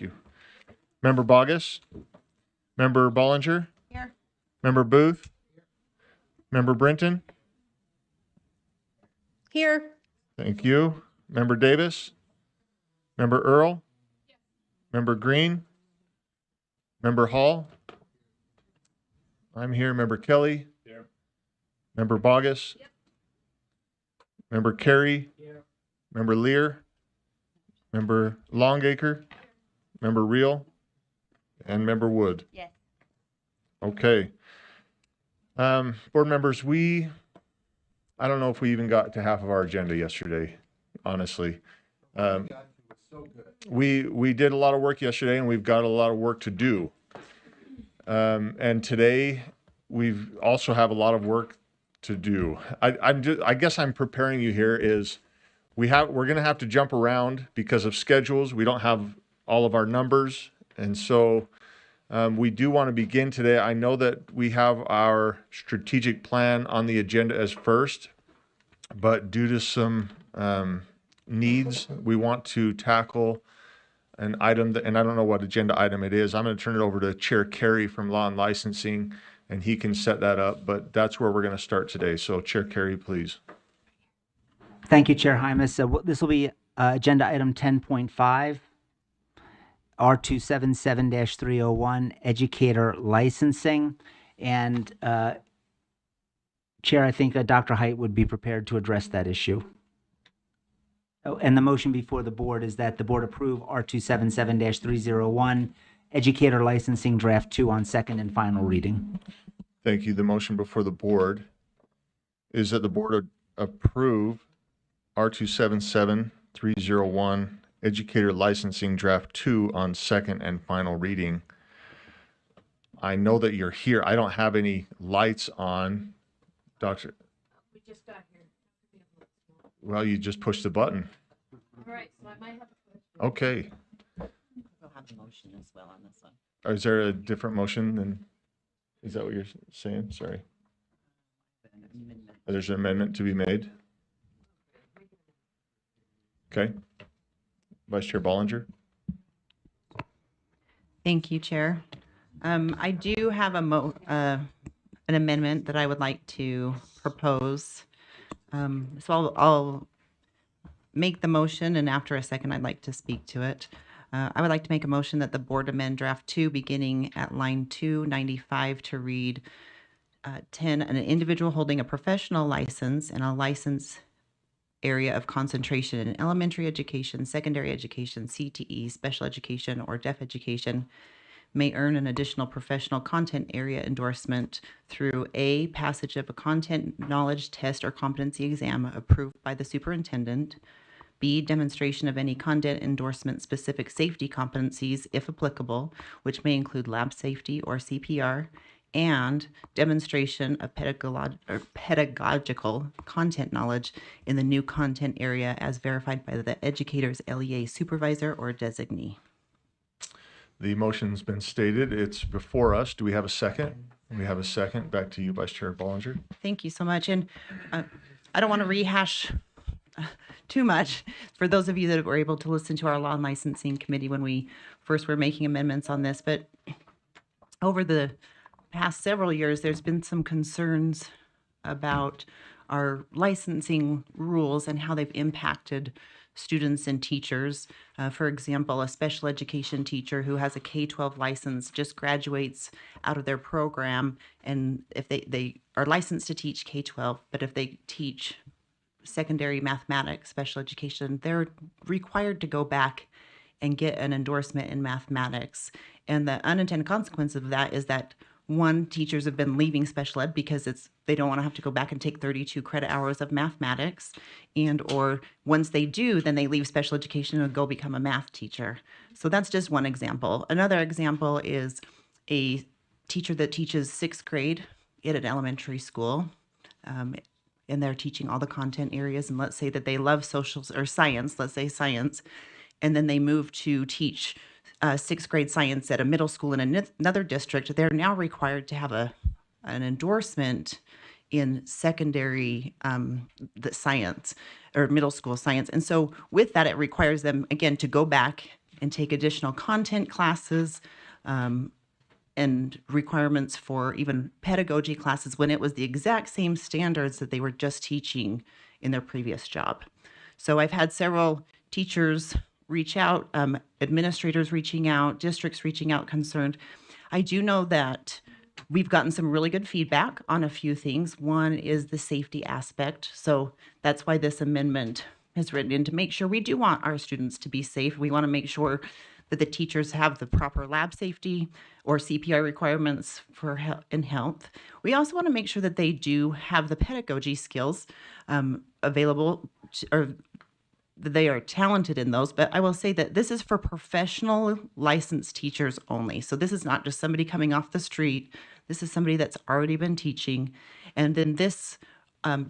Thank you. Member Bogus? Member Bollinger? Here. Member Booth? Member Brinton? Here. Thank you. Member Davis? Member Earl? Member Green? Member Hall? I'm here. Member Kelly? Here. Member Bogus? Yep. Member Carey? Here. Member Lear? Member Longacre? Member Reel? And Member Wood? Yes. Okay. Board members, I don't know if we even got to half of our agenda yesterday, honestly. We did a lot of work yesterday, and we've got a lot of work to do. And today, we've also have a lot of work to do. I guess I'm preparing you here is we're going to have to jump around because of schedules. We don't have all of our numbers. And so we do want to begin today. I know that we have our strategic plan on the agenda as first, but due to some needs, we want to tackle an item and I don't know what agenda item it is. I'm going to turn it over to Chair Carey from Law and Licensing, and he can set that up, but that's where we're going to start today. So Chair Carey, please. Thank you, Chair Hymas. This will be agenda item 10.5, R277-301, educator licensing. And Chair, I think Dr. Height would be prepared to address that issue. Oh, and the motion before the board is that the board approve R277-301, educator licensing draft 2 on second and final reading. Thank you. The motion before the board is that the board approve R277-301, educator licensing draft 2 on second and final reading. I know that you're here. I don't have any lights on. Doctor. We just got here. Well, you just pushed the button. All right, so I might have to push. Okay. We'll have a motion as well on this one. Is there a different motion than, is that what you're saying? Sorry. There's an amendment to be made. Okay. Vice Chair Bollinger. Thank you, Chair. I do have an amendment that I would like to propose. So I'll make the motion, and after a second, I'd like to speak to it. I would like to make a motion that the board amend draft 2 beginning at line 295 to read 10, an individual holding a professional license and a license area of concentration in elementary education, secondary education, CTE, special education, or deaf education may earn an additional professional content area endorsement through A, passage of a content knowledge test or competency exam approved by the superintendent, B, demonstration of any content endorsement specific safety competencies, if applicable, which may include lab safety or CPR, and demonstration of pedagogical content knowledge in the new content area as verified by the educator's LEA supervisor or designee. The motion's been stated. It's before us. Do we have a second? We have a second. Back to you, Vice Chair Bollinger. Thank you so much. And I don't want to rehash too much for those of you that were able to listen to our Law and Licensing Committee when we first were making amendments on this. But over the past several years, there's been some concerns about our licensing rules and how they've impacted students and teachers. For example, a special education teacher who has a K-12 license just graduates out of their program, and if they are licensed to teach K-12, but if they teach secondary mathematics, special education, they're required to go back and get an endorsement in mathematics. And the unintended consequence of that is that one, teachers have been leaving special ed because they don't want to have to go back and take 32 credit hours of mathematics, and or once they do, then they leave special education and go become a math teacher. So that's just one example. Another example is a teacher that teaches 6th grade at an elementary school, and they're teaching all the content areas, and let's say that they love socials or science, let's say science, and then they move to teach 6th grade science at a middle school in another district. They're now required to have an endorsement in secondary the science or middle school science. And so with that, it requires them, again, to go back and take additional content classes, and requirements for even pedagogy classes when it was the exact same standards that they were just teaching in their previous job. So I've had several teachers reach out, administrators reaching out, districts reaching out concerned. I do know that we've gotten some really good feedback on a few things. One is the safety aspect. So that's why this amendment is written in, to make sure we do want our students to be safe. We want to make sure that the teachers have the proper lab safety or CPR requirements for health. We also want to make sure that they do have the pedagogy skills available, or that they are talented in those. But I will say that this is for professional licensed teachers only. So this is not just somebody coming off the street. This is somebody that's already been teaching. And then this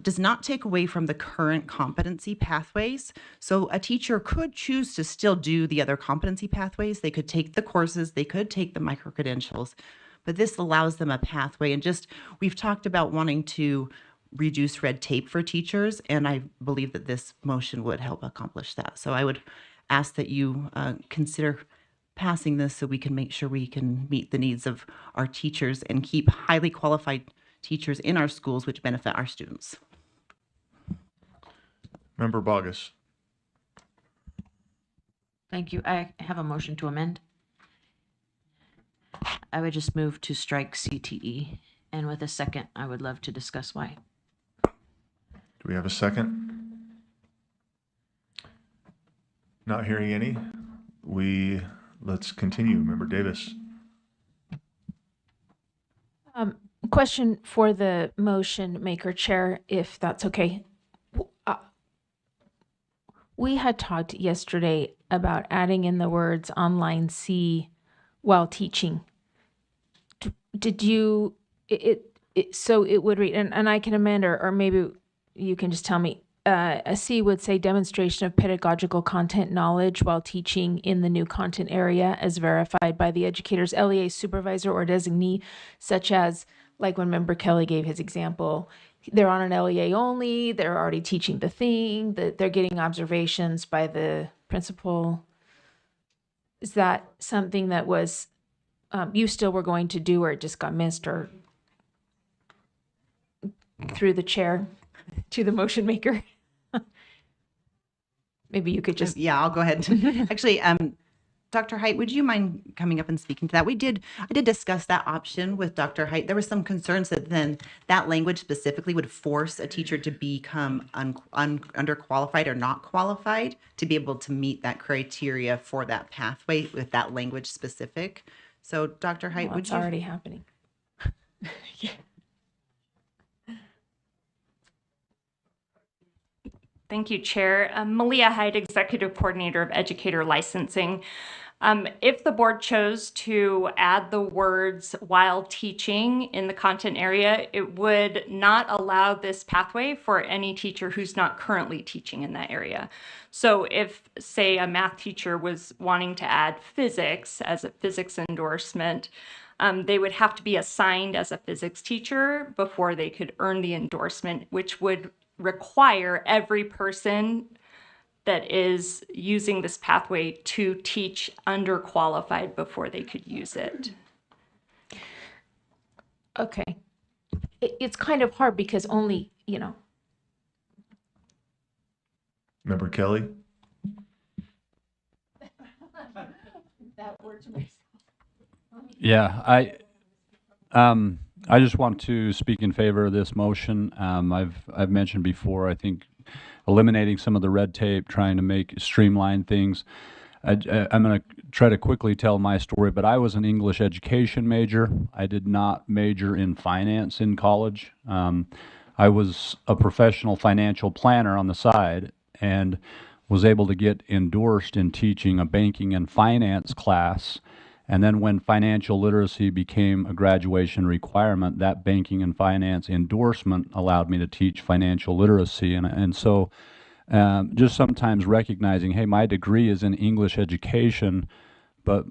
does not take away from the current competency pathways. So a teacher could choose to still do the other competency pathways. They could take the courses, they could take the micro-credentials, but this allows them a pathway. And just, we've talked about wanting to reduce red tape for teachers, and I believe that this motion would help accomplish that. So I would ask that you consider passing this so we can make sure we can meet the needs of our teachers and keep highly qualified teachers in our schools, which benefit our students. Member Bogus. Thank you. I have a motion to amend. I would just move to strike CTE, and with a second, I would love to discuss why. Do we have a second? Not hearing any. Let's continue. Member Davis. Question for the motion maker, Chair, if that's okay. We had talked yesterday about adding in the words online C while teaching. Did you, so it would read, and I can amend, or maybe you can just tell me, a C would say demonstration of pedagogical content knowledge while teaching in the new content area as verified by the educator's LEA supervisor or designee, such as, like when Member Kelly gave his example, they're on an LEA only, they're already teaching the thing, that they're getting observations by the principal. Is that something that was, you still were going to do, or it just got missed, or through the chair to the motion maker? Maybe you could just... Yeah, I'll go ahead. Actually, Dr. Height, would you mind coming up and speaking to that? I did discuss that option with Dr. Height. There were some concerns that then that language specifically would force a teacher to become underqualified or not qualified to be able to meet that criteria for that pathway with that language specific. So Dr. Height, Well, would it's you? already happening. Yeah. Thank you, Chair. Malia Hyde, Executive Coordinator of Educator Licensing. If the board chose to add the words while teaching in the content area, it would not allow this pathway for any teacher who's not currently teaching in that area. So if, say, a math teacher was wanting to add physics as a physics endorsement, they would have to be assigned as a physics teacher before they could earn the endorsement, which would require every person that is using this pathway to teach underqualified before they could use it. Okay. It's kind of hard because only, Member Kelly. Yeah, I just want to speak in favor of this motion. I've mentioned before, I think eliminating some of the red tape, trying to streamline things. I'm going to try to quickly tell my story, but I was an English education major. I did not major in finance in college. I was a professional financial planner on the side and was able to get endorsed in teaching a banking and finance class. And then when financial literacy became a graduation requirement, that banking and finance endorsement allowed me to teach financial literacy. And so just sometimes recognizing, hey, my degree is in English education, but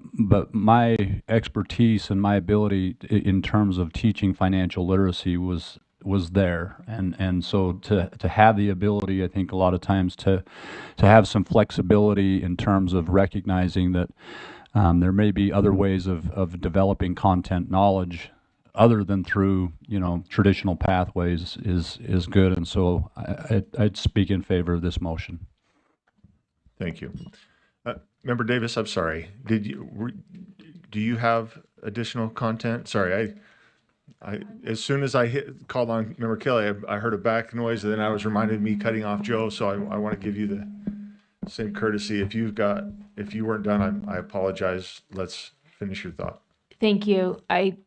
my expertise and my ability in terms of teaching financial literacy was was there. And so to have the ability, I think a lot of times to have some flexibility in terms of recognizing that there may be other ways of developing content knowledge other than through, traditional pathways is good. And so I'd speak in favor of this motion. Thank you. Member Davis, I'm sorry. Do you have additional content? Sorry, I as soon as I called on Member Kelly, I heard a back noise, and then I was reminded of me cutting off Joe. So I want to give you the same courtesy. If you weren't done, I apologize. Let's finish your thought. Thank you. I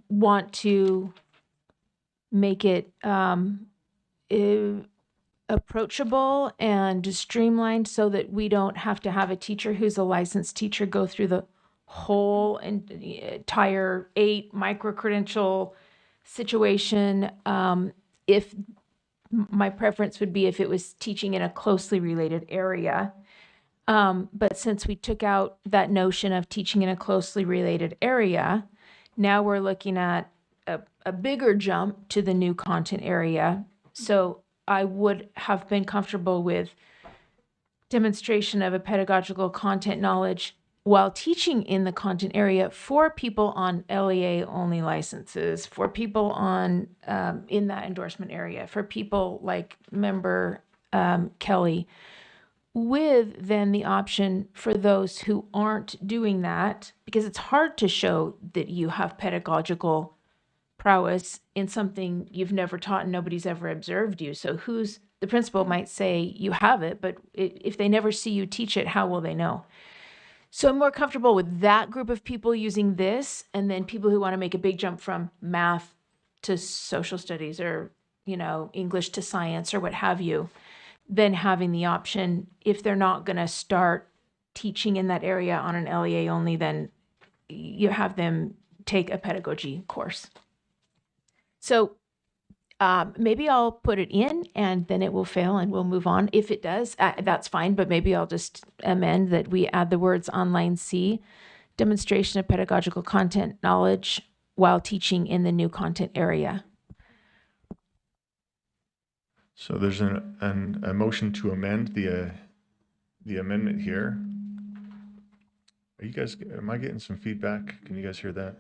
want to make it approachable and streamlined so that we don't have to have a teacher who's a licensed teacher go through the whole entire 8 micro-credential situation. If my preference would be if it was teaching in a closely related area. But since we took out that notion of teaching in a closely related area, now we're looking at a bigger jump to the new content area. So I would have been comfortable with demonstration of a pedagogical content knowledge while teaching in the content area for people on LEA only licenses, for people on in that endorsement area, for people like Member Kelly, with then the option for those who aren't doing that, because it's hard to show that you have pedagogical prowess in something you've never taught and nobody's ever observed you. So the principal might say you have it, but if they never see you teach it, how will they know? So I'm more comfortable with that group of people using this, and then people who want to make a big jump from math to social studies or, English to science or what have you, then having the option, if they're not going to start teaching in that area on an LEA only, then you have them take a pedagogy course. So maybe I'll put it in and then it will fail and we'll move on. If it does, that's fine, but maybe I'll just amend that we add the words online C, demonstration of pedagogical content knowledge while teaching in the new content area. So there's a motion to amend the amendment here. Am I getting some feedback? Can you guys hear that?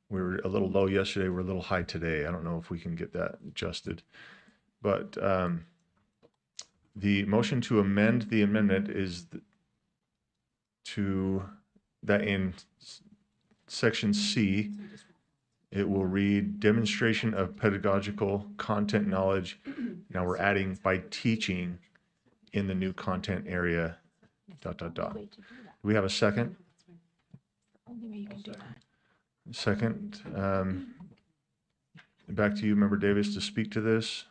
We were a little low yesterday. We're a little high today. I don't know if we can get that adjusted. But the motion to amend the amendment is that in section C, it will read demonstration of pedagogical content knowledge. Now we're adding by teaching in the new content area, ... Do we have a second? Only way you can do that. Second, back to you, Member Davis, to speak to this.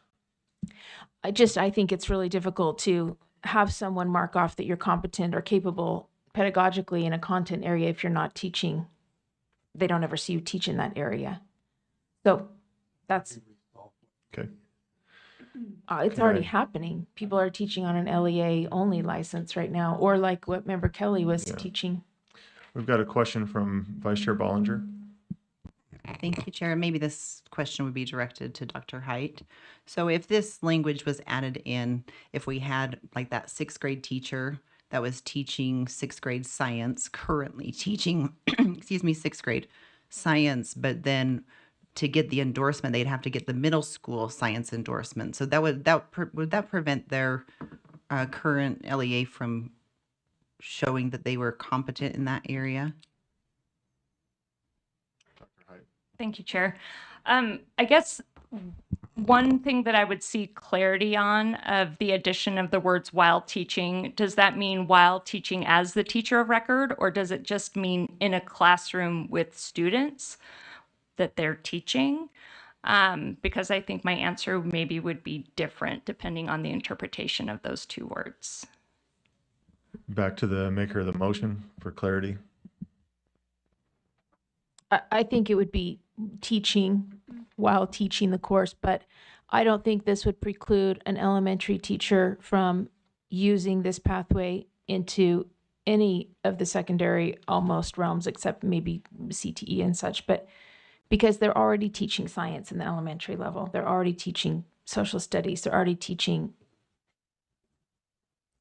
I think it's really difficult to have someone mark off that you're competent or capable pedagogically in a content area if you're not teaching. They don't ever see you teach in that area. So that's... Okay. It's already happening. People are teaching on an LEA only license right now, or like what Member Kelly was teaching. We've got a question from Vice Chair Bollinger. Thank you, Chair. Maybe this question would be directed to Dr. Height. So if this language was added in, if we had like that 6th grade teacher that was teaching 6th grade science, currently teaching, 6th grade science, but then to get the endorsement, they'd have to get the middle school science endorsement. So would that prevent their current LEA from showing that they were competent in that area? Thank you, Chair. I guess one thing that I would see clarity on of the addition of the words while teaching, does that mean while teaching as the teacher of record, or does it just mean in a classroom with students that they're teaching? Because I think my answer maybe would be different depending on the interpretation of those two words. Back to the maker of the motion for clarity. I think it would be teaching while teaching the course, but I don't think this would preclude an elementary teacher from using this pathway into any of the secondary almost realms, except maybe CTE and such. But because they're already teaching science in the elementary level. They're already teaching social studies. They're already teaching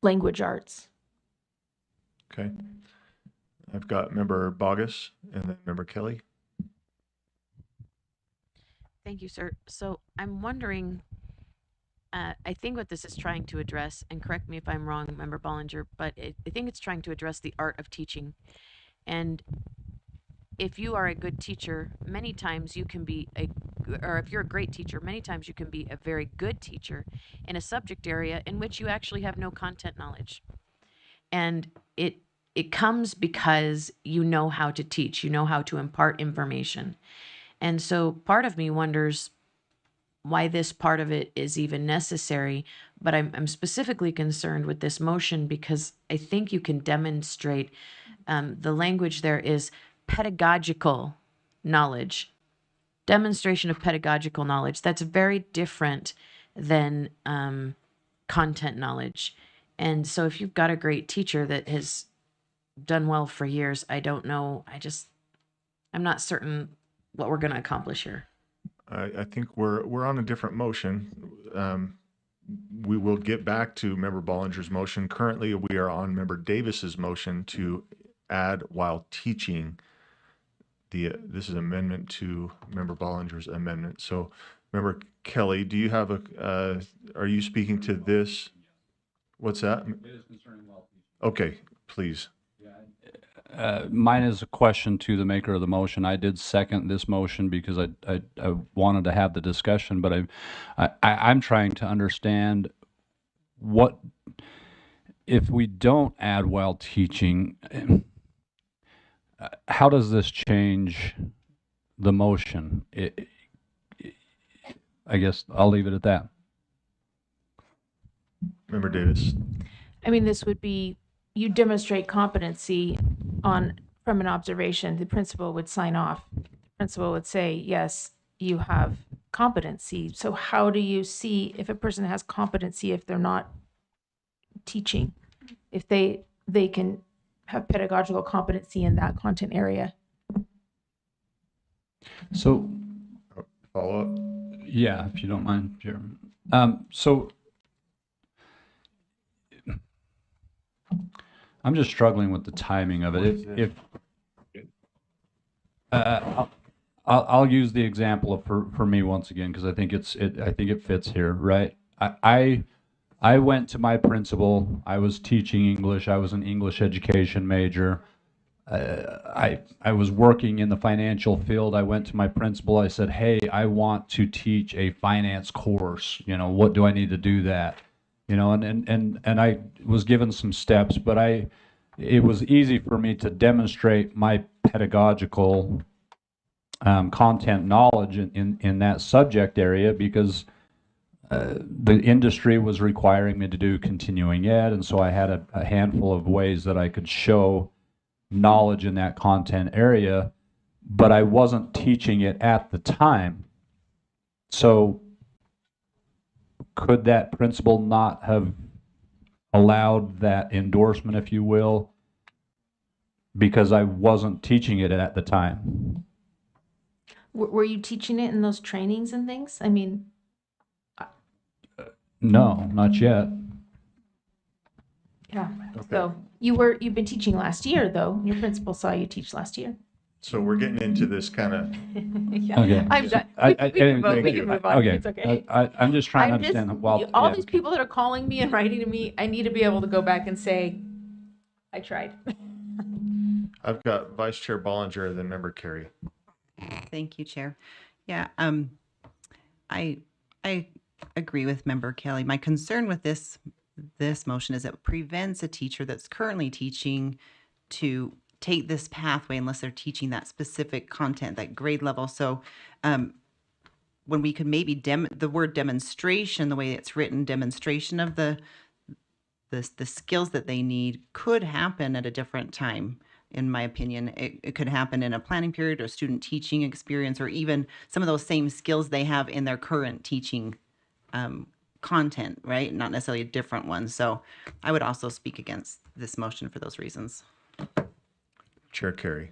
language arts. Okay. I've got Member Bogus and then Member Kelly. Thank you, sir. So I'm wondering, I think what this is trying to address, and correct me if I'm wrong, Member Bollinger, but I think it's trying to address the art of teaching. And if you are a good teacher, many times you can be or if you're a great teacher, many times you can be a very good teacher in a subject area in which you actually have no content knowledge. And it comes because you know how to teach, you know how to impart information. And so part of me wonders why this part of it is even necessary, but I'm specifically concerned with this motion because I think you can demonstrate the language there is pedagogical knowledge, demonstration of pedagogical knowledge. That's very different than content knowledge. And so if you've got a great teacher that has done well for years, I don't know. I'm not certain what we're going to accomplish here. I think we're on a different motion. We will get back to Member Bollinger's motion. Currently, we are on Member Davis's motion to add while teaching. This is amendment to Member Bollinger's amendment. So, Member Kelly, do you have are you speaking to this? What's that? It is concerning while teaching. Okay, please. Mine is a question to the maker of the motion. I did second this motion because I wanted to have the discussion, but I'm trying to understand what if we don't add while teaching. How does this change the motion? I guess I'll leave it at that. Member Davis. I mean, this would be, you demonstrate competency from an observation. The principal would sign off. The principal would say, yes, you have competency. So how do you see if a person has competency if they're not teaching? If they can have pedagogical competency in that content area? So, Follow up. yeah, if you don't mind, Chairman. So I'm just struggling with the timing of it. I'll use the example of for me once again because I think it fits here, right? I went to my principal. I was teaching English. I was an English education major. I was working in the financial field. I went to my principal. I said, "Hey, I want to teach a finance course. You know, what do I need to do that?" You know, and I was given some steps, but it was easy for me to demonstrate my pedagogical content knowledge in that subject area because the industry was requiring me to do continuing ed, and so I had a handful of ways that I could show knowledge in that content area, but I wasn't teaching it at the time. So could that principal not have allowed that endorsement, if you will, because I wasn't teaching it at the time? Were you teaching it in those trainings and things? I mean, No, not yet. yeah. Okay. So you've been teaching last year though. Your principal saw you teach last year. So we're getting into this kind of, Yeah. Okay. I'm done. I- We can thank you. move on. Okay. It's okay. I'm just trying to I'm just, understand. Well, all yeah, these okay. people that are calling me and writing to me, I need to be able to go back and say, I tried. I've got Vice Chair Bollinger and then Member Carey. Thank you, Chair. Yeah, I agree with Member Kelly. My concern with this motion is it prevents a teacher that's currently teaching to take this pathway unless they're teaching that specific content, that grade level. So when we could maybe the word demonstration, the way it's written, demonstration of the skills that they need could happen at a different time. In my opinion, it could happen in a planning period or student teaching experience, or even some of those same skills they have in their current teaching content, right? Not necessarily a different one. So I would also speak against this motion for those reasons. Chair Carey.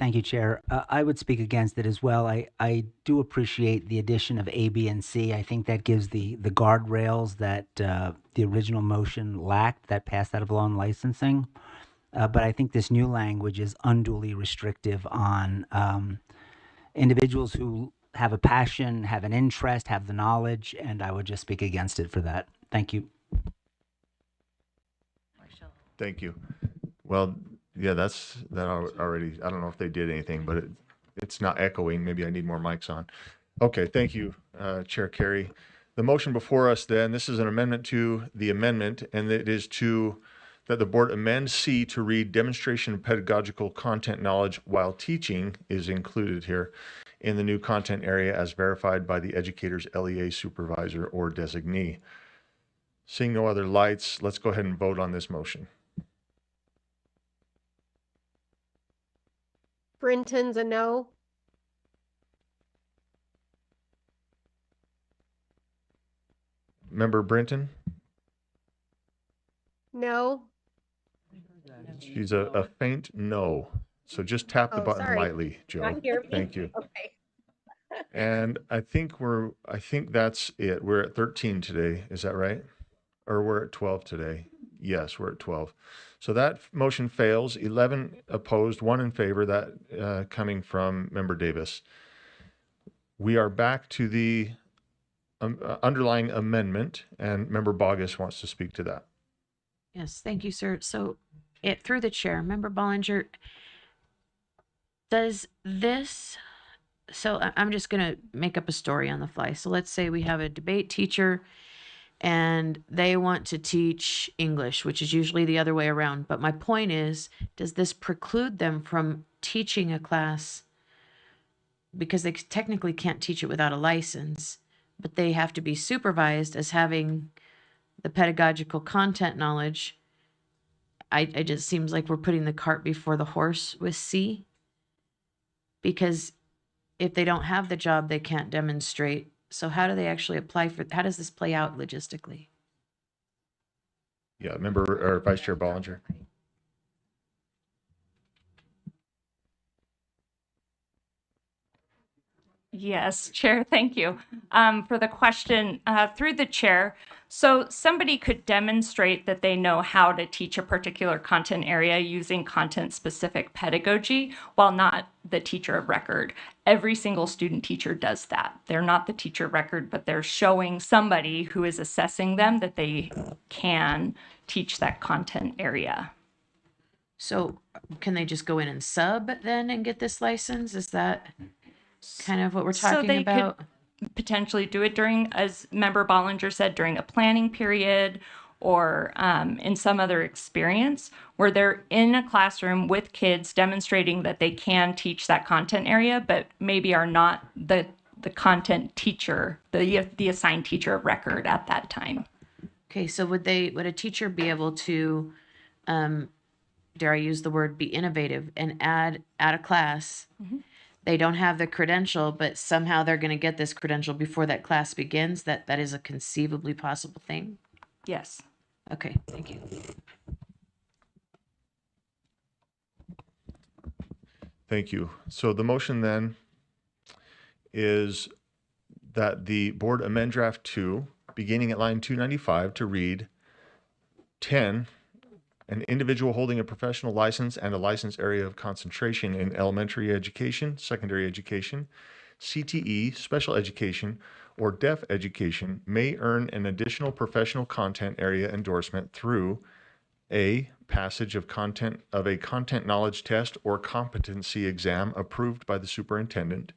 Thank you, Chair. I would speak against it as well. I do appreciate the addition of A, B, and C. I think that gives the guardrails that the original motion lacked that passed out of law and licensing. But I think this new language is unduly restrictive on individuals who have a passion, have an interest, have the knowledge, and I would just speak against it for that. Thank you. Thank you. Well, yeah, that already, I don't know if they did anything, but it's not echoing. Maybe I need more mics on. Okay, thank you, Chair Carey. The motion before us then, this is an amendment to the amendment, and it is that the board amend C to read demonstration of pedagogical content knowledge while teaching is included here in the new content area as verified by the educator's LEA supervisor or designee. Seeing no other lights, let's go ahead and vote on this motion. Brinton's a no. Member Brinton? No. She's a faint no. So just tap the Oh, button sorry. lightly, Joe. Not hear me? Thank you. Okay. And I think that's it. We're at 13 today. Is that right? Or we're at 12 today? Yes, we're at 12. So that motion fails. 11 opposed, 1 in favor, that coming from Member Davis. We are back to the underlying amendment, and Member Bogus wants to speak to that. Yes, thank you, sir. So, through the chair, Member Bollinger, does this, so I'm just going to make up a story on the fly. So let's say we have a debate teacher and they want to teach English, which is usually the other way around. But my point is, does this preclude them from teaching a class? Because they technically can't teach it without a license, but they have to be supervised as having the pedagogical content knowledge. It just seems like we're putting the cart before the horse with C. Because if they don't have the job, they can't demonstrate. So how do they actually apply for, how does this play out logistically? Yeah, Vice Chair Bollinger. Yes, Chair, thank you for the question through the chair. So somebody could demonstrate that they know how to teach a particular content area using content-specific pedagogy while not the teacher of record. Every single student teacher does that. They're not the teacher of record, but they're showing somebody who is assessing them that they can teach that content area. So can they just go in and sub then and get this license? Is that kind of what we're talking about? Could potentially do it during, as Member Bollinger said, during a planning period or in some other experience where they're in a classroom with kids demonstrating that they can teach that content area, but maybe are not the content teacher, the assigned teacher of record at that time. Okay, so would a teacher be able to, dare I use the word, be innovative and add a class? Mm-hmm. They don't have the credential, but somehow they're going to get this credential before that class begins. That is a conceivably possible thing. Yes. Okay, thank you. Thank you. So the motion then is that the board amend draft 2, beginning at line 295, to read 10. An individual holding a professional license and a license area of concentration in elementary education, secondary education, CTE, special education, or deaf education may earn an additional professional content area endorsement through A, passage of a content knowledge test or competency exam approved by the superintendent,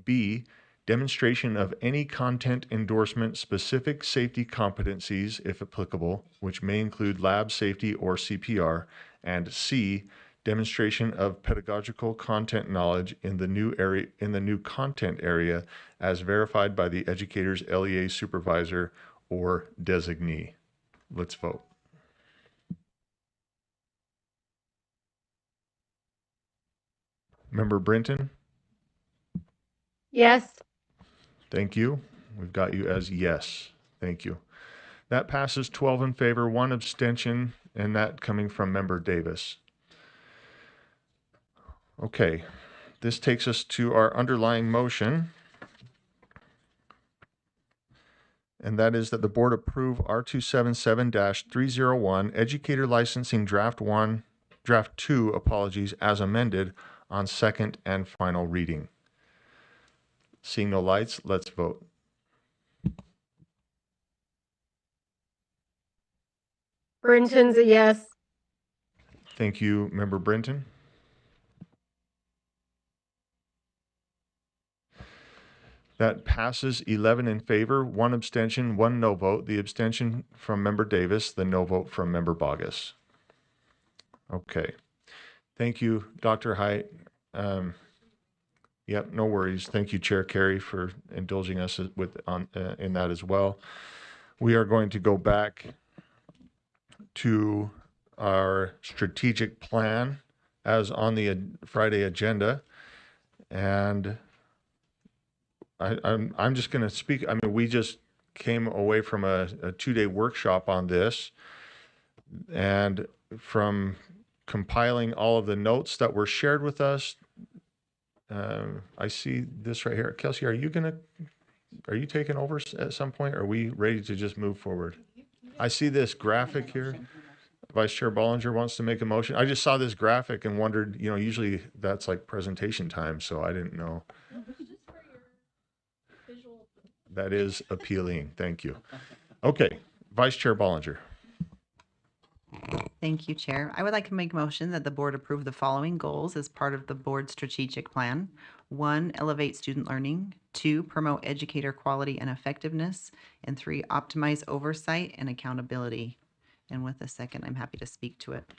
B, demonstration of any content endorsement specific safety competencies, if applicable, which may include lab safety or CPR, and C, demonstration of pedagogical content knowledge in the new content area as verified by the educator's LEA supervisor or designee. Let's vote. Member Brinton? Yes. Thank you. We've got you as yes. Thank you. That passes 12 in favor, 1 abstention, and that coming from Member Davis. Okay, this takes us to our underlying motion. And that is that the board approve R277-301 Educator Licensing Draft 2, apologies, as amended on second and final reading. Seeing no lights, let's vote. Brinton's a yes. Thank you, Member Brinton. That passes 11 in favor, 1 abstention, 1 no vote. The abstention from Member Davis, the no vote from Member Bogus. Okay. Thank you, Dr. Height. Yep, no worries. Thank you, Chair Carey, for indulging us in that as well. We are going to go back to our strategic plan as on the Friday agenda, and I'm just going to speak. I mean, we just came away from a 2-day workshop on this, and from compiling all of the notes that were shared with us, I see this right here. Kelsey, are you taking over at some point? Are we ready to just move forward? I see this graphic here. Vice Chair Bollinger wants to make a motion. I just saw this graphic and wondered, usually that's like presentation time, so I didn't know. That is appealing. Thank you. Okay, Vice Chair Bollinger. Thank you, Chair. I would like to make a motion that the board approve the following goals as part of the board's strategic plan. 1, elevate student learning. 2, promote educator quality and effectiveness. And 3, optimize oversight and accountability. And with a second, I'm happy to speak to it.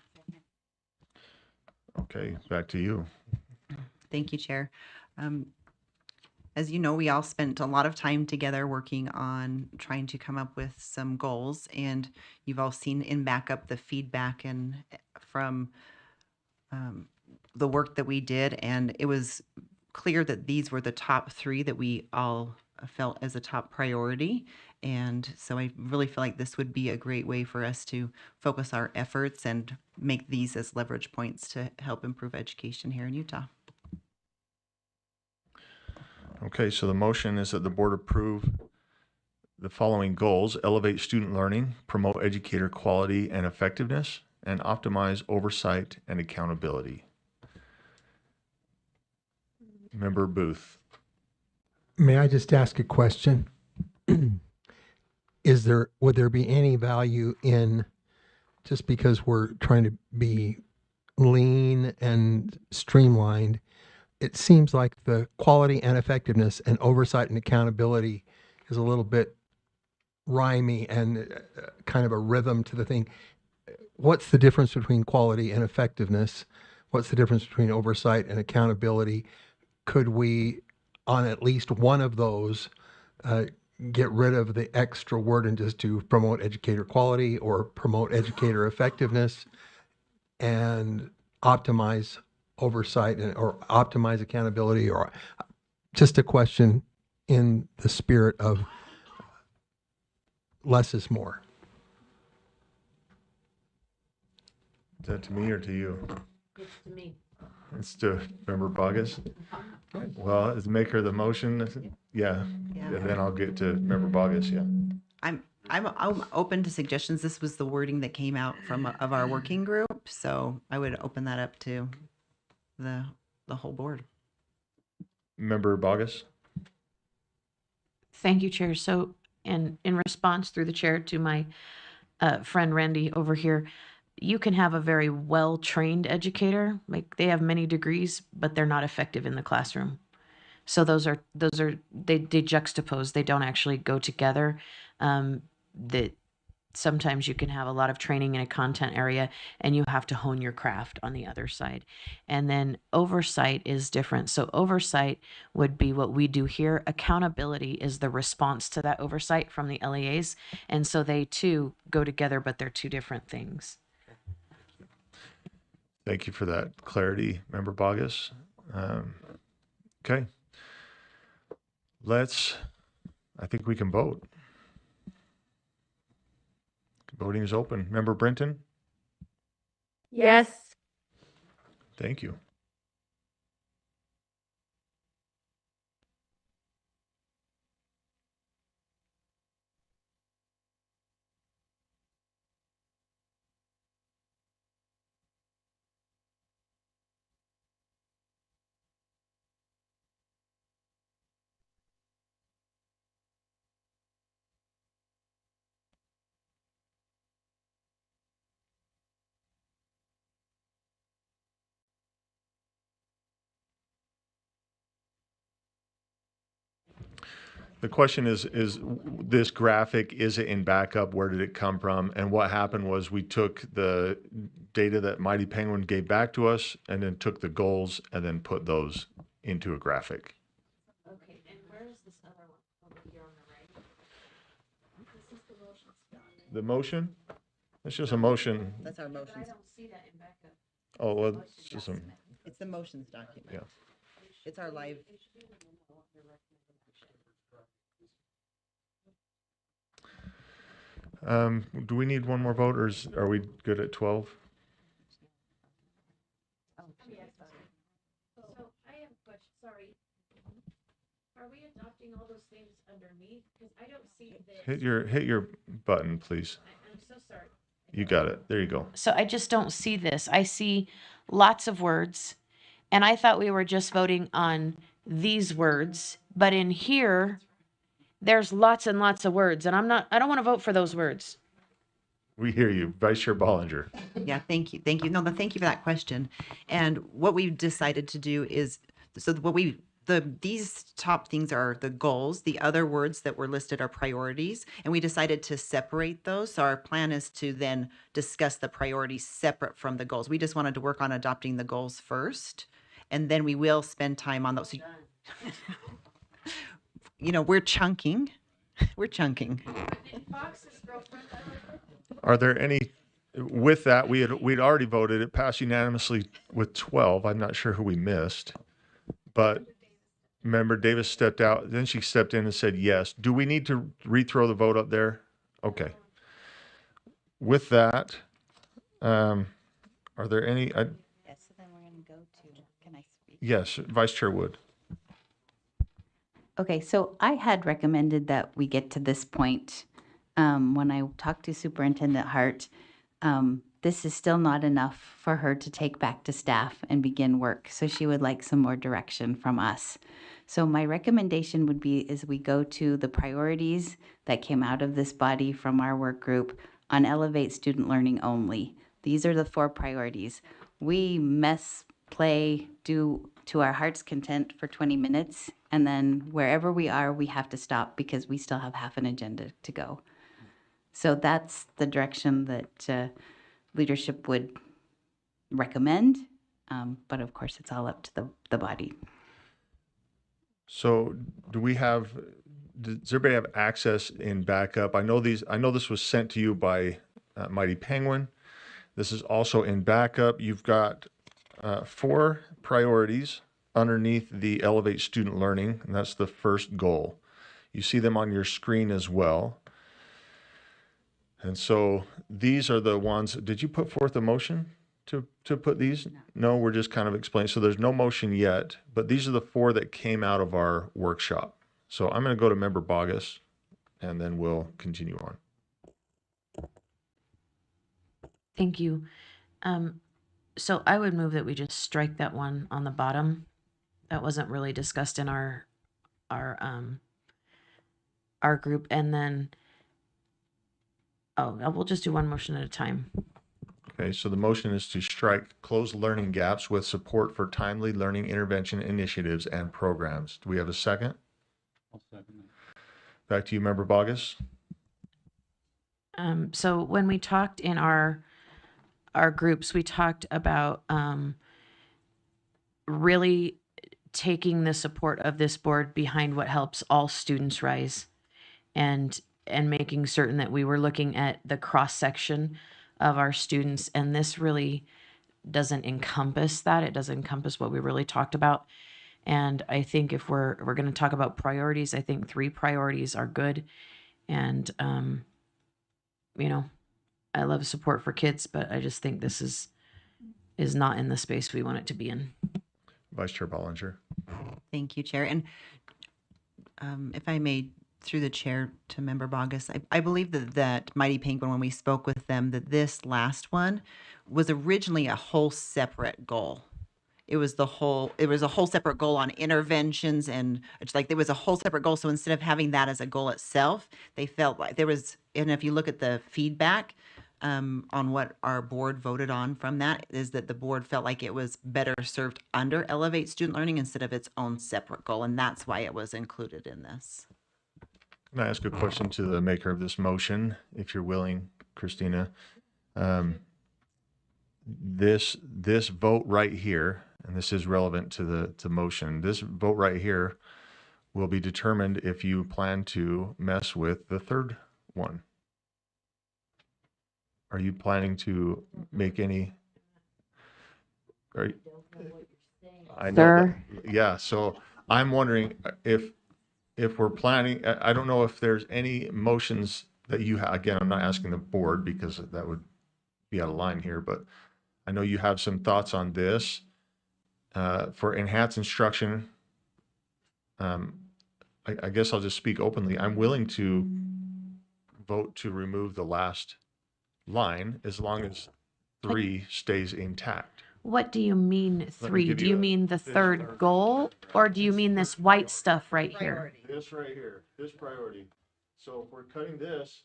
Okay, back to you. Thank you, Chair. As you know, we all spent a lot of time together working on trying to come up with some goals, and you've all seen in backup the feedback and from the work that we did, and it was clear that these were the top 3 that we all felt as a top priority. And so I really feel like this would be a great way for us to focus our efforts and make these as leverage points to help improve education here in Utah. Okay, so the motion is that the board approve the following goals: elevate student learning, promote educator quality and effectiveness, and optimize oversight and accountability. Member Booth. May I just ask a question? Would there be any value in, just because we're trying to be lean and streamlined, it seems like the quality and effectiveness and oversight and accountability is a little bit rhymey and kind of a rhythm to the thing. What's the difference between quality and effectiveness? What's the difference between oversight and accountability? Could we, on at least one of those, get rid of the extra word and just to promote educator quality or promote educator effectiveness and optimize oversight or optimize accountability? Or just a question in the spirit of less is more. Is that to me or to you? It's to me. It's to Member Bogus. Well, as maker of the motion, yeah. Then I'll get to Member Bogus. Yeah. I'm open to suggestions. This was the wording that came out of our working group, so I would open that up to the whole board. Member Bogus. Thank you, Chair. So, in response through the chair to my friend Randy over here, you can have a very well-trained educator. Like, they have many degrees, but they're not effective in the classroom. So they juxtapose. They don't actually go together. That sometimes you can have a lot of training in a content area and you have to hone your craft on the other side. And then oversight is different. So oversight would be what we do here. Accountability is the response to that oversight from the LEAs. And so they too go together, but they're two different things. Thank you for that clarity, Member Bogus. Okay. I think we can vote. Voting is open. Member Brinton? Yes. Thank you. The question is this graphic, is it in backup? Where did it come from? And what happened was we took the data that Mighty Penguin gave back to us and then took the goals and then put those into a graphic. Okay, and where is this other one over here on the right? This is the motion stuff. The motion? It's just a motion. That's our motions. I don't see that in backup. Oh, well, it's just some, It's the motions document. yeah. It's our live. Do we need one more vote, or are we good at 12? So I have a question, sorry. Are we adopting all those things underneath? Because I don't see this. Hit your button, please. I'm so sorry. You got it. There you go. So I just don't see this. I see lots of words, and I thought we were just voting on these words, but in here, there's lots and lots of words, and I don't want to vote for those words. We hear you, Vice Chair Bollinger. Yeah, thank you. Thank you. No, thank you for that question. And what we've decided to do is, these top things are the goals. The other words that were listed are priorities. And we decided to separate those. So our plan is to then discuss the priorities separate from the goals. We just wanted to work on adopting the goals first. And then we will spend time on those. So, we're chunking. We're chunking. Are there any, with that, we'd already voted. It passed unanimously with 12. I'm not sure who we missed. But remember, Davis stepped out. Then she stepped in and said yes. Do we need to rethrow the vote up there? Okay. With that, are there any? Yes, so then we're going to go to, can I speak? Yes, Vice Chair Wood. Okay, so I had recommended that we get to this point when I talked to Superintendent Hart. This is still not enough for her to take back to staff and begin work. So she would like some more direction from us. So my recommendation would be is we go to the priorities that came out of this body from our work group on Elevate Student Learning only. These are the 4 priorities. We mess, play, do to our heart's content for 20 minutes. And then wherever we are, we have to stop because we still have half an agenda to go. So that's the direction that leadership would recommend. But of course, it's all up to the body. So does everybody have access in backup? I know this was sent to you by Mighty Penguin. This is also in backup. You've got 4 priorities underneath the Elevate Student Learning, and that's the first goal. You see them on your screen as well. And so these are the ones. Did you put forth a motion to put these? No, we're just kind of explaining. So there's no motion yet, but these are the 4 that came out of our workshop. So I'm going to go to Member Bogus, and then we'll continue on. Thank you. So I would move that we just strike that one on the bottom. That wasn't really discussed in our group, and then we'll just do one motion at a time. Okay, so the motion is to strike close learning gaps with support for timely learning intervention initiatives and programs. Do we have a second? I'll second that. Back to you, Member Bogus. So when we talked in our groups, we talked about really taking the support of this board behind what helps all students rise, and making certain that we were looking at the cross section of our students. And this really doesn't encompass that. It doesn't encompass what we really talked about. And I think if we're going to talk about priorities, I think 3 priorities are good. And I love support for kids, but I just think this is not in the space we want it to be in. Vice Chair Bollinger. Thank you, Chair. And if I may, through the chair to Member Bogus, I believe that Mighty Penguin, when we spoke with them, that this last one was originally a whole separate goal. It was a whole separate goal on interventions, and it's like there was a whole separate goal. So instead of having that as a goal itself, they felt like there was, and if you look at the feedback on what our board voted on from that, is that the board felt like it was better served under Elevate Student Learning instead of its own separate goal. And that's why it was included in this. Can I ask a question to the maker of this motion, if you're willing, Christina? This vote right here, and this is relevant to the motion, this vote right here will be determined if you plan to mess with the third one. Are you planning to make any? I know that, yeah, so I'm wondering if we're planning, I don't know if there's any motions that you have, again, I'm not asking the board because that would be out of line here, but I know you have some thoughts on this. For enhanced instruction, I guess I'll just speak openly. I'm willing to vote to remove the last line as long as 3 stays intact. What do you mean Let me 3? give Do you you a- mean the this third are- goal, or do you mean this white stuff right here? This right here, this priority. So if we're cutting this,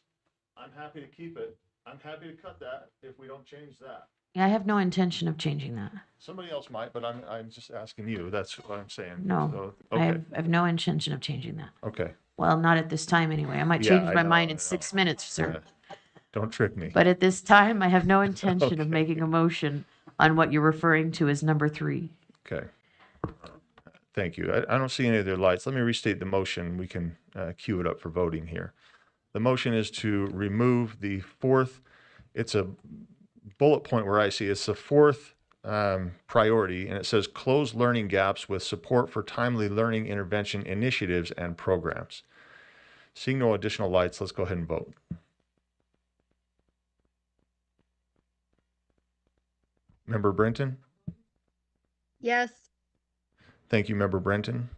I'm happy to keep it. I'm happy to cut that if we don't change that. Yeah, I have no intention of changing that. Somebody else might, but I'm just asking you. That's what I'm saying. No, So, I okay, have no intention of changing that. okay. Well, not at this time anyway. I might Yeah, change I my know, mind I in know. 6 minutes, sir. Yeah. Don't trick me. But at this time, I have no intention of Okay. making a motion on what you're referring to as number 3. Okay. Thank you. I don't see any other lights. Let me restate the motion. We can cue it up for voting here. The motion is to remove the fourth, it's a bullet point where I see it's the fourth priority, and it says close learning gaps with support for timely learning intervention initiatives and programs. Seeing no additional lights, let's go ahead and vote. Member Brenton? Yes. Thank you, Member Brenton.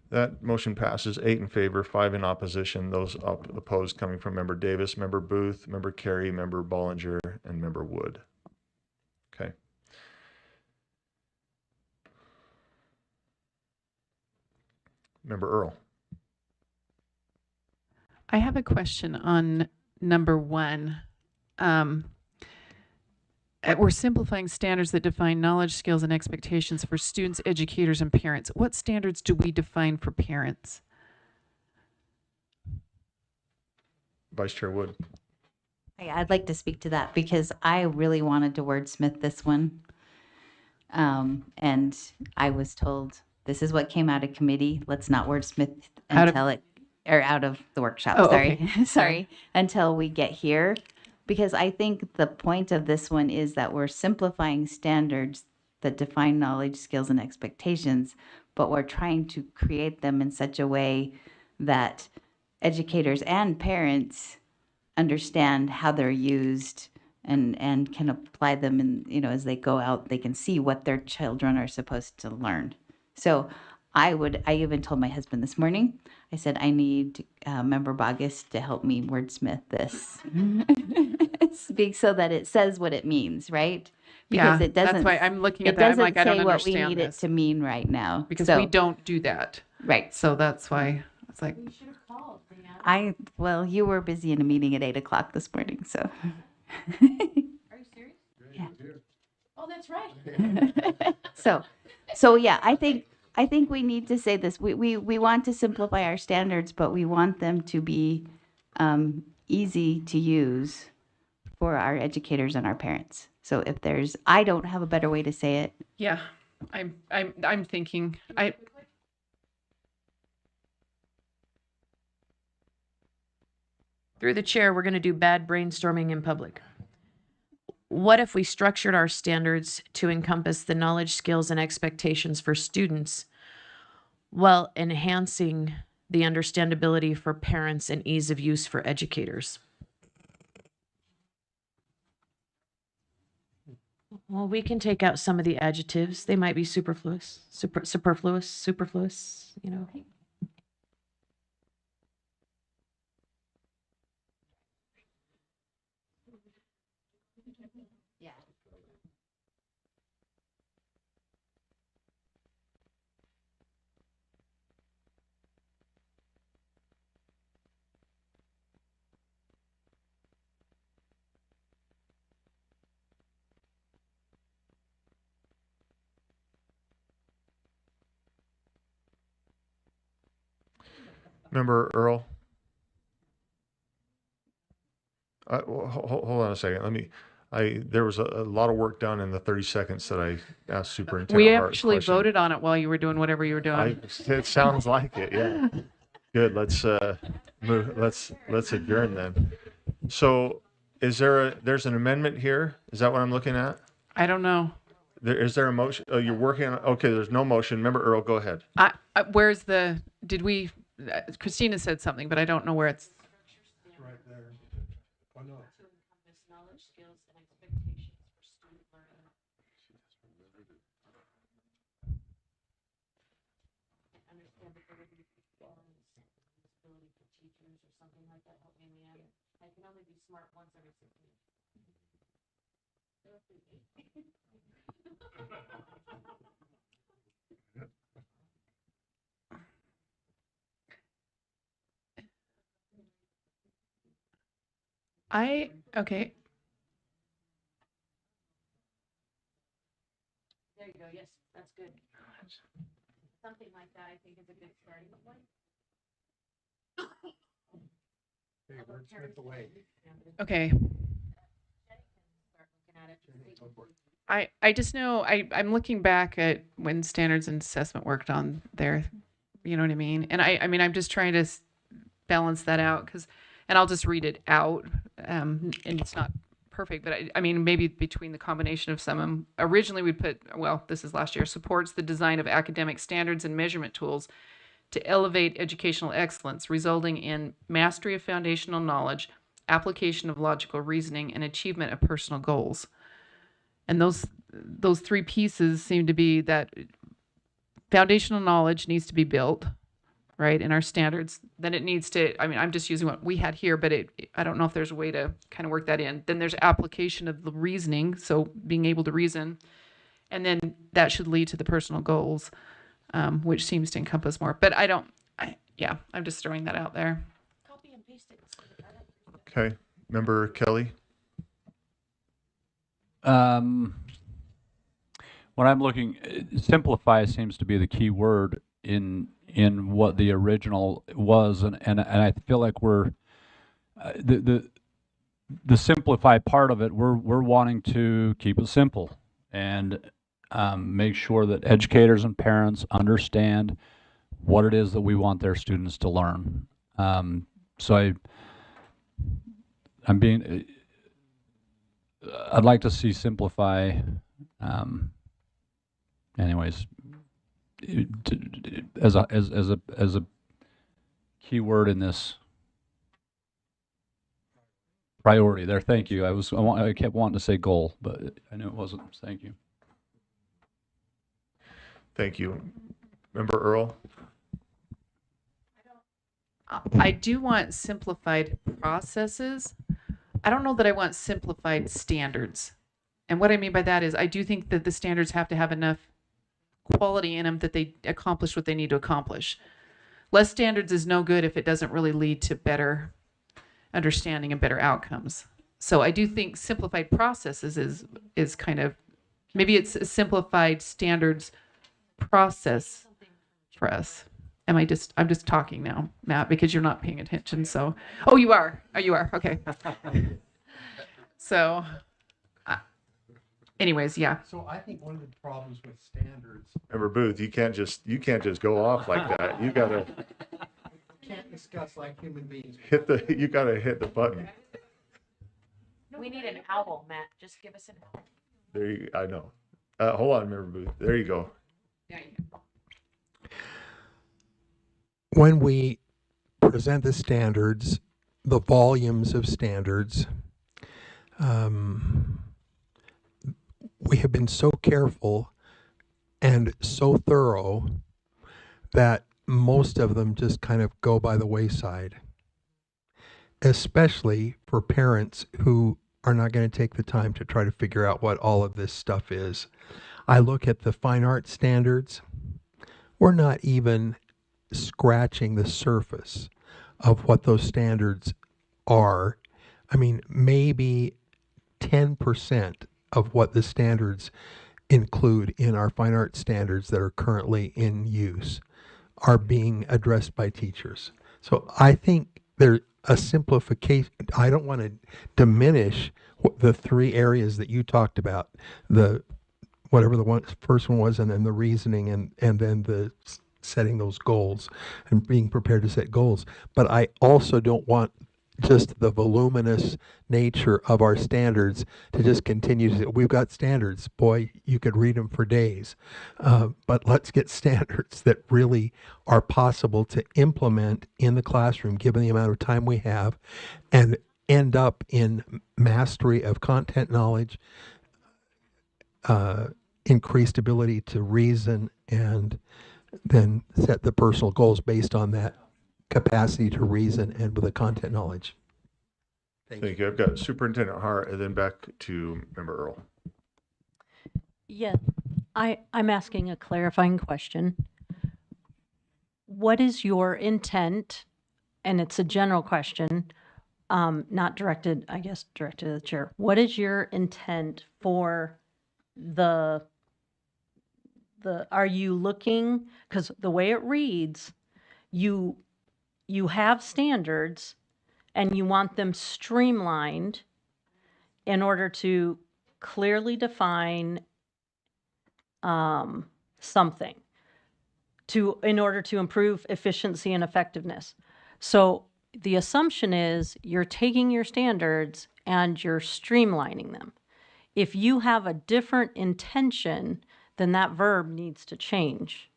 That motion passes 8 in favor, 5 in opposition. Those opposed coming from Member Davis, Member Booth, Member Carey, Member Bollinger, and Member Wood. Okay. Member Earl. I have a question on number 1. We're simplifying standards that define knowledge, skills, and expectations for students, educators, and parents. What standards do we define for parents? Vice Chair Wood. I'd like to speak to that because I really wanted to wordsmith this one. And I was told, this is what came out of committee. Let's not wordsmith out of the workshop. Oh, sorry. okay. Sorry. Until we get here. Because I think the point of this one is that we're simplifying standards that define knowledge, skills, and expectations, but we're trying to create them in such a way that educators and parents understand how they're used and can apply them, and as they go out, they can see what their children are supposed to learn. So I even told my husband this morning, I said, I need Member Bogus to help me wordsmith this. Speak so that it says what it means, right? Because it doesn't. That's why I'm looking at It that. I'm doesn't like, I don't say what we understand need this. it to mean right now. Because So- we don't do that. Right. So that's why it's like, Well, you were busy in a meeting at 8:00 this morning, so. Are you serious? Yeah. Oh, that's right. So yeah, I think we need to say this. We want to simplify our standards, but we want them to be easy to use for our educators and our parents. So if I don't have a better way to say it. yeah, I'm thinking, Through the chair, we're going to do bad brainstorming in public. What if we structured our standards to encompass the knowledge, skills, and expectations for students while enhancing the understandability for parents and ease of use for educators? Well, we can take out some of the adjectives. They might be superfluous, superfluous, Member Earl? Hold on a second. There was a lot of work done in the 30 seconds that I asked Superintendent We Hart a actually question. voted on it while you were doing whatever you were doing. It sounds like it, yeah. Good, let's move, let's adjourn then. So there's an amendment here? Is that what I'm looking at? I don't know. Is there a motion? Oh, you're working on, okay, there's no motion. Member Earl, go ahead. Where's Christina said something, but I don't know where it's. Right there. Oh, no. Knowledge, skills, and expectations for student learning. Understand the ability for teachers or something like that. Help me in the end. I can only be smart once every 6 weeks. Okay. There you go. Yes, that's good. Something like that, I think, is a good starting point. Okay, wordsmith away. Okay. I just know I'm looking back at when standards and assessment worked on their, you know what I mean? And I mean, I'm just trying to balance that out and I'll just read it out. And it's not perfect, but I mean, maybe between the combination of some, originally we put, well, this is last year, supports the design of academic standards and measurement tools to elevate educational excellence, resulting in mastery of foundational knowledge, application of logical reasoning, and achievement of personal goals. And those three pieces seem to be that foundational knowledge needs to be built, right, in our standards. Then it needs to, I mean, I'm just using what we had here, but I don't know if there's a way to kind of work that in. Then there's application of the reasoning, so being able to reason. And then that should lead to the personal goals, which seems to encompass more. But I'm just throwing that out there. Copy and paste it. Okay, Member Kelly? When I'm looking, simplify seems to be the key word in what the original was, and I feel like we're the simplify part of it. We're wanting to keep it simple and make sure that educators and parents understand what it is that we want their students to learn. So I'd like to see simplify. Anyways, as a key word in this priority there. Thank you. I kept wanting to say goal, but I knew it wasn't. Thank you. Thank you. Member Earl? I do want simplified processes. I don't know that I want simplified standards. And what I mean by that is I do think that the standards have to have enough quality in them that they accomplish what they need to accomplish. Less standards is no good if it doesn't really lead to better understanding and better outcomes. So I do think simplified processes is kind of, maybe it's a simplified standards process for us. I'm just talking now, Matt, because you're not paying attention. So, oh, you are. Oh, you are. Okay. So, anyways, yeah. So I think one of the problems with standards. Member Booth, you can't just go off like that. You gotta Can't discuss like human beings. you gotta hit the button. We need an owl, Matt. Just give us an owl. I know. Hold on, Member Booth. There you go. When we present the standards, the volumes of standards, we have been so careful and so thorough that most of them just kind of go by the wayside, especially for parents who are not going to take the time to try to figure out what all of this stuff is. I look at the fine arts standards. We're not even scratching the surface of what those standards are. I mean, maybe 10% of what the standards include in our fine arts standards that are currently in use are being addressed by teachers. So I think there's a simplification. I don't want to diminish the three areas that you talked about, the whatever the first one was, and then the reasoning, and then the setting those goals and being prepared to set goals. But I also don't want just the voluminous nature of our standards to just continue to say, we've got standards. Boy, you could read them for days. But let's get standards that really are possible to implement in the classroom, given the amount of time we have, and end up in mastery of content knowledge, increased ability to reason, and then set the personal goals based on that capacity to reason and with the content knowledge. Thank you. I've got Superintendent Hart and then back to Member Earl. Yeah, I'm asking a clarifying question. What is your intent? And it's a general question, not directed, I guess, directed to the chair. What is your intent for are you looking, because the way it reads, you have standards and you want them streamlined in order to clearly define something in order to improve efficiency and effectiveness. So the assumption is you're taking your standards and you're streamlining them. If you have a different intention, then that verb needs to change.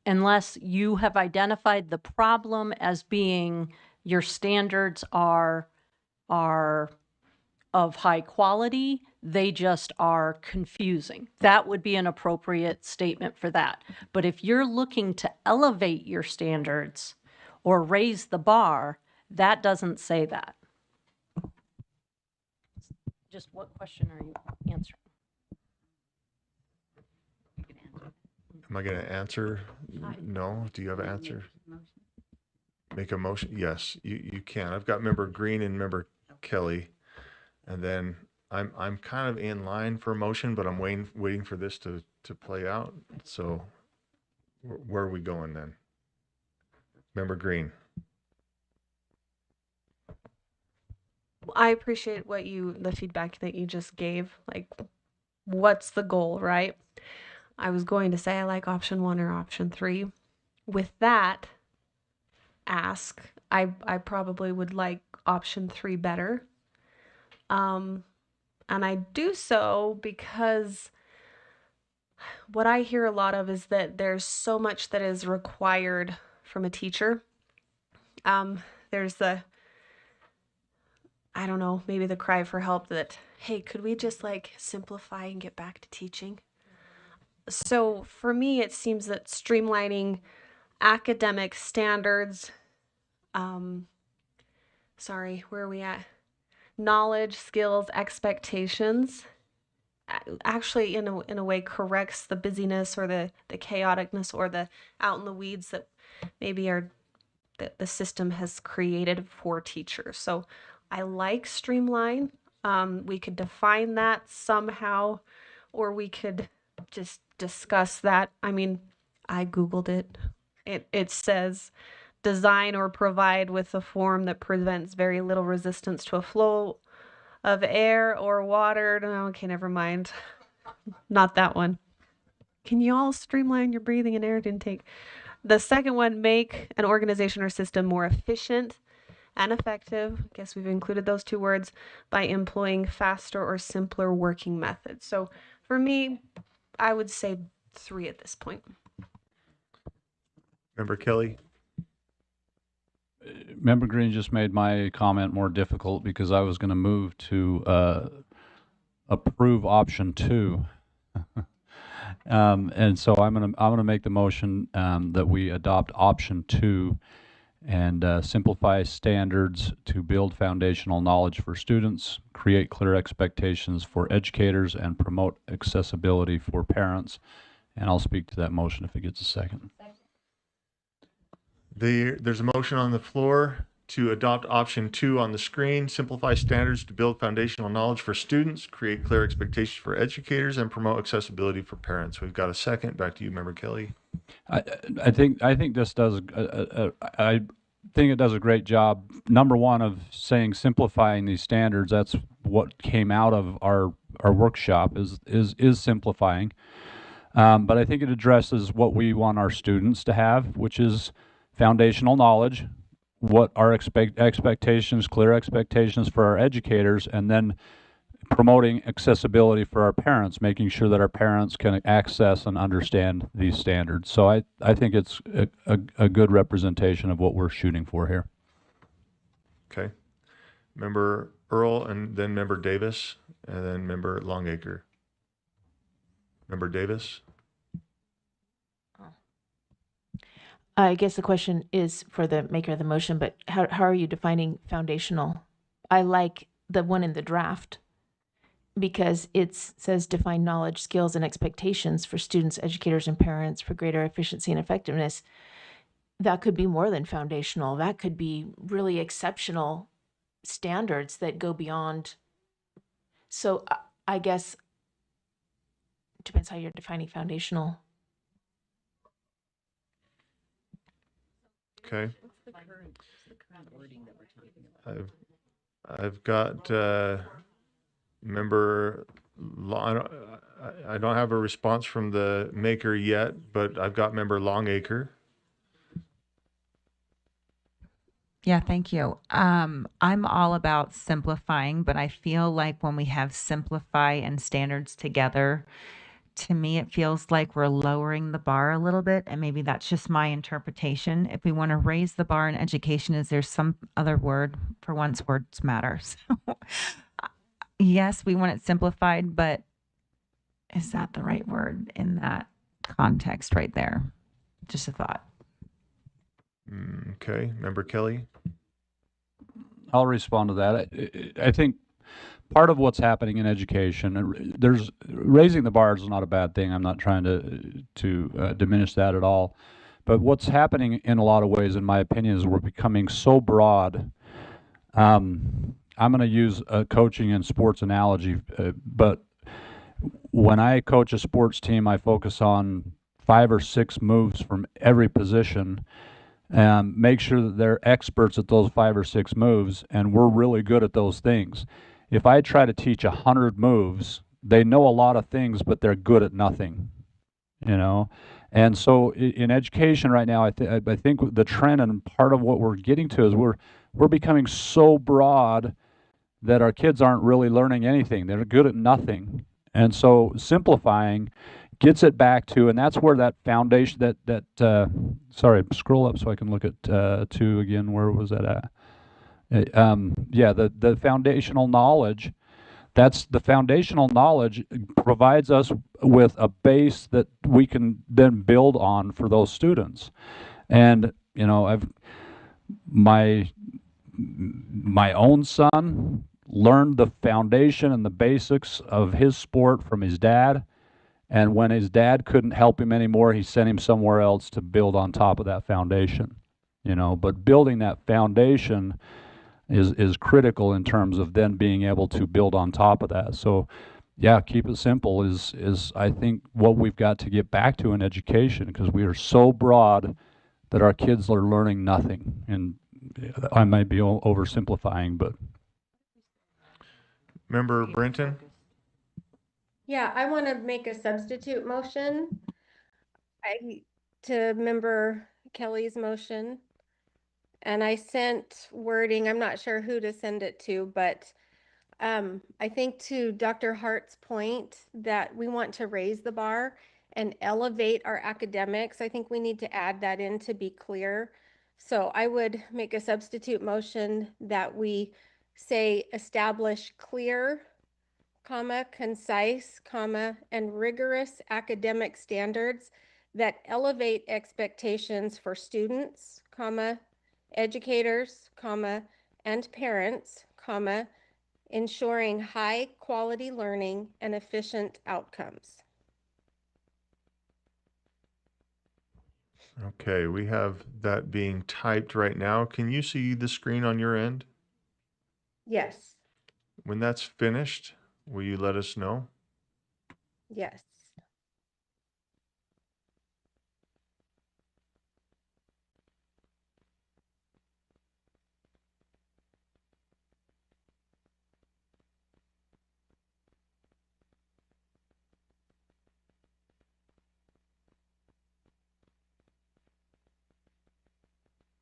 Unless you have identified the problem as being your standards are of high quality, they just are confusing. That would be an appropriate statement for that. But if you're looking to elevate your standards or raise the bar, that doesn't say that. Just what question are you answering? Am I going to answer? No. Do you have an answer? Make a motion? Yes, you can. I've got Member Green and Member Kelly, and then I'm kind of in line for a motion, but I'm waiting for this to play out. So where are we going then? Member Green. I appreciate the feedback that you just gave. Like, what's the goal, right? I was going to say I like option 1 or option 3. With that ask, I probably would like option 3 better. And I do so because what I hear a lot of is that there's so much that is required from a teacher. There's I don't know, maybe the cry for help that, hey, could we just like simplify and get back to teaching? So for me, it seems that streamlining academic standards, where are we at? Knowledge, skills, expectations, actually in a way corrects the busyness or the chaoticness or the out in the weeds that maybe the system has created for teachers. So I like streamline. We could define that somehow, or we could just discuss that. I mean, I Googled it. It says design or provide with a form that prevents very little resistance to a flow of air or water. No, okay, never mind. Not that one. Can you all streamline your breathing and air intake? The second one, make an organization or system more efficient and effective. I guess we've included those 2 words by employing faster or simpler working methods. So for me, I would say 3 at this point. Member Kelly. Member Green just made my comment more difficult because I was going to move to approve option 2. And so I'm gonna make the motion that we adopt option 2 and simplify standards to build foundational knowledge for students, create clear expectations for educators, and promote accessibility for parents. And I'll speak to that motion if it gets a second. There's a motion on the floor to adopt option 2 on the screen, simplify standards to build foundational knowledge for students, create clear expectations for educators, and promote accessibility for parents. We've got a second. Back to you, Member Kelly. I think this does. I think it does a great job. Number one, of saying simplifying these standards. That's what came out of our workshop is simplifying. But I think it addresses what we want our students to have, which is foundational knowledge, what our expectations, clear expectations for our educators, and then promoting accessibility for our parents, making sure that our parents can access and understand these standards. So I think it's a good representation of what we're shooting for here. Okay. Member Earl, and then Member Davis, and then Member Longacre. Member Davis? I guess the question is for the maker of the motion, but how are you defining foundational? I like the one in the draft because it says define knowledge, skills, and expectations for students, educators, and parents for greater efficiency and effectiveness. That could be more than foundational. That could be really exceptional standards that go beyond. So I guess it depends how you're defining foundational. Okay. I've got Member I don't have a response from the maker yet, but I've got Member Longacre. Yeah, thank you. I'm all about simplifying, but I feel like when we have simplify and standards together, to me, it feels like we're lowering the bar a little bit, and maybe that's just my interpretation. If we want to raise the bar in education, is there some other word? For once, words matter. So, yes, we want it simplified, but is that the right word in that context right there? Just a thought. Okay, Member Kelly. I'll respond to that. I think part of what's happening in education, there's raising the bar is not a bad thing. I'm not trying to diminish that at all. But what's happening in a lot of ways, in my opinion, is we're becoming so broad. I'm going to use a coaching and sports analogy, but when I coach a sports team, I focus on 5 or 6 moves from every position. Make sure that they're experts at those 5 or 6 moves, and we're really good at those things. If I try to teach 100 moves, they know a lot of things, but they're good at nothing, you know? And so in education right now, I think the trend, and part of what we're getting to, is we're becoming so broad that our kids aren't really learning anything. They're good at nothing. And so simplifying gets it back to, and that's where that foundation, sorry, scroll up so I can look at 2 again. Where was that at? Yeah, the foundational knowledge. That's the foundational knowledge provides us with a base that we can then build on for those students. And you know, my own son learned the foundation and the basics of his sport from his dad. And when his dad couldn't help him anymore, he sent him somewhere else to build on top of that foundation, you know. But building that foundation is critical in terms of then being able to build on top of that. So, yeah, keep it simple is I think what we've got to get back to in education, because we are so broad that our kids are learning nothing. And I might be oversimplifying, but. Member Brenton? Yeah, I want to make a substitute motion to Member Kelly's motion. And I sent wording, I'm not sure who to send it to, but I think to Dr. Hart's point that we want to raise the bar and elevate our academics. I think we need to add that in to be clear. So I would make a substitute motion that we say establish clear, comma, concise, comma, and rigorous academic standards that elevate expectations for students, comma, educators, comma, and parents, comma, ensuring high quality learning and efficient outcomes. Okay, we have that being typed right now. Can you see the screen on your end? Yes, When that's finished, will you let us know? yes.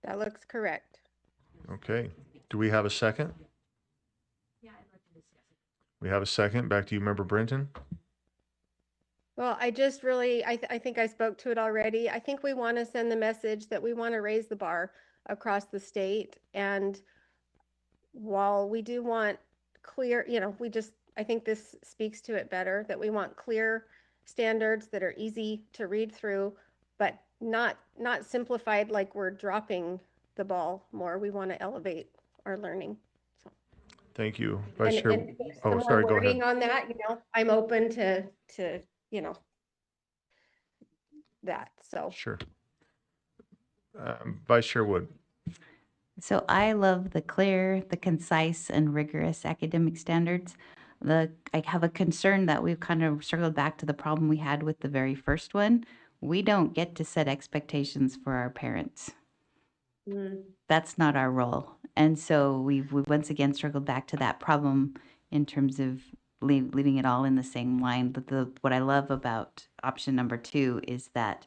That looks correct. Okay. Do we have a second? We have a second. Back to you, Member Brenton. Well, I just really, I think I spoke to it already. I think we want to send the message that we want to raise the bar across the state. And while we do want clear, I think this speaks to it better, that we want clear standards that are easy to read through, but not simplified like we're dropping the ball more. We want to elevate our learning. So, Thank you, Vice Chair. and Oh, some sorry, more go ahead. wording on that, I'm open to, that, so. Sure. Vice Chair Wood. So I love the clear, the concise, and rigorous academic standards. I have a concern that we've kind of circled back to the problem we had with the very first one. We don't get to set expectations for our parents. That's not our role. And so we've once again circled back to that problem in terms of leaving it all in the same line. But what I love about option number 2 is that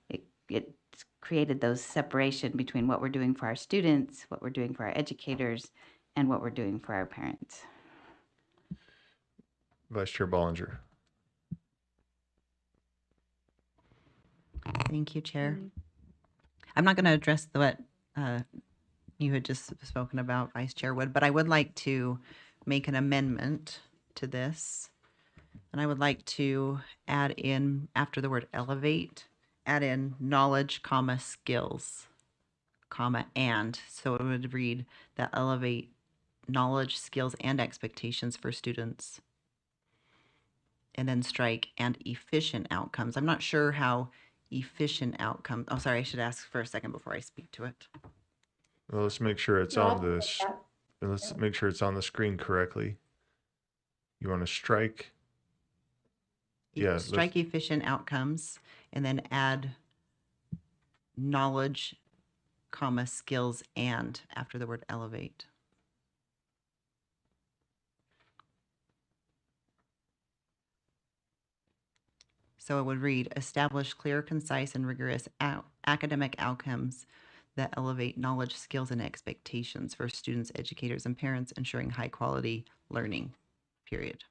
it created those separation between what we're doing for our students, what we're doing for our educators, and what we're doing for our parents. Vice Chair Bollinger. Thank you, Chair. I'm not going to address what you had just spoken about, Vice Chair Wood, but I would like to make an amendment to this. And I would like to add in, after the word elevate, add in knowledge, comma, skills, comma, and. So it would read that elevate knowledge, skills, and expectations for students. And then strike and efficient outcomes. I'm not sure how efficient outcome. Oh, sorry, I should ask for a second before I speak to it. Well, let's make sure it's on this. Let's make sure it's on the screen correctly. You want to strike? Yeah. Strike efficient outcomes and then add knowledge, comma, skills, and after the word elevate. So it would read, establish clear, concise, and rigorous academic outcomes that elevate knowledge, skills, and expectations for students, educators, and parents, ensuring high quality learning, period.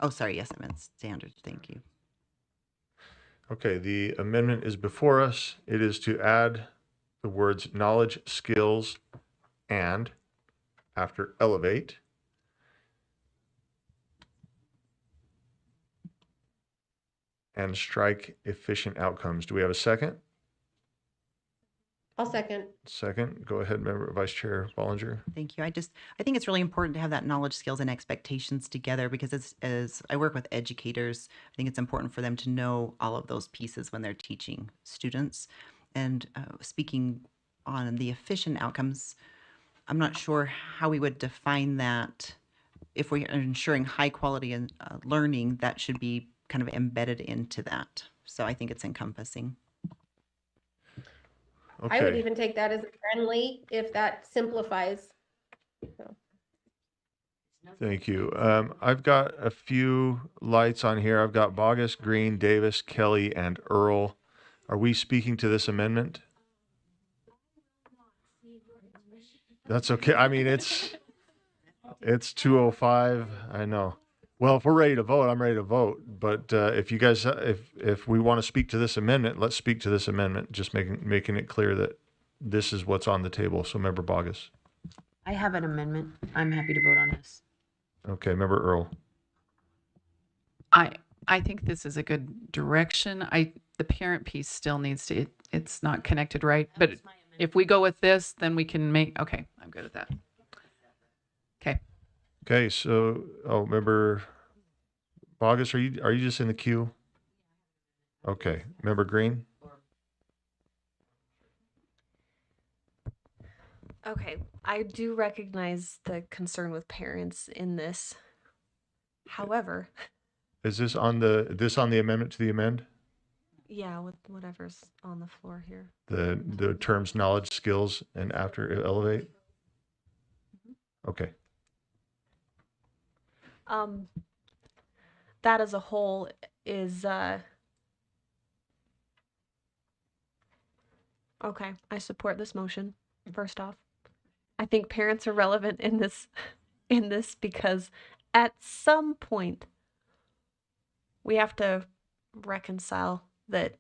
Oh, sorry. Yes, I meant standards. Thank you. Okay, the amendment is before us. It is to add the words knowledge, skills, and after elevate. And strike efficient outcomes. Do we have a second? I'll second. Second. Go ahead, Member Vice Chair Bollinger. Thank you. I think it's really important to have that knowledge, skills, and expectations together because as I work with educators, I think it's important for them to know all of those pieces when they're teaching students. And speaking on the efficient outcomes, I'm not sure how we would define that. If we are ensuring high quality and learning, that should be kind of embedded into that. So I think it's encompassing. Okay. I would even take that as a friendly if that simplifies. So. Thank you. I've got a few lights on here. I've got Bogus, Green, Davis, Kelly, and Earl. Are we speaking to this amendment? That's okay. I mean, it's 2:05. I know. Well, if we're ready to vote, I'm ready to vote. But if you guys, if we want to speak to this amendment, let's speak to this amendment. Just making it clear that this is what's on the table. So, Member Bogus. I have an amendment. I'm happy to vote on this. Okay, Member Earl. I think this is a good direction. The parent piece still needs to. It's not connected right. But if we go with this, then we can make. Okay, I'm good with that. Okay. Okay, so Member Bogus, are you just in the queue? Okay, Member Green? Okay, I do recognize the concern with parents in this. However, Is this on the amendment to the amend? yeah, with whatever's on the floor here. The terms knowledge, skills, and after elevate? Okay. That as a whole is okay. I support this motion. First off, I think parents are relevant in this because at some point we have to reconcile that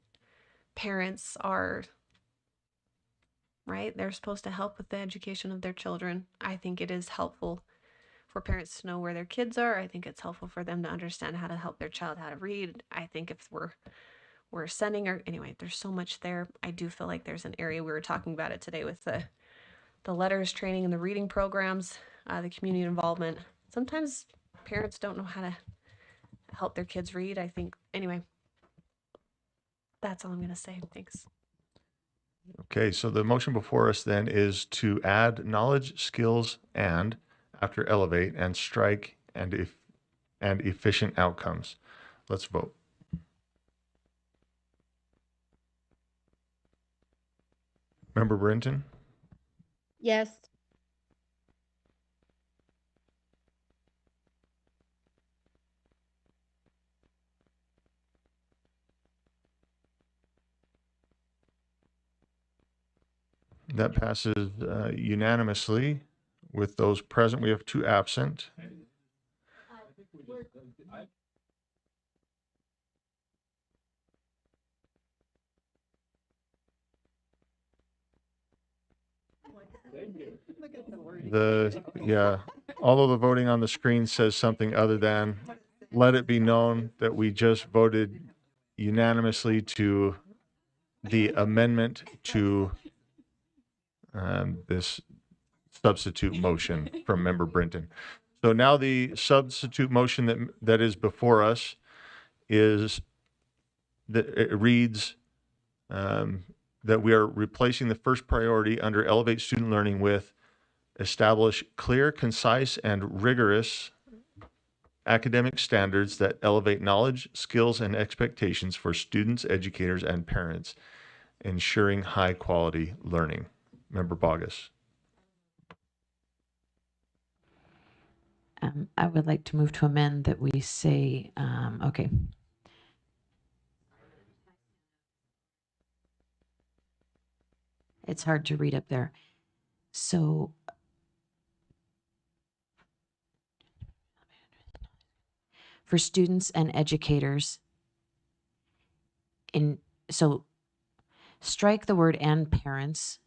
parents are right. They're supposed to help with the education of their children. I think it is helpful for parents to know where their kids are. I think it's helpful for them to understand how to help their child how to read. I think if we're sending her anyway, there's so much there. I do feel like there's an area, we were talking about it today with the letters training and the reading programs, the community involvement. Sometimes parents don't know how to help their kids read. I think anyway, that's all I'm gonna say. Thanks. Okay, so the motion before us then is to add knowledge, skills, and after elevate and strike and efficient outcomes. Let's vote. Member Brinton? Yes. That passes unanimously. With those present, we have 2 absent. Although the voting on the screen says something other than, let it be known that we just voted unanimously to the amendment to this substitute motion from Member Brinton. So now the substitute motion that is before us is that it reads that we are replacing the first priority under Elevate Student Learning with establish clear, concise, and rigorous academic standards that elevate knowledge, skills, and expectations for students, educators, and parents, ensuring high quality learning. Member Bogus. I would like to move to amend that we say, okay. It's hard to read up there. So for students and educators strike the word and parents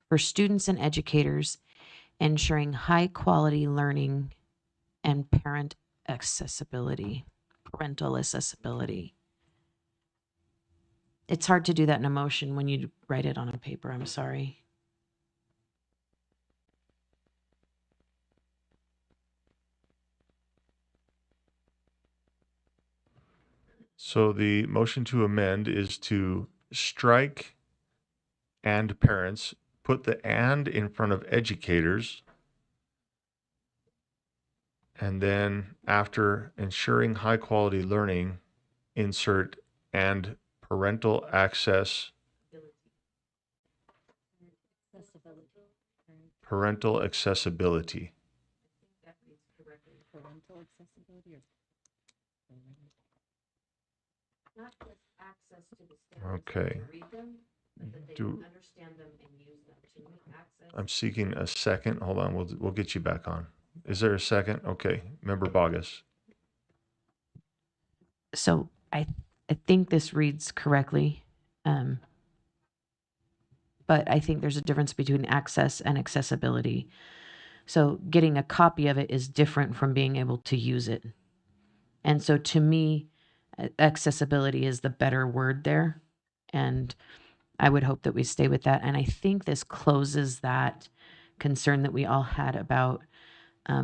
for students and educators, ensuring high quality learning and parental accessibility. It's hard to do that in a motion when you write it on a paper. I'm sorry. So the motion to amend is to strike and parents, put the and in front of educators, and then after ensuring high quality learning, insert and parental access. Parental accessibility. Not just access to the standards Okay. to read them, but that they Do- understand them and use them to access. I'm seeking a second. Hold on, we'll get you back on. Is there a second? Okay, Member Bogus. So I think this reads correctly, but I think there's a difference between access and accessibility. So getting a copy of it is different from being able to use it. And so to me, accessibility is the better word there. And I would hope that we stay with that. And I think this closes that concern that we all had about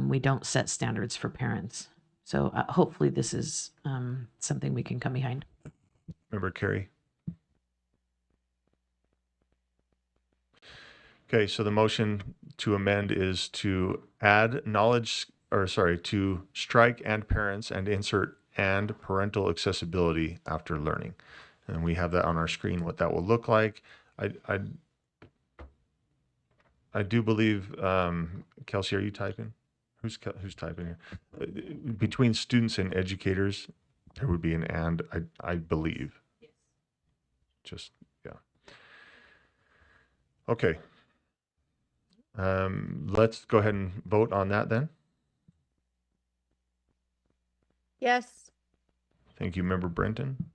we don't set standards for parents. So hopefully this is something we can come behind. Member Carey? Okay, so the motion to amend is to add knowledge, or sorry, to strike and parents and insert and parental accessibility after learning. And we have that on our screen, what that will look like. I do believe, Kelsey, are you typing? Who's typing here? Between students and educators, there would be an and, I believe. Yes. Just, yeah. Okay. Let's go ahead and vote on that then. Yes. Thank you, Member Brenton.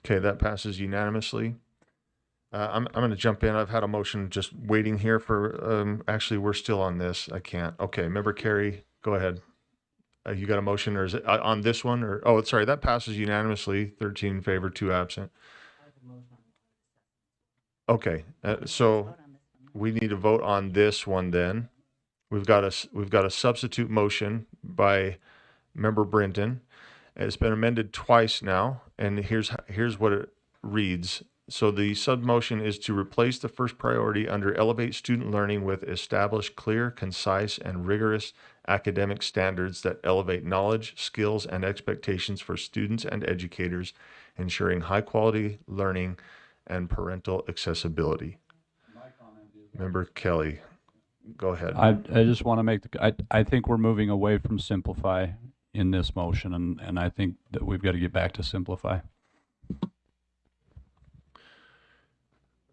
Okay, that passes unanimously. I'm going to jump in. I've had a motion just waiting here for, actually, we're still on this. I can't. Okay, Member Carey, go ahead. You got a motion, or is it on this one? Or oh, sorry, that passes unanimously. 13 in favor, 2 absent. Okay, so we need to vote on this one then. We've got a substitute motion by Member Brenton. It's been amended twice now, and here's what it reads. So the sub motion is to replace the first priority under elevate student learning with establish clear, concise, and rigorous academic standards that elevate knowledge, skills, and expectations for students and educators, ensuring high quality learning and parental accessibility. Member Kelly, go ahead. I just want to make I think we're moving away from simplify in this motion, and I think that we've got to get back to simplify.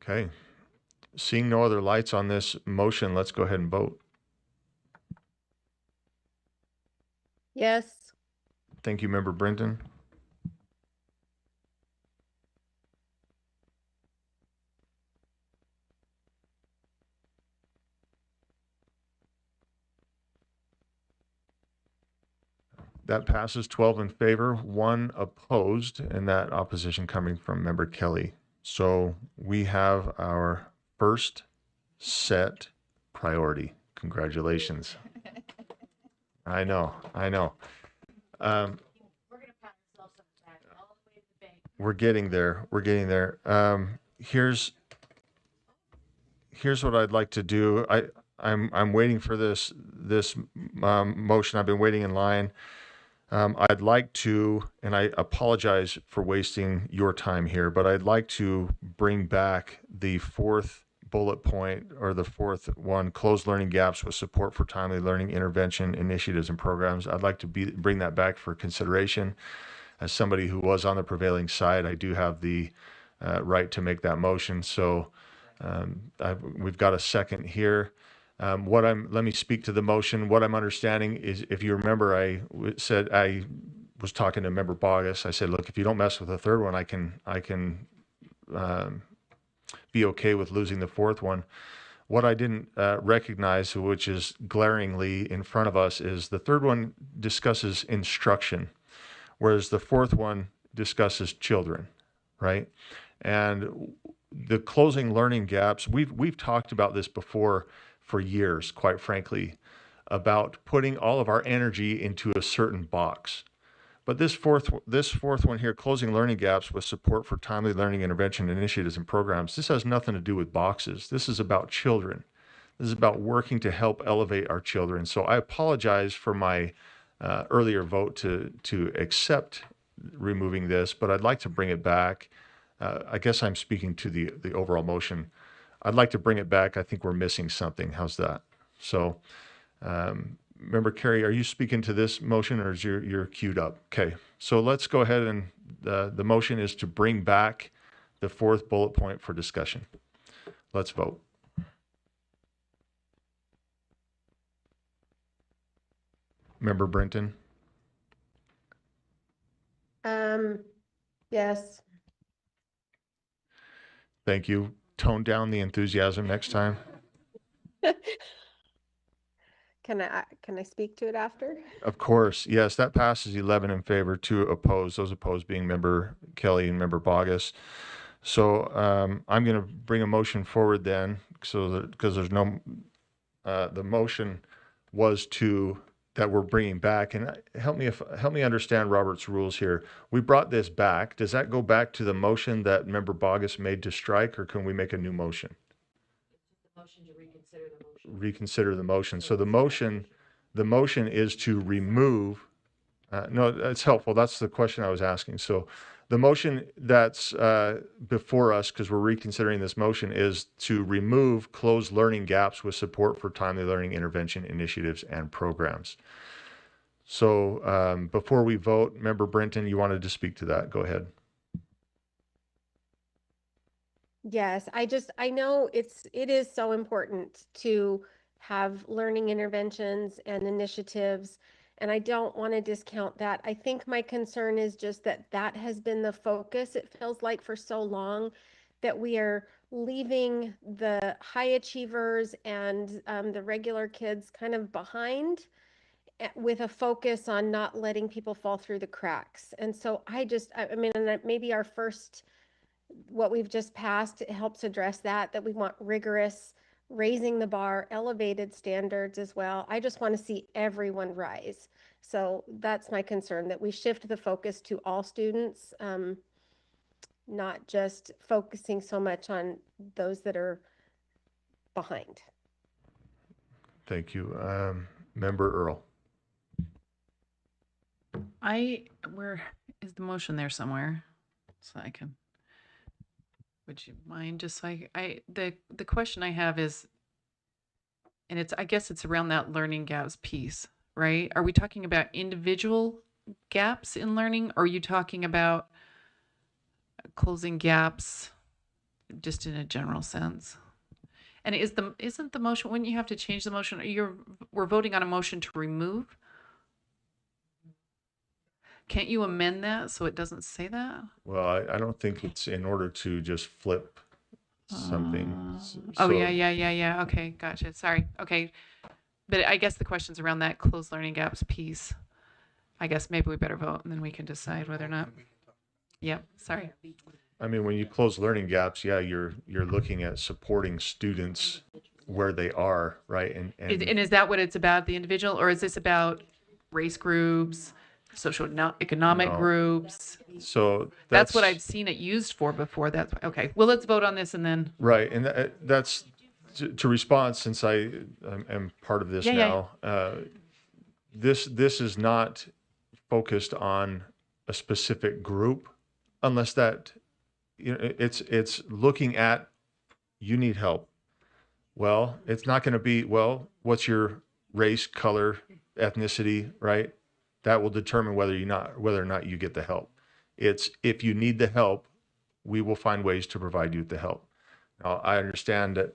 Okay. Seeing no other lights on this motion, let's go ahead and vote. Yes. Thank you, Member Brenton. That passes 12 in favor, 1 opposed, and that opposition coming from Member Kelly. So we have our first set priority. Congratulations. I know. We're getting there. Here's what I'd like to do. I'm waiting for this motion. I've been waiting in line. I'd like to, and I apologize for wasting your time here, but I'd like to bring back the 4th bullet point, or the 4th one, close learning gaps with support for timely learning intervention initiatives and programs. I'd like to bring that back for consideration. As somebody who was on the prevailing side, I do have the right to make that motion. So we've got a second here. Let me speak to the motion. What I'm understanding is, if you remember, I was talking to Member Bogus. I said, look, if you don't mess with the 3rd one, I can be okay with losing the 4th one. What I didn't recognize, which is glaringly in front of us, is the 3rd one discusses instruction, whereas the 4th one discusses children, right? And the closing learning gaps, we've talked about this before for years, quite frankly, about putting all of our energy into a certain box. But this fourth one here, closing learning gaps with support for timely learning intervention initiatives and programs, this has nothing to do with boxes. This is about children. This is about working to help elevate our children. So I apologize for my earlier vote to accept removing this, but I'd like to bring it back. I guess I'm speaking to the overall motion. I'd like to bring it back. I think we're missing something. How's that? So, Member Carey, are you speaking to this motion, or is you're queued up? Okay, so let's go ahead, and the motion is to bring back the 4th bullet point for discussion. Let's vote. Member Brenton? Yes. Thank you. Tone down the enthusiasm next time. Can I speak to it after? Of course, yes, that passes 11 in favor, 2 opposed, those opposed being Member Kelly and Member Bogus. So I'm going to bring a motion forward then, so that, because there's no, the motion was that we're bringing back, and help me understand Robert's rules here. We brought this back. Does that go back to the motion that Member Bogus made to strike, or can we make a new motion? Reconsider the motion. So the motion is to remove. No, that's helpful. That's the question I was asking. So the motion that's before us, because we're reconsidering this motion, is to remove closed learning gaps with support for timely learning intervention initiatives and programs. So before we vote, Member Brenton, you wanted to speak to that. Go ahead. Yes, I know it is so important to have learning interventions and initiatives, and I don't want to discount that. I think my concern is just that has been the focus. It feels like for so long that we are leaving the high achievers and the regular kids kind of behind, with a focus on not letting people fall through the cracks. And so I mean, and that maybe our first, what we've just passed, it helps address that we want rigorous, raising the bar, elevated standards as well. I just want to see everyone rise. So that's my concern, that we shift the focus to all students, not just focusing so much on those that are behind. Thank you. Member Earl. Where is the motion there somewhere? So I can, would you mind just like, the question I have is, and I guess it's around that learning gaps piece, right? Are we talking about individual gaps in learning, or are you talking about closing gaps just in a general sense? And isn't the motion, wouldn't you have to change the motion? We're voting on a motion to remove. Can't you amend that so it doesn't say that? Well, I don't think it's in order to just flip something. Oh, yeah. Okay, gotcha. Sorry. Okay. But I guess the question's around that closed learning gaps piece. I guess maybe we better vote and then we can decide whether or not. Yep, sorry. I mean, when you close learning gaps, yeah, you're looking at supporting students where they are, right? And is that what it's about, the individual, or is this about race groups, socioeconomic groups? So that's what I've seen it used for before. That's okay. Well, let's vote on this and then. Right, and that's to respond, since I am part of this now. This is not focused on a specific group, unless that, it's looking at, you need help. Well, it's not going to be, well, what's your race, color, ethnicity, right? That will determine whether or not you get the help. It's, if you need the help, we will find ways to provide you with the help. Now, I understand that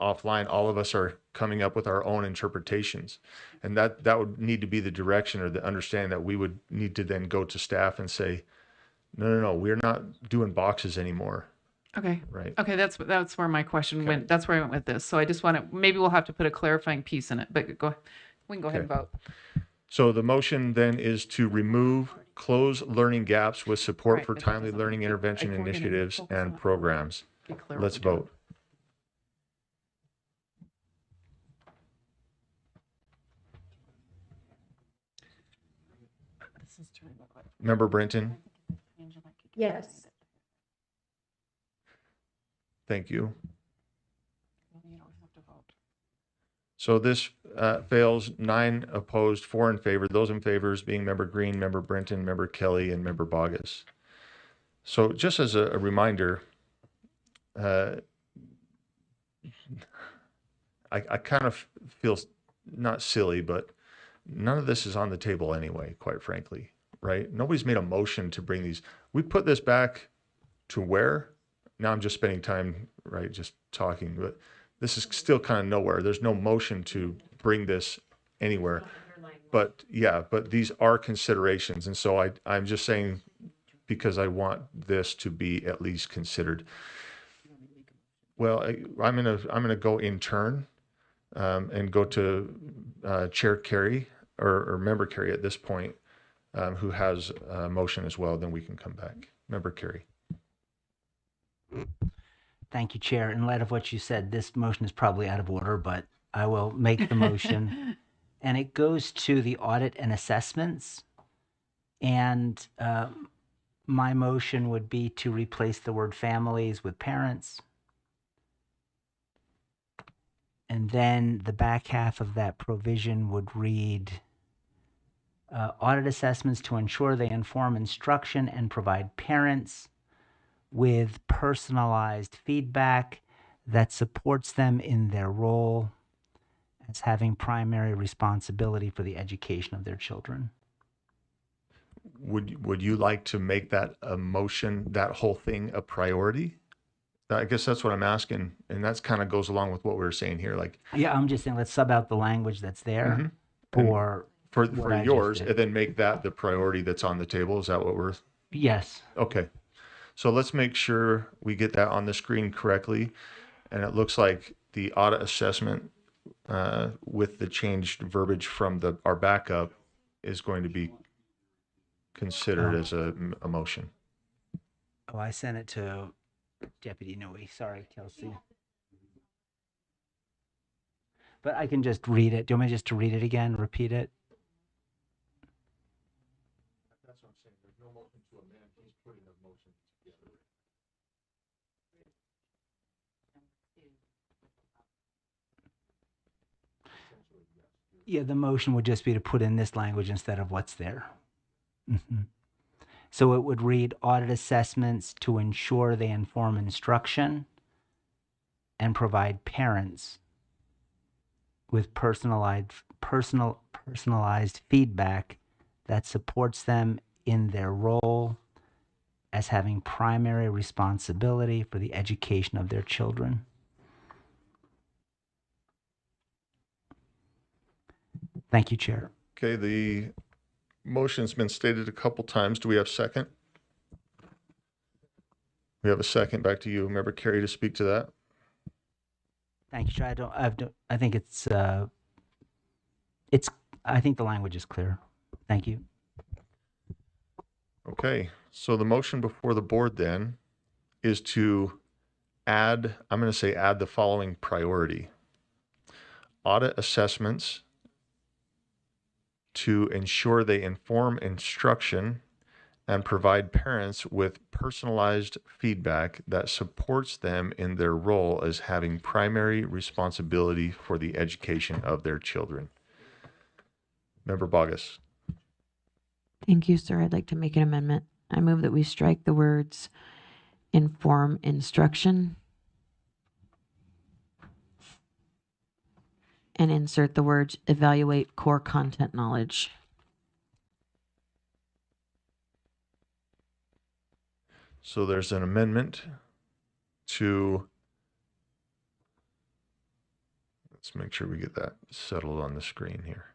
offline, all of us are coming up with our own interpretations, and that would need to be the direction or the understanding that we would need to then go to staff and say, no, we're not doing boxes anymore. Okay. Right. Okay, that's where my question went. That's where I went with this. So I just want to, maybe we'll have to put a clarifying piece in it, but we can go ahead and vote. So the motion then is to remove close learning gaps with support for timely learning intervention initiatives and programs. Let's vote. Member Brenton? Yes. Thank you. So this fails, 9 opposed, 4 in favor. Those in favor being Member Green, Member Brenton, Member Kelly, and Member Bogus. So just as a reminder, I kind of feel not silly, but none of this is on the table anyway, quite frankly, right? Nobody's made a motion to bring these. We put this back to where? Now I'm just spending time, right, just talking, but this is still kind of nowhere. There's no motion to bring this anywhere. But yeah, but these are considerations. And so I'm just saying, because I want this to be at least considered. Well, I'm gonna go in turn. and go to Chair Carey or Member Carey at this point, who has a motion as well. Then we can come back. Member Carey. Thank you, Chair. In light of what you said, this motion is probably out of order, but I will make the motion. And it goes to the audit and assessments. And my motion would be to replace the word families with parents. And then the back half of that provision would read, audit assessments to ensure they inform instruction and provide parents with personalized feedback that supports them in their role as having primary responsibility for the education of their children. Would you like to make that a motion, that whole thing a priority? I guess that's what I'm asking, and that's kind of goes along with what we were saying here. Like, Yeah, I'm just saying let's sub out the language that's there for for what I just yours, did. and then make that the priority that's on the table. Is that what we're? Yes. Okay. So let's make sure we get that on the screen correctly. And it looks like the audit assessment with the changed verbiage from our backup is going to be considered as a motion. Oh, I sent it to Deputy Nui. Sorry, Kelsey. But I can just read it. Do you want me just to read it again, repeat it? That's what I'm saying. There's no motion to amend. He's putting a motion together. Yeah, the motion would just be to put in this language instead of what's there. So it would read audit assessments to ensure they inform instruction and provide parents with personalized feedback that supports them in their role as having primary responsibility for the education of their children. Thank you, Chair. Okay, the motion's been stated a couple times. Do we have a second? We have a second. Back to you, Member Carey, to speak to that. Thank you, Chair. I think I think the language is clear. Thank you. Okay, so the motion before the board then is to add, I'm going to say add the following priority. Audit assessments to ensure they inform instruction and provide parents with personalized feedback that supports them in their role as having primary responsibility for the education of their children. Member Bogus. Thank you, sir. I'd like to make an amendment. I move that we strike the words inform instruction and insert the words evaluate core content knowledge. So there's an amendment to, let's make sure we get that settled on the screen here.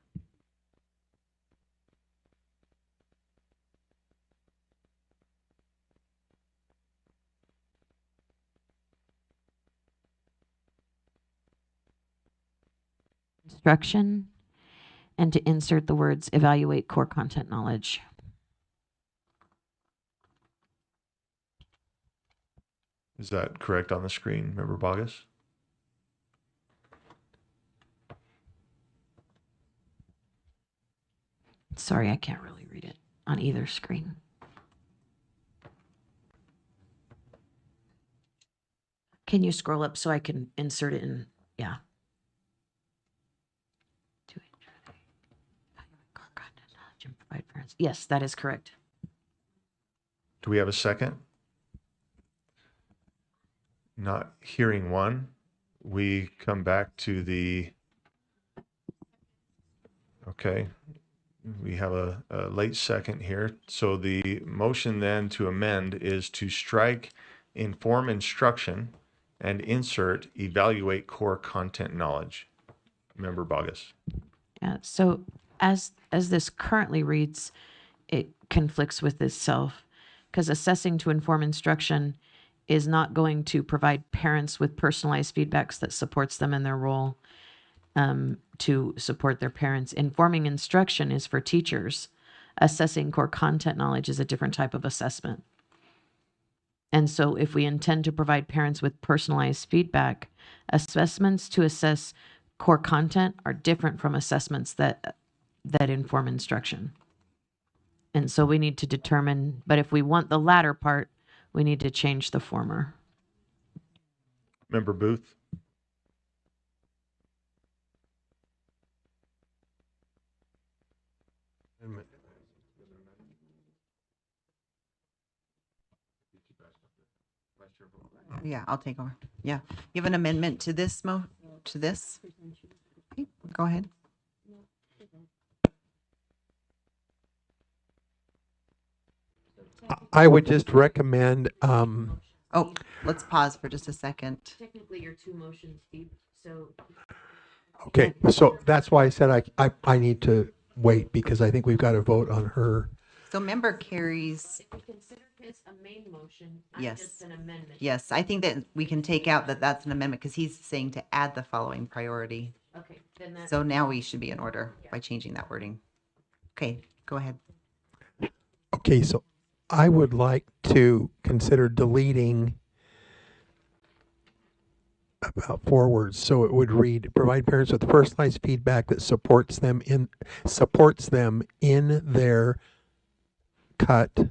Instruction and to insert the words evaluate core content knowledge. Is that correct on the screen, Member Bogus? Sorry, I can't really read it on either screen. Can you scroll up so I can insert it in? Yeah. To ensure they evaluate core content knowledge and provide parents. Yes, that is correct. Do we have a second? Not hearing one. We come back to the, okay, we have a late second here. So the motion then to amend is to strike inform instruction and insert evaluate core content knowledge. Member Bogus. Yeah, so as this currently reads, it conflicts with itself because assessing to inform instruction is not going to provide parents with personalized feedbacks that supports them in their role to support their parents. Informing instruction is for teachers. Assessing core content knowledge is a different type of assessment. And so if we intend to provide parents with personalized feedback, assessments to assess core content are different from assessments that inform instruction. And so we need to determine, but if we want the latter part, we need to change the former. Member Booth? Yeah, I'll take over. Yeah. You have an amendment to this to this? Okay, go ahead. I would just recommend, Oh, let's pause for just a second. Technically, your two motions, Steve, so. okay, so that's why I said I need to wait, because I think we've got to vote on her. So member Carey's, If we consider his a main motion, Yes. just an amendment. yes, I think that we can take out that that's an amendment because he's saying to add the following priority. Okay, then that. So now we should be in order by changing that wording. Okay, go ahead. Okay, so I would like to consider deleting about 4 words. So it would read, provide parents with personalized feedback that supports them in their cut,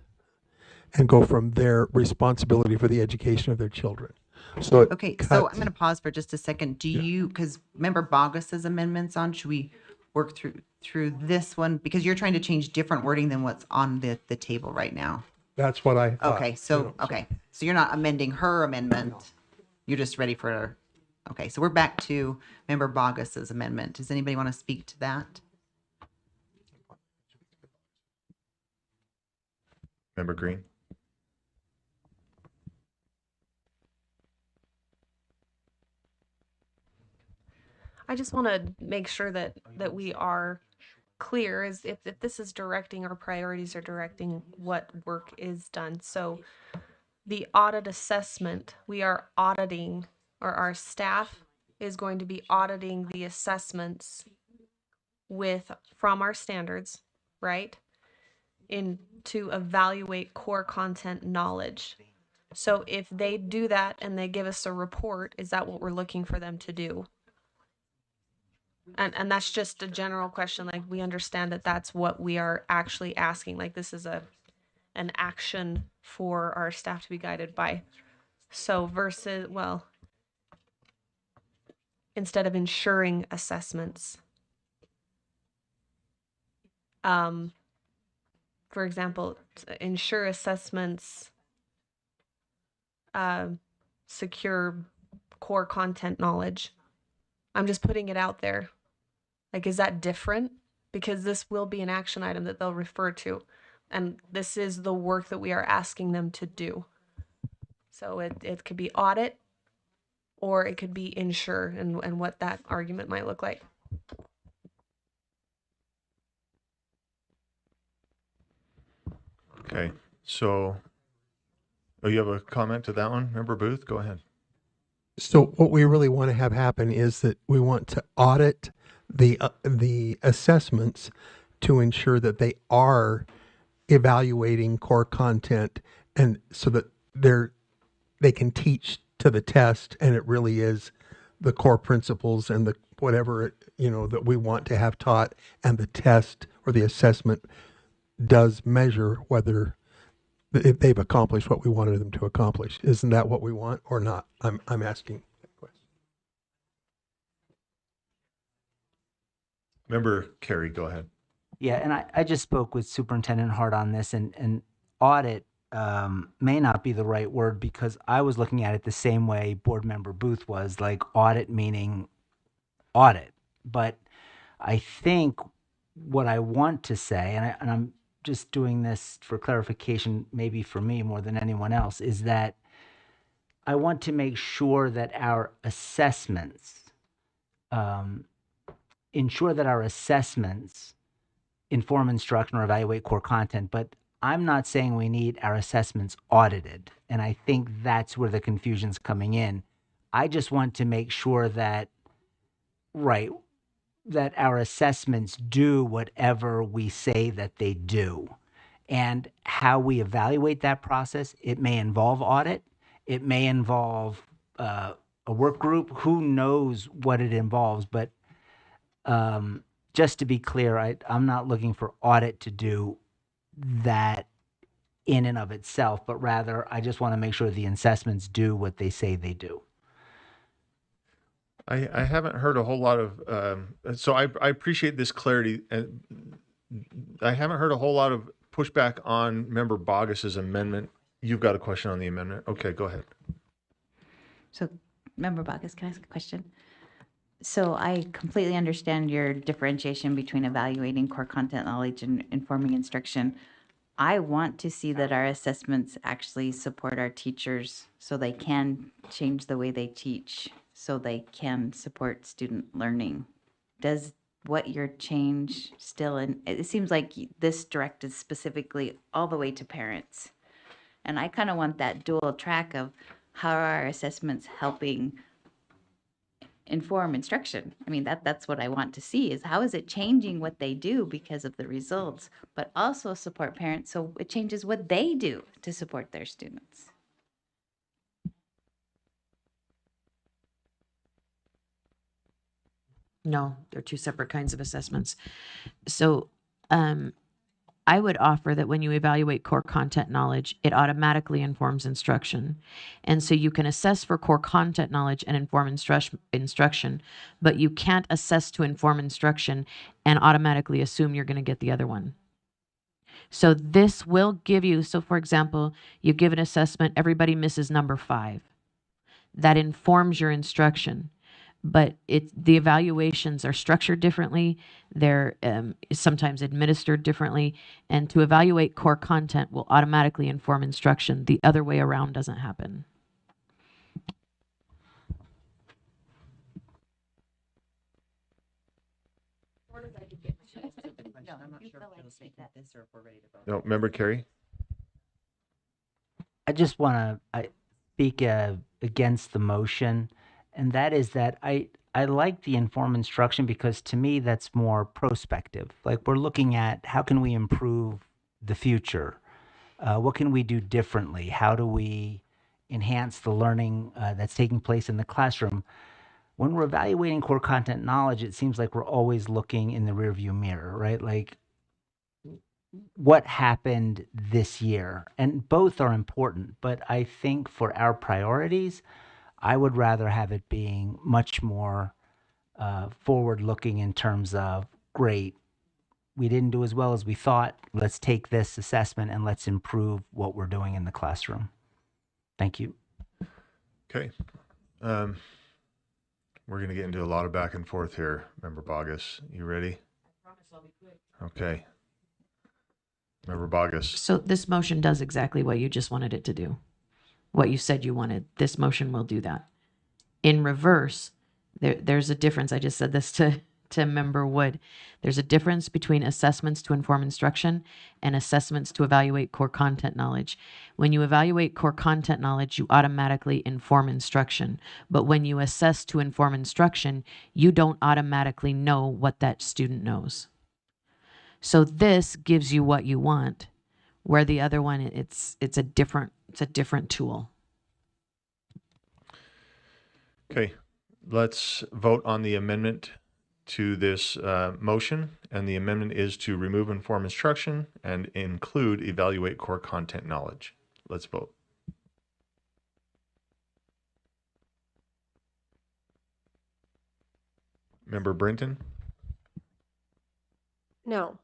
and go from their responsibility for the education of their children. So it Okay, so I'm cuts- going to pause for just a second. Do you, because member Bogus's amendments on, should we work through this one? Because you're trying to change different wording than what's on the table right now. That's what I thought. Okay, so, so you're not amending her amendment. You're just ready for, okay, so we're back to member Bogus's amendment. Does anybody want to speak to that? Member Green? I just want to make sure that we are clear is if this is directing our priorities or directing what work is done. So the audit assessment, we are auditing, or our staff is going to be auditing the assessments from our standards, right? To evaluate core content knowledge. So if they do that and they give us a report, is that what we're looking for them to do? And that's just a general question. Like, we understand that that's what we are actually asking. Like, this is an action for our staff to be guided by. So versus, well, instead of ensuring assessments, for example, ensure assessments secure core content knowledge. I'm just putting it out there. Like, is that different? Because this will be an action item that they'll refer to. And this is the work that we are asking them to do. So it could be audit, or it could be ensure, and what that argument might look like. Okay, so, you have a comment to that one? Member Booth, go ahead. So what we really want to have happen is that we want to audit the assessments to ensure that they are evaluating core content, and so that they can teach to the test, and it really is the core principles and the whatever that we want to have taught, and the test or the assessment does measure whether they've accomplished what we wanted them to accomplish. Isn't that what we want or not? I'm asking that question. Member Carey, go ahead. Yeah, and I just spoke with Superintendent Hart on this, and audit may not be the right word, because I was looking at it the same way Board Member Booth was, like audit meaning audit. But I think what I want to say, and I'm just doing this for clarification, maybe for me more than anyone else, is that I want to make sure that our assessments inform instruction or evaluate core content, but I'm not saying we need our assessments audited. And I think that's where the confusion's coming in. I just want to make sure that, right, that our assessments do whatever we say that they do. And how we evaluate that process, it may involve audit, it may involve a work group, who knows what it involves. But just to be clear, I'm not looking for audit to do that in and of itself, but rather I just want to make sure the assessments do what they say they do. I haven't heard a whole lot of, so I appreciate this clarity. And I haven't heard a whole lot of pushback on Member Bogus's amendment. You've got a question on the amendment. Okay, go ahead. So, Member Bacchus, can I ask a question? So I completely understand your differentiation between evaluating core content knowledge and informing instruction. I want to see that our assessments actually support our teachers so they can change the way they teach, so they can support student learning. Does what your change still, and it seems like this directed specifically all the way to parents. And I kind of want that dual track of how are our assessments helping inform instruction. I mean, that's what I want to see, is how is it changing what they do because of the results, but also support parents so it changes what they do to support their students. No, they're two separate kinds of assessments. So I would offer that when you evaluate core content knowledge, it automatically informs instruction. And so you can assess for core content knowledge and inform instruction, but you can't assess to inform instruction and automatically assume you're going to get the other one. So this will give you, so for example, you give an assessment, everybody misses number 5. That informs your instruction. But the evaluations are structured differently. They're sometimes administered differently. And to evaluate core content will automatically inform instruction. The other way around doesn't happen. No, Member Carey? I just want to speak against the motion. And that is that I like the informed instruction because to me that's more prospective. Like we're looking at how can we improve the future? What can we do differently? How do we enhance the learning that's taking place in the classroom? When we're evaluating core content knowledge, it seems like we're always looking in the rearview mirror, right? Like what happened this year? And both are important, but I think for our priorities, I would rather have it being much more forward-looking in terms of, great, we didn't do as well as we thought. Let's take this assessment and let's improve what we're doing in the classroom. Thank you. Okay. We're going to get into a lot of back and forth here, Member Bogus. You ready? I promise I'll be quick. Okay. Member Bogus. So this motion does exactly what you just wanted it to do. What you said you wanted. This motion will do that. In reverse, there's a difference. I just said this to Member Wood. There's a difference between assessments to inform instruction and assessments to evaluate core content knowledge. When you evaluate core content knowledge, you automatically inform instruction. But when you assess to inform instruction, you don't automatically know what that student knows. So this gives you what you want, where the other one, it's a different tool. Okay, let's vote on the amendment to this motion, and the amendment is to remove inform instruction and include evaluate core content knowledge. Let's vote. Member Brinton? No.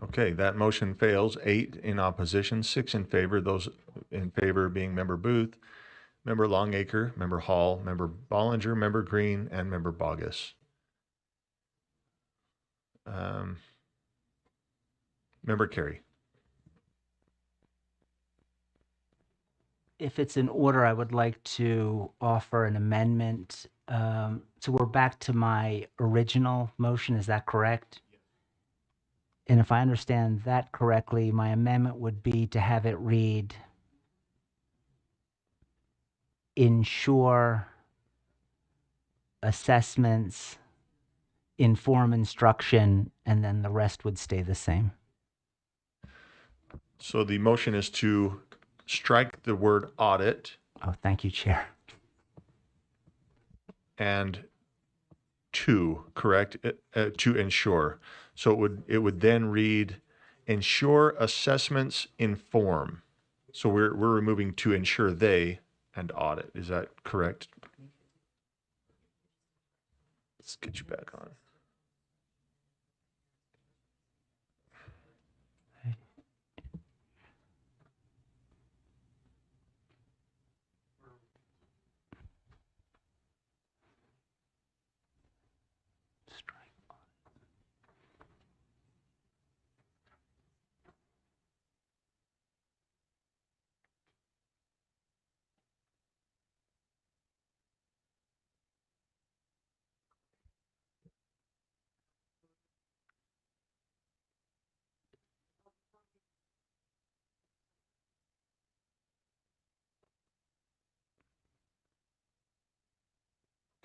Okay, that motion fails. 8 in opposition, 6 in favor. Those in favor being Member Booth, Member Longacre, Member Hall, Member Bollinger, Member Green, and Member Bogus. Member Carey. If it's in order, I would like to offer an amendment. So we're back to my original motion. Is that correct? And if I understand that correctly, my amendment would be to have it read, ensure assessments inform instruction, and then the rest would stay the same. So the motion is to strike the word audit Oh, thank you, Chair. and to, correct? To ensure. So it would then read, ensure assessments inform. So we're removing to ensure they and audit. Is that correct? Let's get you back on.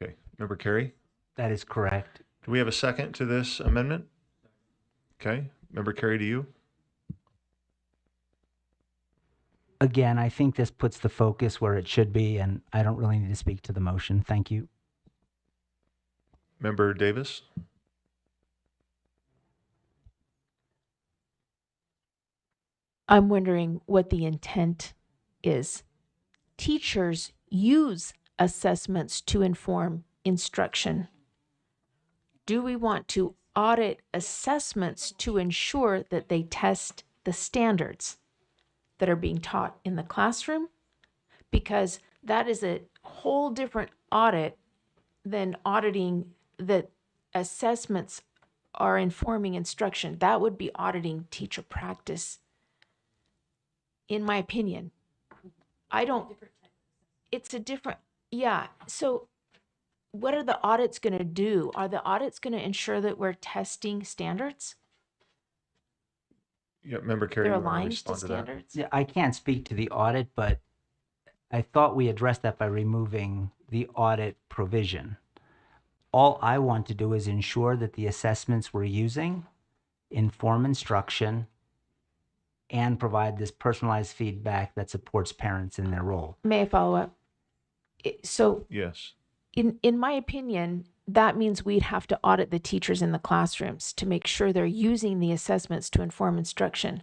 Okay, Member Carey, That is correct. do we have a second to this amendment? Okay, Member Carey, to you. Again, I think this puts the focus where it should be, and I don't really need to speak to the motion. Thank you. Member Davis? I'm wondering what the intent is. Teachers use assessments to inform instruction. Do we want to audit assessments to ensure that they test the standards that are being taught in the classroom? Because that is a whole different audit than auditing that assessments are informing instruction. That would be auditing teacher practice, in my opinion. It's a different, yeah. So what are the audits going to do? Are the audits going to ensure that we're testing standards? Yeah, Member Carey, They're you want to aligned to respond to that? standards? Yeah, I can't speak to the audit, but I thought we addressed that by removing the audit provision. All I want to do is ensure that the assessments we're using inform instruction and provide this personalized feedback that supports parents in their role. May I follow up? So Yes. in my opinion, that means we'd have to audit the teachers in the classrooms to make sure they're using the assessments to inform instruction.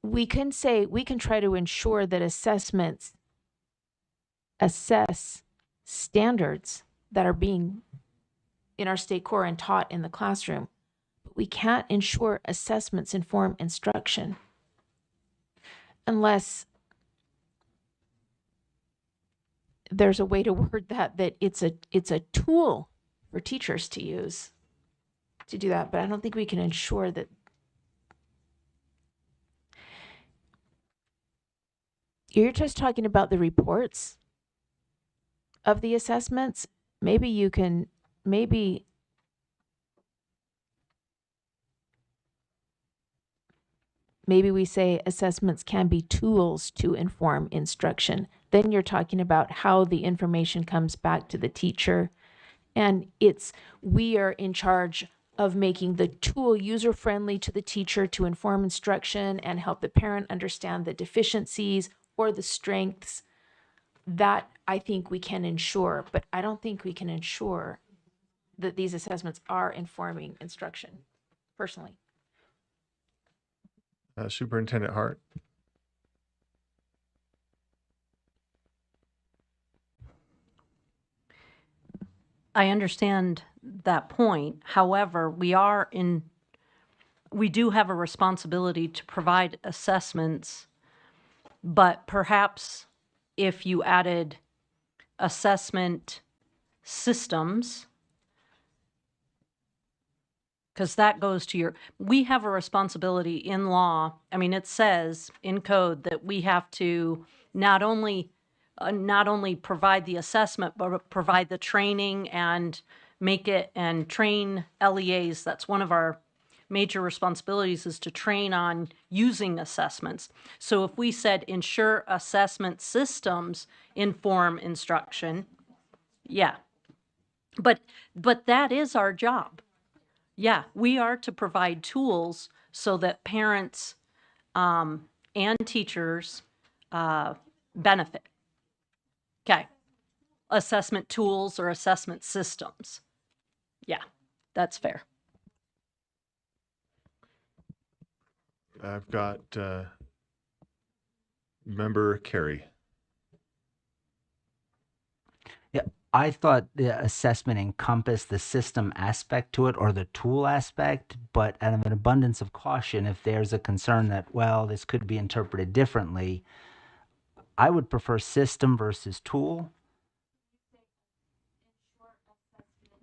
We can try to ensure that assessments assess standards that are being in our state core and taught in the classroom. But we can't ensure assessments inform instruction unless there's a way to word that it's a tool for teachers to use to do that. But I don't think we can ensure that. You're just talking about the reports of the assessments. Maybe we say assessments can be tools to inform instruction. Then you're talking about how the information comes back to the teacher. And we are in charge of making the tool user-friendly to the teacher to inform instruction and help the parent understand the deficiencies or the strengths. That I think we can ensure, but I don't think we can ensure that these assessments are informing instruction, personally. Superintendent Hart? I understand that point. However, we do have a responsibility to provide assessments, but perhaps if you added assessment systems, because that goes to we have a responsibility in law. I mean, it says in code that we have to not only provide the assessment, but provide the training and make it and train LEAs. That's one of our major responsibilities is to train on using assessments. So if we said ensure assessment systems inform instruction, yeah. But that is our job. Yeah, we are to provide tools so that parents and teachers benefit. Okay. Assessment tools or assessment systems. Yeah, that's fair. I've got Member Carey. Yeah, I thought the assessment encompassed the system aspect to it or the tool aspect, but out of an abundance of caution, if there's a concern that, well, this could be interpreted differently, I would prefer system versus tool.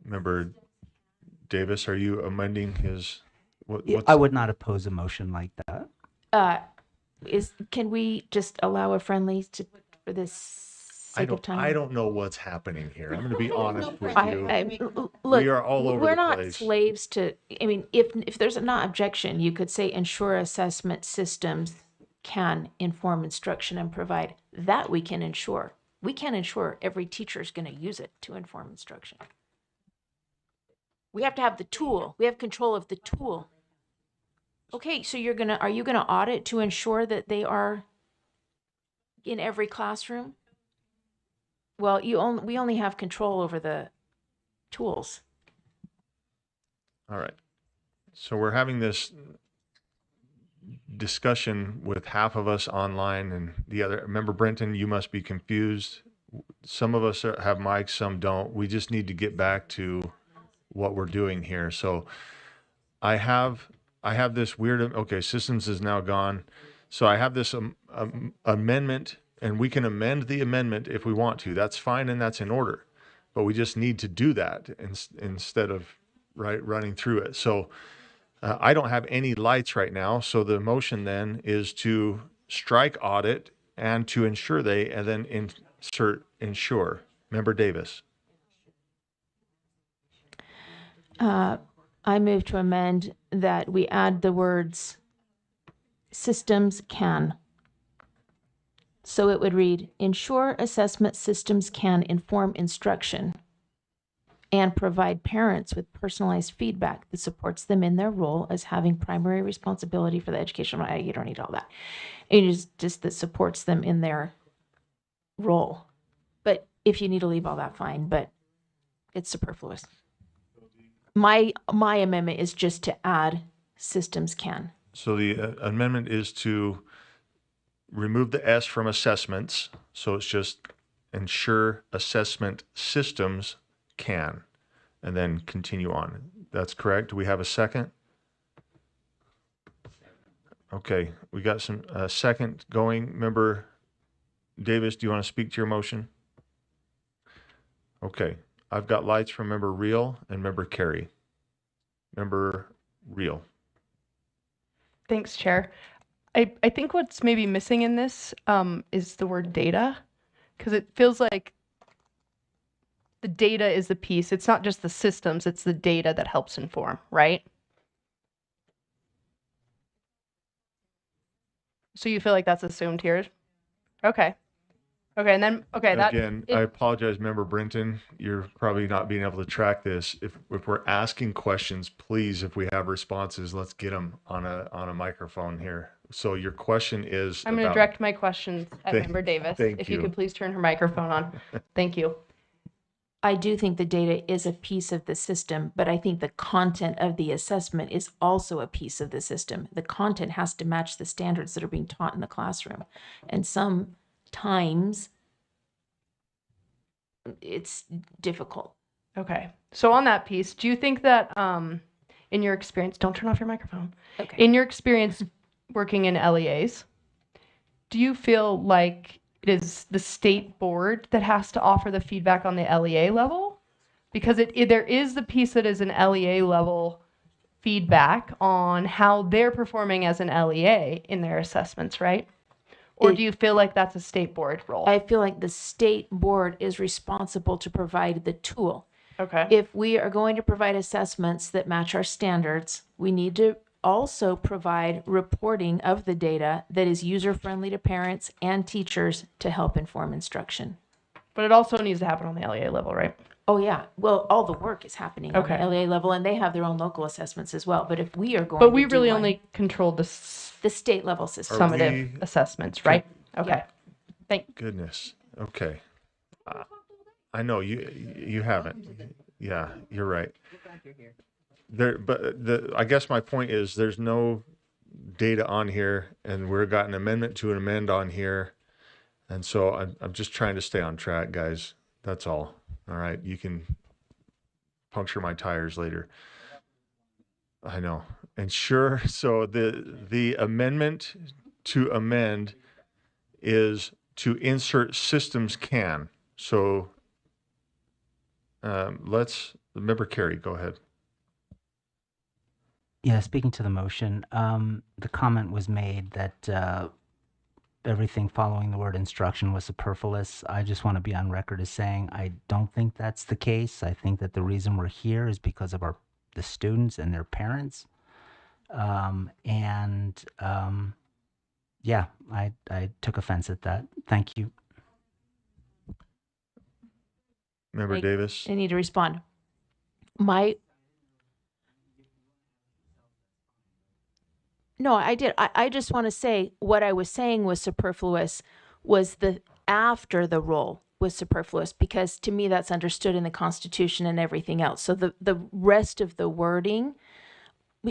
Member Davis, are you amending his? I would not oppose a motion like that. Can we just allow a friendly for this sake of time? I don't know what's happening here. I'm going to be honest with you. Look, we are all over we're the not place. slaves to. I mean, if there's a not objection, you could say ensure assessment systems can inform instruction and provide that we can ensure. We can't ensure every teacher is going to use it to inform instruction. We have to have the tool. We have control of the tool. Okay, so are you gonna audit to ensure that they are in every classroom? Well, we only have control over the tools. All right. So we're having this discussion with half of us online and the other. Remember, Brenton, you must be confused. Some of us have mics, some don't. We just need to get back to what we're doing here. So I have this weird, okay, systems is now gone. So I have this amendment, and we can amend the amendment if we want to. That's fine, and that's in order. But we just need to do that instead of running through it. So I don't have any lights right now. So the motion then is to strike audit and to ensure and then insert ensure. Member Davis. I move to amend that we add the words systems can. So it would read, ensure assessment systems can inform instruction and provide parents with personalized feedback that supports them in their role as having primary responsibility for the education. You don't need all that. It is just that supports them in their role. But if you need to leave all that, fine, but it's superfluous. My amendment is just to add systems can. So the amendment is to remove the S from assessments. So it's just ensure assessment systems can, and then continue on. That's correct. Do we have a second? Okay, we got some second going. Member Davis, do you want to speak to your motion? Okay, I've got lights from Member Reel and Member Carey. Member Reel. Thanks, Chair. I think what's maybe missing in this is the word data, because it feels like the data is the piece. It's not just the systems, it's the data that helps inform, right? So you feel like that's assumed here? Okay. Okay, and then, okay, that... Again, I apologize, Member Brenton. You're probably not being able to track this. If we're asking questions, please, if we have responses, let's get them on a microphone here. So your question is I'm going to direct my questions at Member Davis. If you could please turn her microphone on. Thank you. I do think the data is a piece of the system, but I think the content of the assessment is also a piece of the system. The content has to match the standards that are being taught in the classroom. And sometimes it's difficult. Okay. So on that piece, do you think that in your experience, don't turn off your microphone. Okay. In your experience working in LEAs, do you feel like it is the state board that has to offer the feedback on the LEA level? Because there is the piece that is an LEA level feedback on how they're performing as an LEA in their assessments, right? Or do you feel like that's a state board role? I feel like the state board is responsible to provide the tool. Okay. If we are going to provide assessments that match our standards, we need to also provide reporting of the data that is user-friendly to parents and teachers to help inform instruction. But it also needs to happen on the LEA level, right? Oh, yeah. Well, all the work is happening on the Okay. LEA level, and they have their own local assessments as well. But if we are going But to we do really one, only control the the state level system. summative assessments, right? Okay. Goodness. Okay. I know you haven't. Yeah, you're right. I guess my point is there's no data on here, and we've got an amendment to an amend on here, and so I'm just trying to stay on track, guys. That's all. All right, you can puncture my tires later. I know. And sure, so the amendment to amend is to insert systems can. So remember, Carrie, go ahead. Yeah, speaking to the motion, the comment was made that everything following the word instruction was superfluous. I just want to be on record as saying I don't think that's the case. I think that the reason we're here is because of the students and their parents. Yeah, I took offense at that. Thank you. Member Davis. I need to respond. No, I did. I just want to say what I was saying was superfluous was the after the role was superfluous, because to me that's understood in the Constitution and everything else. So the rest of the wording,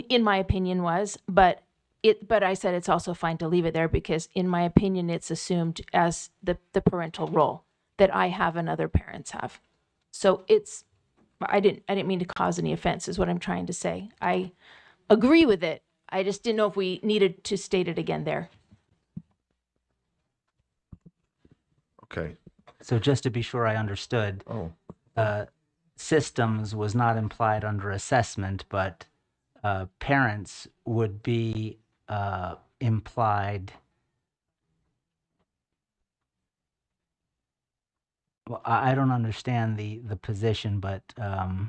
in my opinion, was, but I said it's also fine to leave it there because in my opinion it's assumed as the parental role that I have and other parents have. So I didn't mean to cause any offense is what I'm trying to say. I agree with it. I just didn't know if we needed to state it again there. Okay. So just to be sure I understood, systems was not implied under assessment, but parents would be implied. Well, I don't understand the position, but I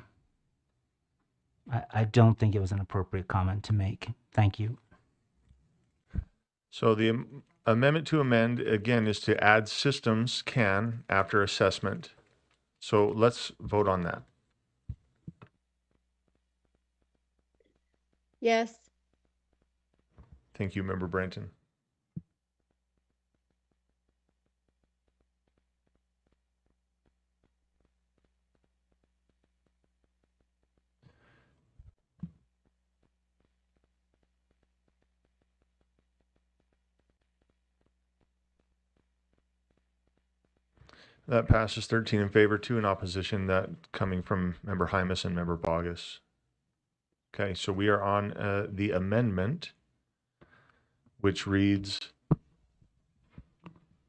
don't think it was an appropriate comment to make. Thank you. So the amendment to amend, again, is to add systems can after assessment. So let's vote on that. Yes. Thank you, Member Brenton. That passes 13 in favor, 2 in opposition, that coming from Member Hymas and Member Bogus. Okay, so we are on the amendment, which reads,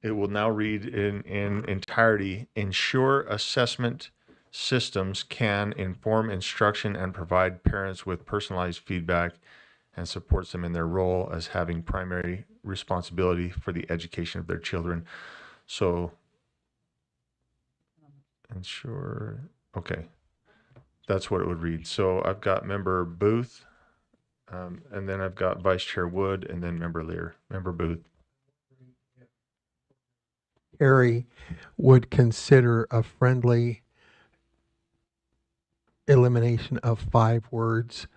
it will now read in entirety, ensure assessment systems can inform instruction and provide parents with personalized feedback and supports them in their role as having primary responsibility for the education of their children. So ensure, okay, that's what it would read. So I've got Member Booth, and then I've got Vice Chair Wood, and then Member Lear. Member Booth. Harry would consider a friendly elimination of 5 words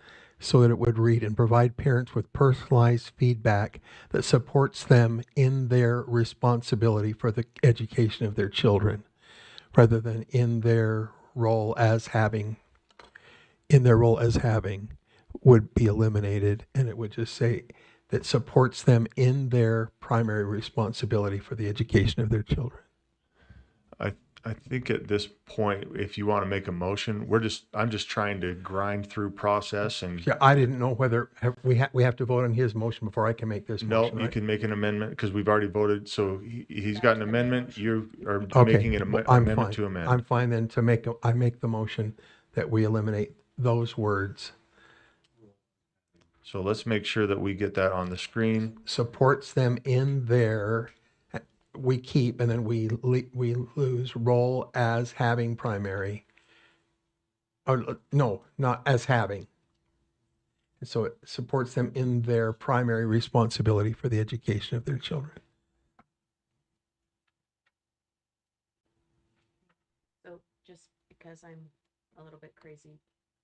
so that it would read and provide parents with personalized feedback that supports them in their responsibility for the education of their children, rather than in their role as having would be eliminated, and it would just say that supports them in their primary responsibility for the education of their children. I think at this point, if you want to make a motion, I'm just trying to grind through process and. Yeah, I didn't know whether we have to vote on his motion before I can make this motion. No, you can make an amendment because we've already voted. So he's got an amendment. You are Okay, making an amendment to amend. I'm fine then I make the motion that we eliminate those words. So let's make sure that we get that on the screen. Supports them in their, we keep, and then we lose role as having primary. Or no, not as having. And so it supports them in their primary responsibility for the education of their children. So just because I'm a little bit crazy,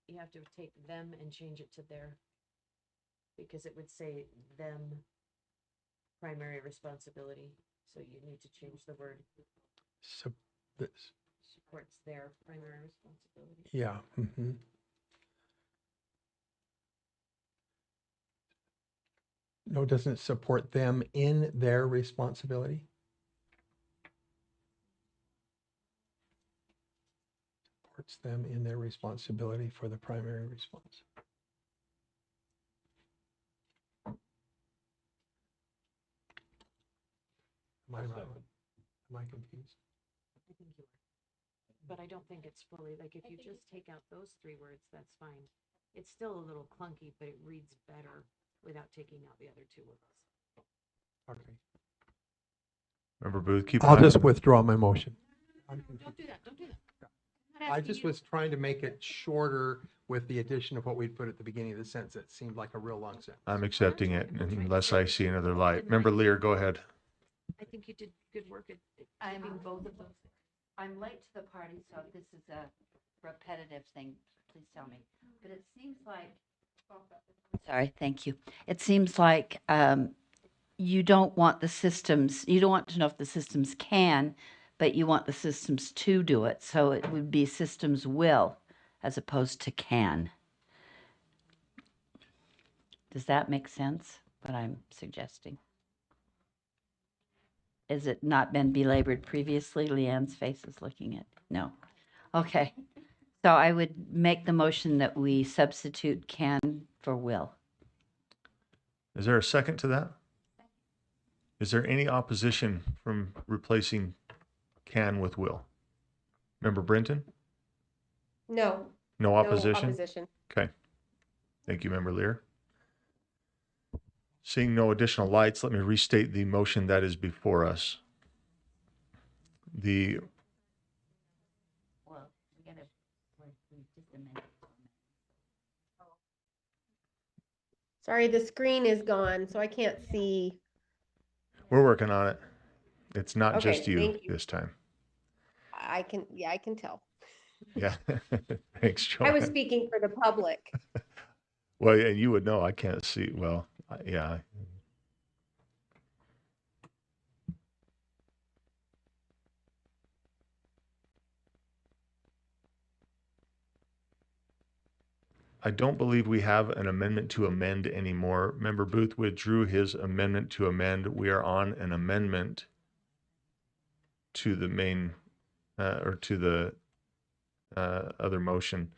you have to take them and change it to their, because it would say them primary responsibility. So you need to change the word So this, supports their primary responsibility. yeah. Mm-hmm. No, doesn't it support them in their responsibility? Supports them in their responsibility for the primary response. Am I wrong? Am I confused? I think you are. But I don't think it's fully, like, if you just take out those three words, that's fine. It's still a little clunky, but it reads better without taking out the other two words. Okay. Member Booth, keep I'll an eye- just withdraw my motion. Don't do that, don't do that. I'm not I asking just you- was trying to make it shorter with the addition of what we'd put at the beginning of the sentence. It seemed like a real long sentence. I'm accepting it unless I see another light. Member Lear, go ahead. I think you did good work at I'm- keeping both of those. I'm late to the party, so if this is a repetitive thing, please tell me. But it seems like, sorry, thank you. It seems like you don't want the systems, you don't want to know if the systems can, but you want the systems to do it. So it would be systems will as opposed to can. Does that make sense, what I'm suggesting? Has it not been belabored previously? Leanne's face is looking at, no. Okay. So I would make the motion that we substitute can for will. Is there a second to that? Is there any opposition from replacing can with will? Member Brenton? No. No opposition? No opposition. Okay. Thank you, Member Lear. Seeing no additional lights, let me restate the motion that is before us. The Well, we gotta, we just amended. Sorry, the screen is gone, so I can't see. we're working on it. It's not Okay, just you thank you. this time. I can tell. Yeah. Thanks, I Joanne. was speaking for the public. Well, and you would know I can't see. Well, yeah. I don't believe we have an amendment to amend anymore. Member Booth withdrew his amendment to amend. We are on an amendment to the main, or to the other motion.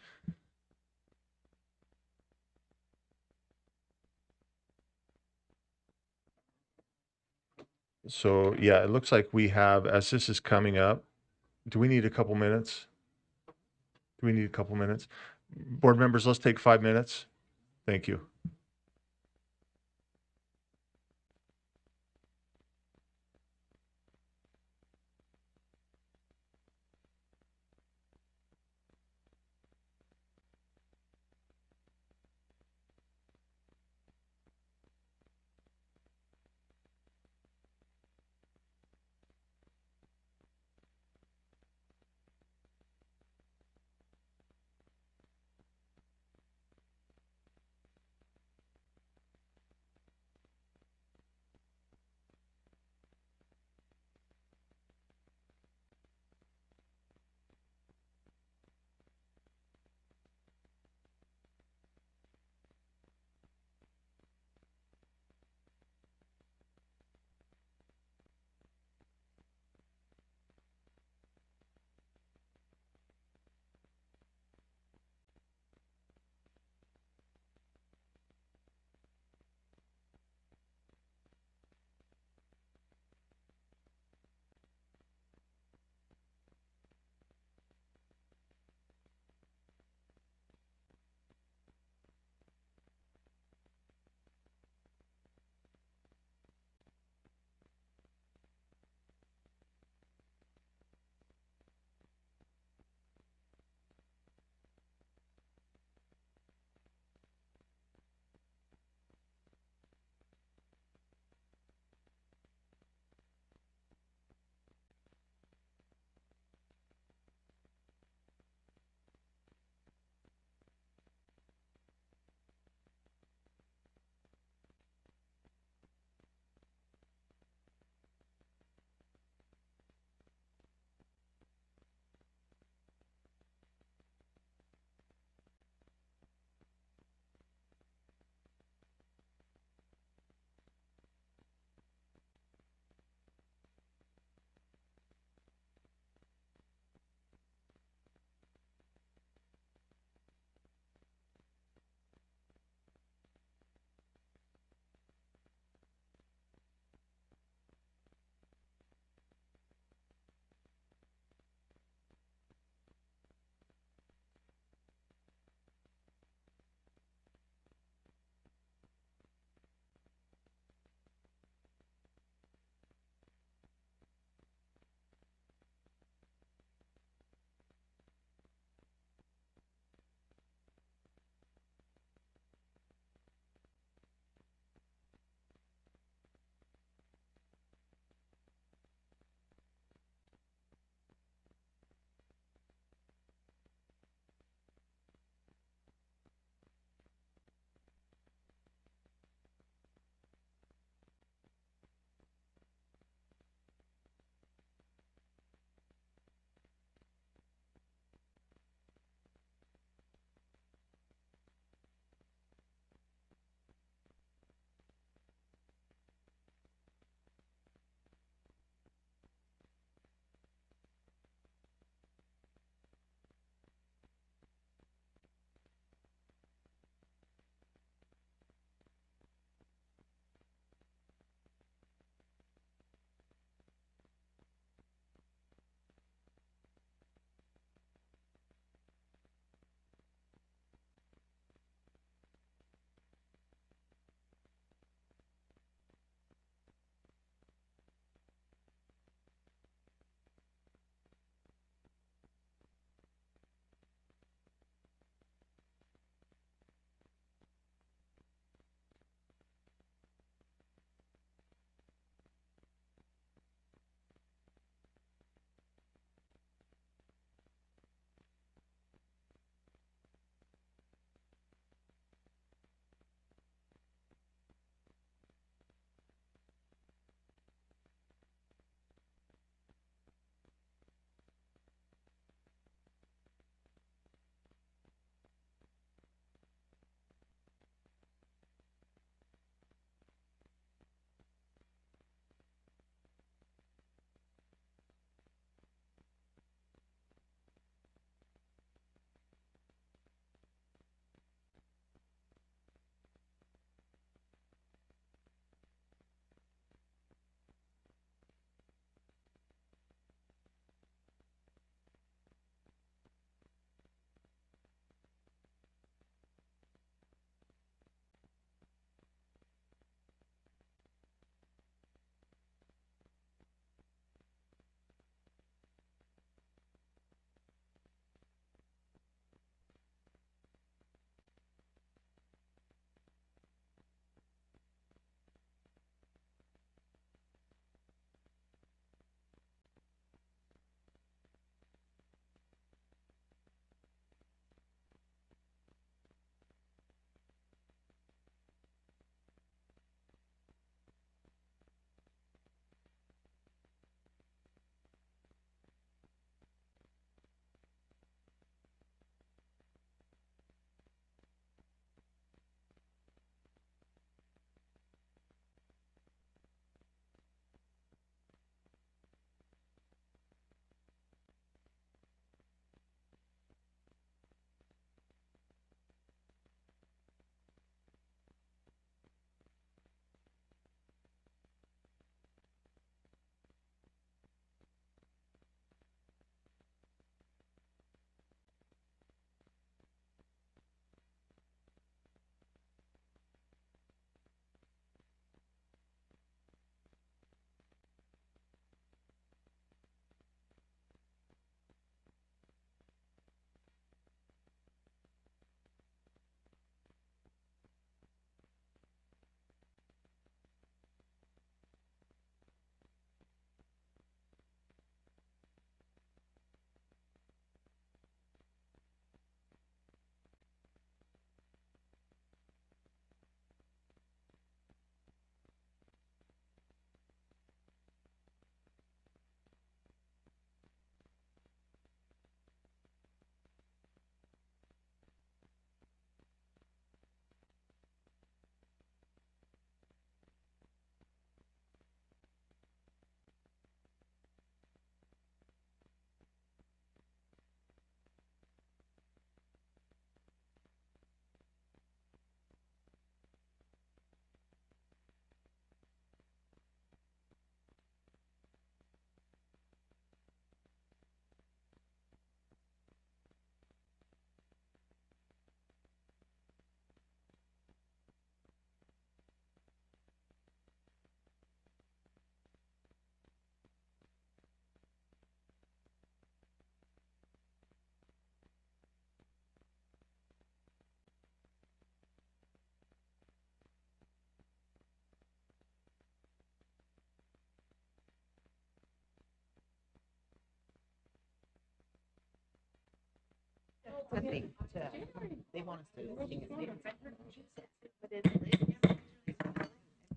So, yeah, it looks like we have, as this is coming up, do we need a couple minutes? Do we need a couple minutes? Board members, let's take 5 minutes. Thank you.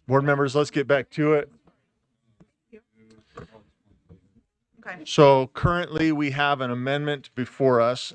Board members, let's get back to it. Okay. So currently we have an amendment before us.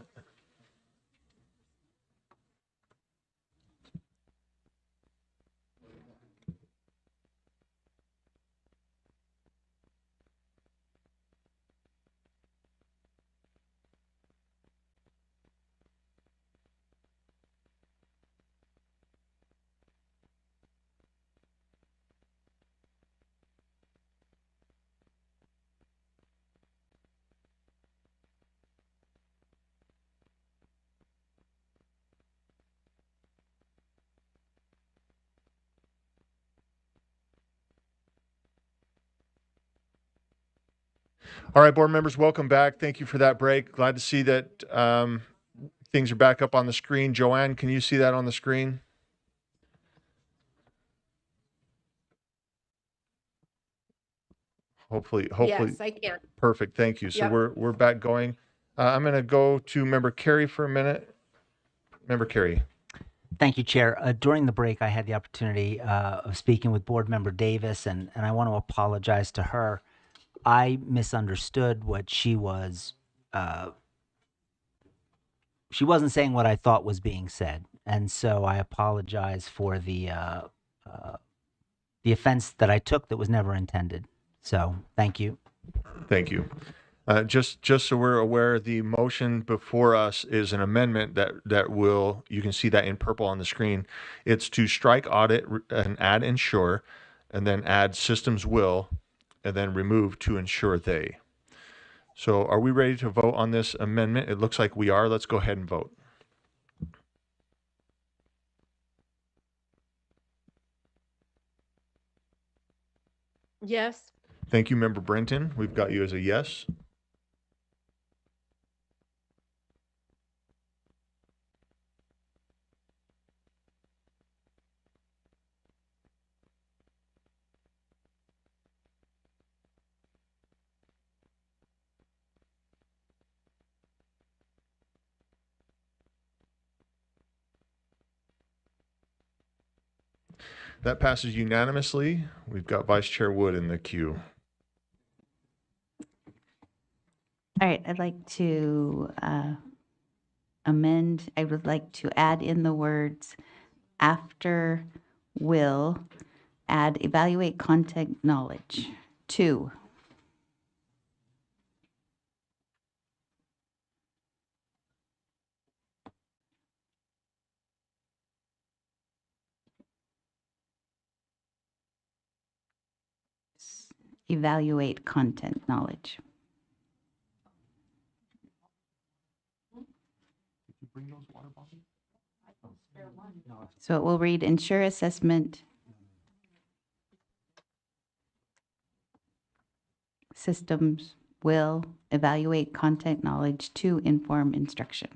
All right, board members, welcome back. Thank you for that break. Glad to see that things are back up on the screen. Joanne, can you see that on the screen? Hopefully. Yes, I can. Perfect. Thank you. So Yep. we're back going. I'm going to go to Member Carey for a minute. Member Carey. Thank you, Chair. During the break, I had the opportunity of speaking with Board Member Davis, and I want to apologize to her. I misunderstood what she was. She wasn't saying what I thought was being said, and so I apologize for the offense that I took that was never intended. So, thank you. Thank you. Just so we're aware, the motion before us is an amendment that will, you can see that in purple on the screen. It's to strike audit and add ensure, and then add systems will, and then remove to ensure they. So are we ready to vote on this amendment? It looks like we are. Let's go ahead and vote. Yes. Thank you, Member Brenton. We've got you as a yes. That passes unanimously. We've got Vice Chair Wood in the queue. All right, I'd like to amend, I would like to add in the words after will, add evaluate content knowledge. 2. Evaluate content knowledge. So it will read ensure assessment systems will evaluate content knowledge to inform instruction.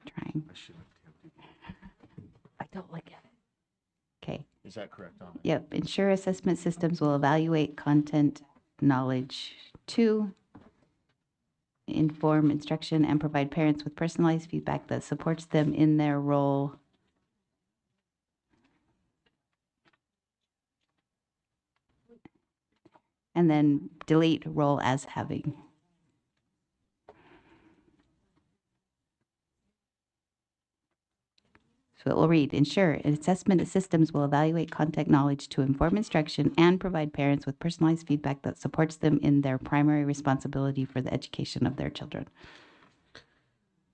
Trying. I don't like it. Okay. Is that correct? Yep. Ensure assessment systems will evaluate content knowledge to inform instruction and provide parents with personalized feedback that supports them in their role. And then delete role as having. So it will read, ensure assessment systems will evaluate content knowledge to inform instruction and provide parents with personalized feedback that supports them in their primary responsibility for the education of their children.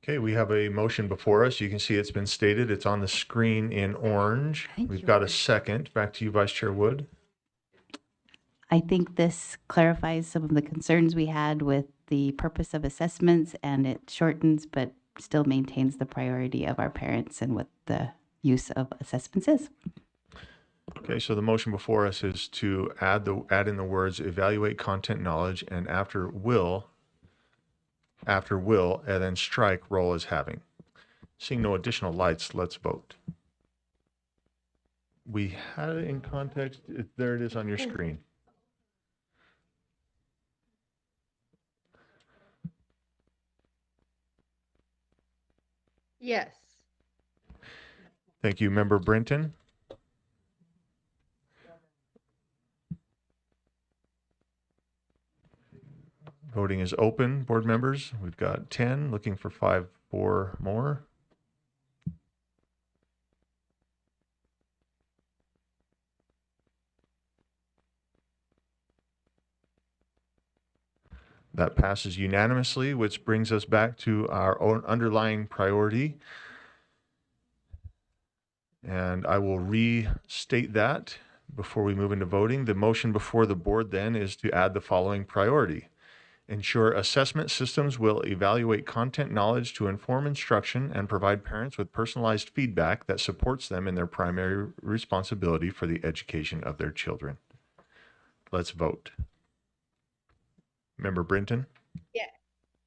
Okay, we have a motion before us. You can see it's been stated. It's on the screen in orange. We've got a second. Back to you, Vice Chair Wood. I think this clarifies some of the concerns we had with the purpose of assessments, and it shortens but still maintains the priority of our parents and what the use of assessments is. Okay, so the motion before us is to add in the words evaluate content knowledge and after will, and then strike role as having. Seeing no additional lights, let's vote. we had it in context. There it is on your screen. Yes. Thank you, Member Brinton. Voting is open, board members. We've got 10, looking for 4 more. That passes unanimously, which brings us back to our own underlying priority. And I will restate that before we move into voting. The motion before the board then is to add the following priority. Ensure assessment systems will evaluate content knowledge to inform instruction and provide parents with personalized feedback that supports them in their primary responsibility for the education of their children. Let's vote. Member Brinton? Yeah.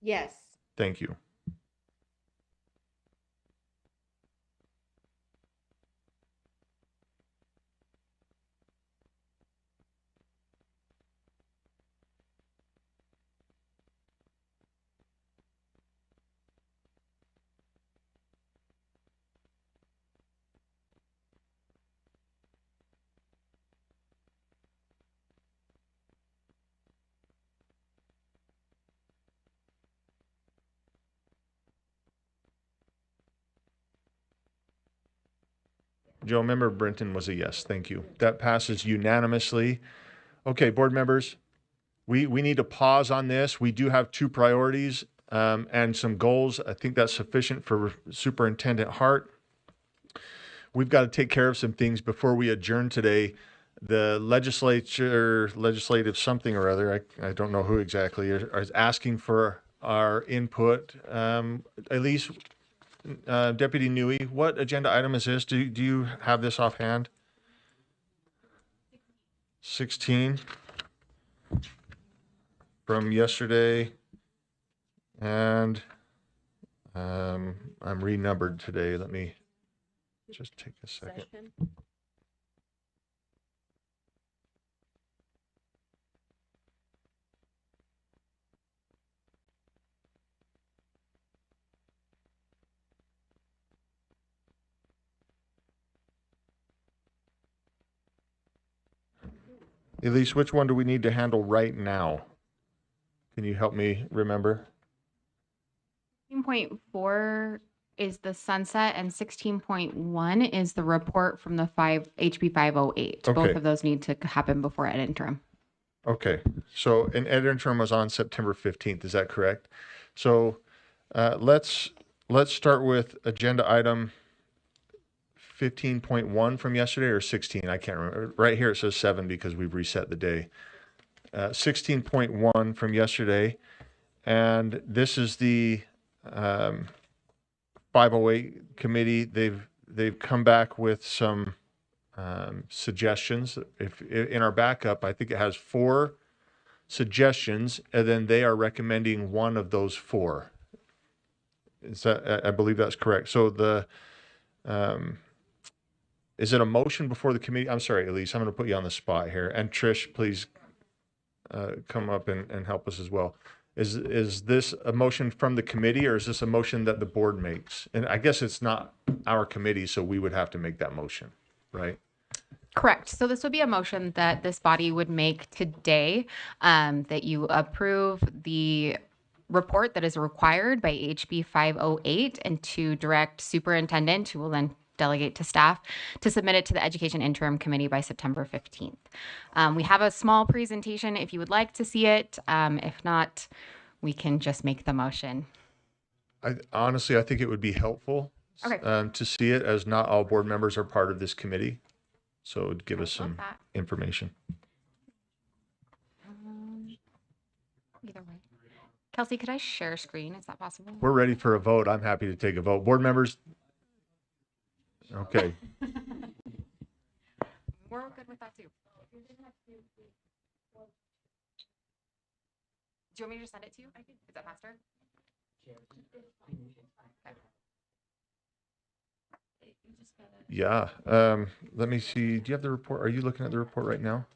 Yes. Thank you. Joe, Member Brinton was a yes. Thank you. That passes unanimously. Okay, board members, we need to pause on this. We do have 2 priorities and some goals. I think that's sufficient for Superintendent Hart. We've got to take care of some things before we adjourn today. The legislative something or other, I don't know who exactly, is asking for our input. Elise, Deputy Newey, what agenda item is this? Do you have this offhand? 16 from yesterday, and I'm renumbered today. Let me just take a second. Elise, which one do we need to handle right now? Can you help me remember? 16.4 is the sunset and 16.1 is the report from the HB 508. Okay. Both of those need to happen before ed interim. Okay, so an ed interim was on September 15th, is that correct? So let's start with agenda item 15.1 from yesterday, or 16, I can't remember. Right here it says 7 because we've reset the day. 16.1 from yesterday, and this is the 508 committee. They've come back with some suggestions. If in our backup, I think it has 4 suggestions, and then they are recommending one of those 4. Is that, I believe that's correct. So the is it a motion before the committee? I'm sorry, Elise, I'm going to put you on the spot here. And Trish, please come up and help us as well. Is this a motion from the committee, or is this a motion that the board makes? And I guess it's not our committee, so we would have to make that motion, right? Correct. So this would be a motion that this body would make today, that you approve the report that is required by HB 508 and to direct superintendent, who will then delegate to staff, to submit it to the Education Interim Committee by September 15th. We have a small presentation if you would like to see it. If not, we can just make the motion. Honestly, I think it would be helpful to see it, as not all board members are part of this committee. So it would give us some information. Either way. Kelsey, could I share screen? Is that possible? We're ready for a vote. I'm happy to take a vote. Board members? Okay. We're good with that too. Do you want me to just send it to you? Is that faster? Okay. Yeah. Let me see. Do you have the report? Are you looking at the report right now?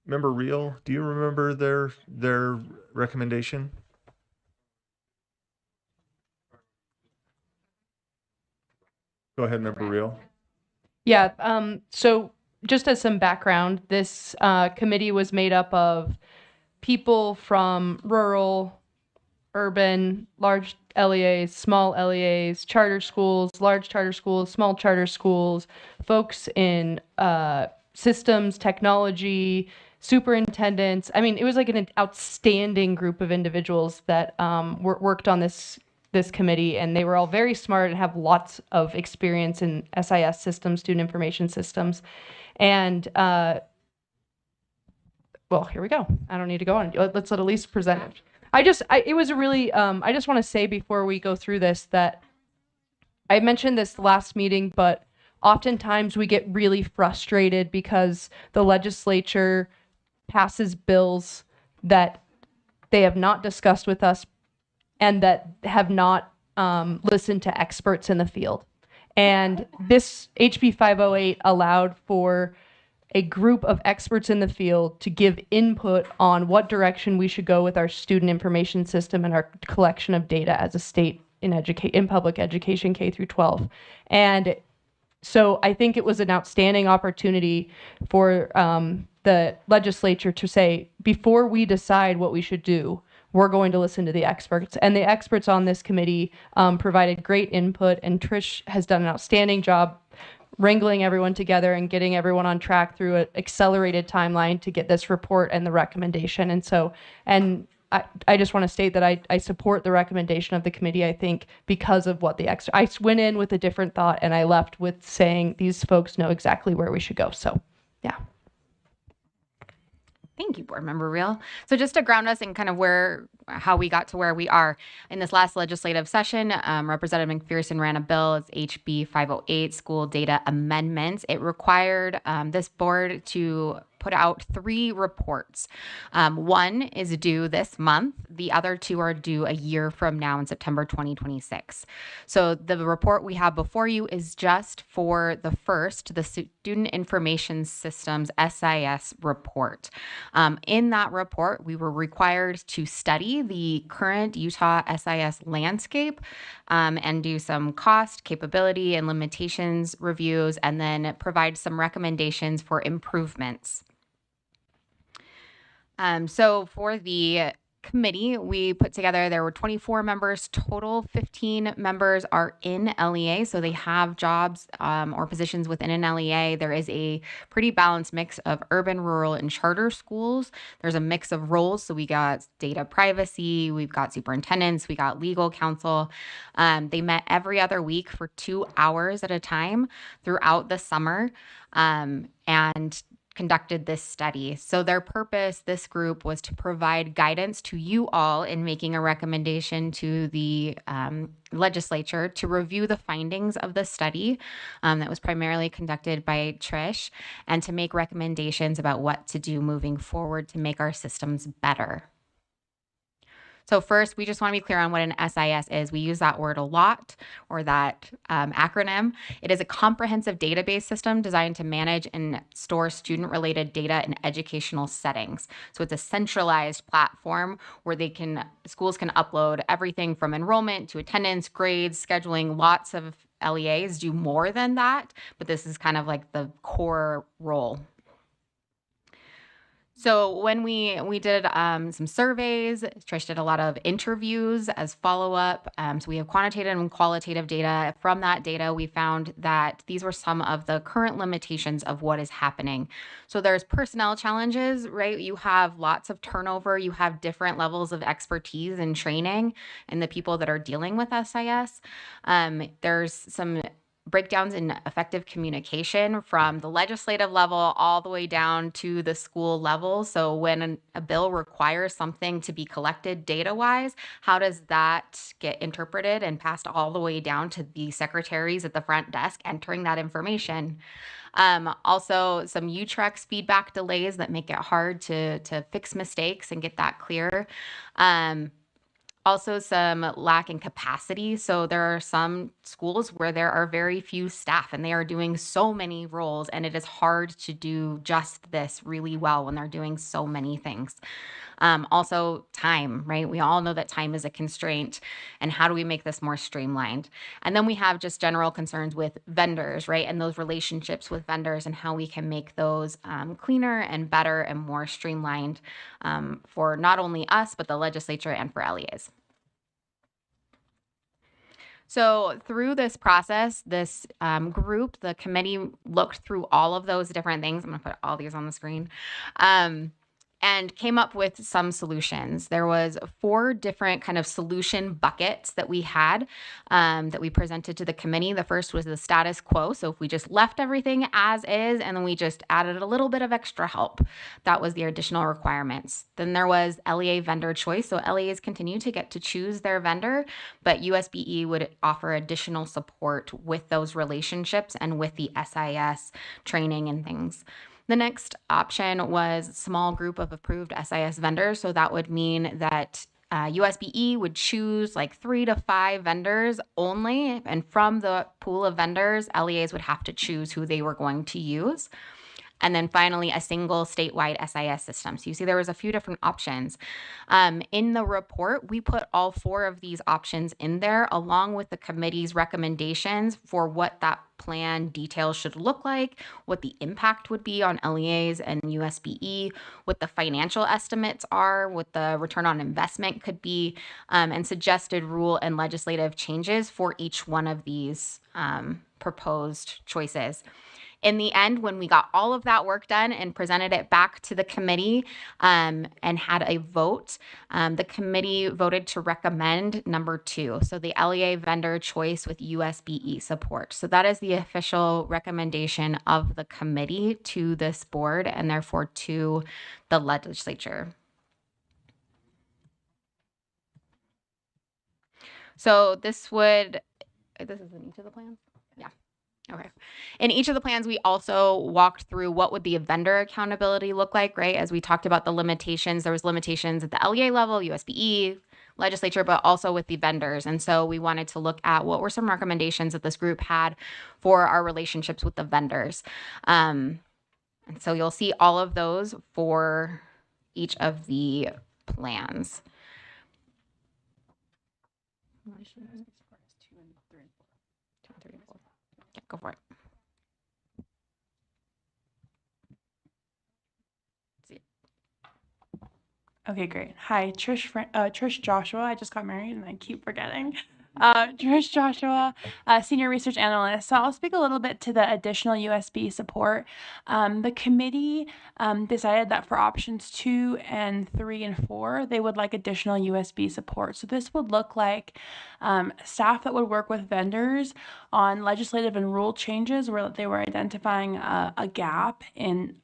Member Reel, do you remember their recommendation? Go ahead, Member Reel. Yeah. So just as some background, this committee was made up of people from rural, urban, large LEAs, small LEAs, charter schools, large charter schools, small charter schools, folks in systems, technology, superintendents. I mean, it was like an outstanding group of individuals that worked on this committee, and they were all very smart and have lots of experience in SIS systems, student information systems. And well, here we go. I don't need to go on. Let's let Elise present it. It was a really, I just want to say before we go through this that I mentioned this last meeting, but oftentimes we get really frustrated because the legislature passes bills that they have not discussed with us and that have not listened to experts in the field. And this HB 508 allowed for a group of experts in the field to give input on what direction we should go with our student information system and our collection of data as a state in public education K through 12. And so I think it was an outstanding opportunity for the legislature to say, before we decide what we should do, we're going to listen to the experts. And the experts on this committee provided great input, and Trish has done an outstanding job wrangling everyone together and getting everyone on track through an accelerated timeline to get this report and the recommendation. And so, and I just want to state that I support the recommendation of the committee. I think because of what I went in with a different thought and I left with saying these folks know exactly where we should go. So, yeah. Thank you, Board Member Reel. So just to ground us in kind of how we got to where we are in this last legislative session, Representative McPherson ran a bill. It's HB 508, School Data Amendments. It required this board to put out 3 reports. One is due this month. The other 2 are due a year from now in September 2026. So the report we have before you is just for the first, the Student Information Systems SIS report. In that report, we were required to study the current Utah SIS landscape and do some cost, capability, and limitations reviews, and then provide some recommendations for improvements. So for the committee we put together, there were 24 members total. 15 members are in LEA, so they have jobs or positions within an LEA. There is a pretty balanced mix of urban, rural, and charter schools. There's a mix of roles, so we got data privacy, we've got superintendents, we got legal counsel. They met every other week for 2 hours at a time throughout the summer, and conducted this study. So their purpose, this group, was to provide guidance to you all in making a recommendation to the legislature to review the findings of the study that was primarily conducted by Trish, and to make recommendations about what to do moving forward to make our systems better. So first, we just want to be clear on what an SIS is. We use that word a lot, or that acronym. It is a comprehensive database system designed to manage and store student-related data in educational settings. So it's a centralized platform where schools can upload everything from enrollment to attendance, grades, scheduling. Lots of LEAs do more than that, but this is kind of like the core role. So when we did some surveys, Trish did a lot of interviews as follow-up. So we have quantitative and qualitative data. From that data, we found that these were some of the current limitations of what is happening. So there's personnel challenges, right? You have lots of turnover. You have different levels of expertise and training in the people that are dealing with SIS. There's some breakdowns in effective communication from the legislative level all the way down to the school level. So when a bill requires something to be collected data-wise, how does that get interpreted and passed all the way down to the secretaries at the front desk entering that information? Also, some UTREX feedback delays that make it hard to fix mistakes and get that clear. Also, some lack in capacity. So there are some schools where there are very few staff and they are doing so many roles, and it is hard to do just this really well when they're doing so many things. Also, time, right? We all know that time is a constraint, and how do we make this more streamlined? And then we have just general concerns with vendors, right? And those relationships with vendors and how we can make those cleaner and better and more streamlined for not only us, but the legislature and for LEAs. So through this process, this group, the committee looked through all of those different things. I'm going to put all these on the screen. And came up with some solutions. There was 4 different kind of solution buckets that we had that we presented to the committee. The first was the status quo. So if we just left everything as is and then we just added a little bit of extra help, that was the additional requirements. Then there was LEA vendor choice. So LEAs continue to get to choose their vendor, but USBE would offer additional support with those relationships and with the SIS training and things. The next option was small group of approved SIS vendors. So that would mean that USBE would choose like 3 to 5 vendors only. And from the pool of vendors, LEAs would have to choose who they were going to use. And then finally, a single statewide SIS system. So you see there was a few different options. In the report, we put all 4 of these options in there along with the committee's recommendations for what that plan details should look like, what the impact would be on LEAs and USBE, what the financial estimates are, what the return on investment could be, and suggested rule and legislative changes for each one of these proposed choices. In the end, when we got all of that work done and presented it back to the committee and had a vote, the committee voted to recommend number 2, so the LEA vendor choice with USBE support. So that is the official recommendation of the committee to this board and therefore to the legislature. So this is in each of the plans? Yeah. Okay. In each of the plans, we also walked through what would the vendor accountability look like, right? As we talked about the limitations, there was limitations at the LEA level, USBE, legislature, but also with the vendors. And so we wanted to look at what were some recommendations that this group had for our relationships with the vendors. And so you'll see all of those for each of the plans. Go for it. Okay, great. Hi, Trish Joshua. I just got married and I keep forgetting. Trish Joshua, Senior Research Analyst. So I'll speak a little bit to the additional USB support. The committee decided that for options 2 and 3 and 4, they would like additional USB support. So this would look like staff that would work with vendors on legislative and rule changes where they were identifying a gap in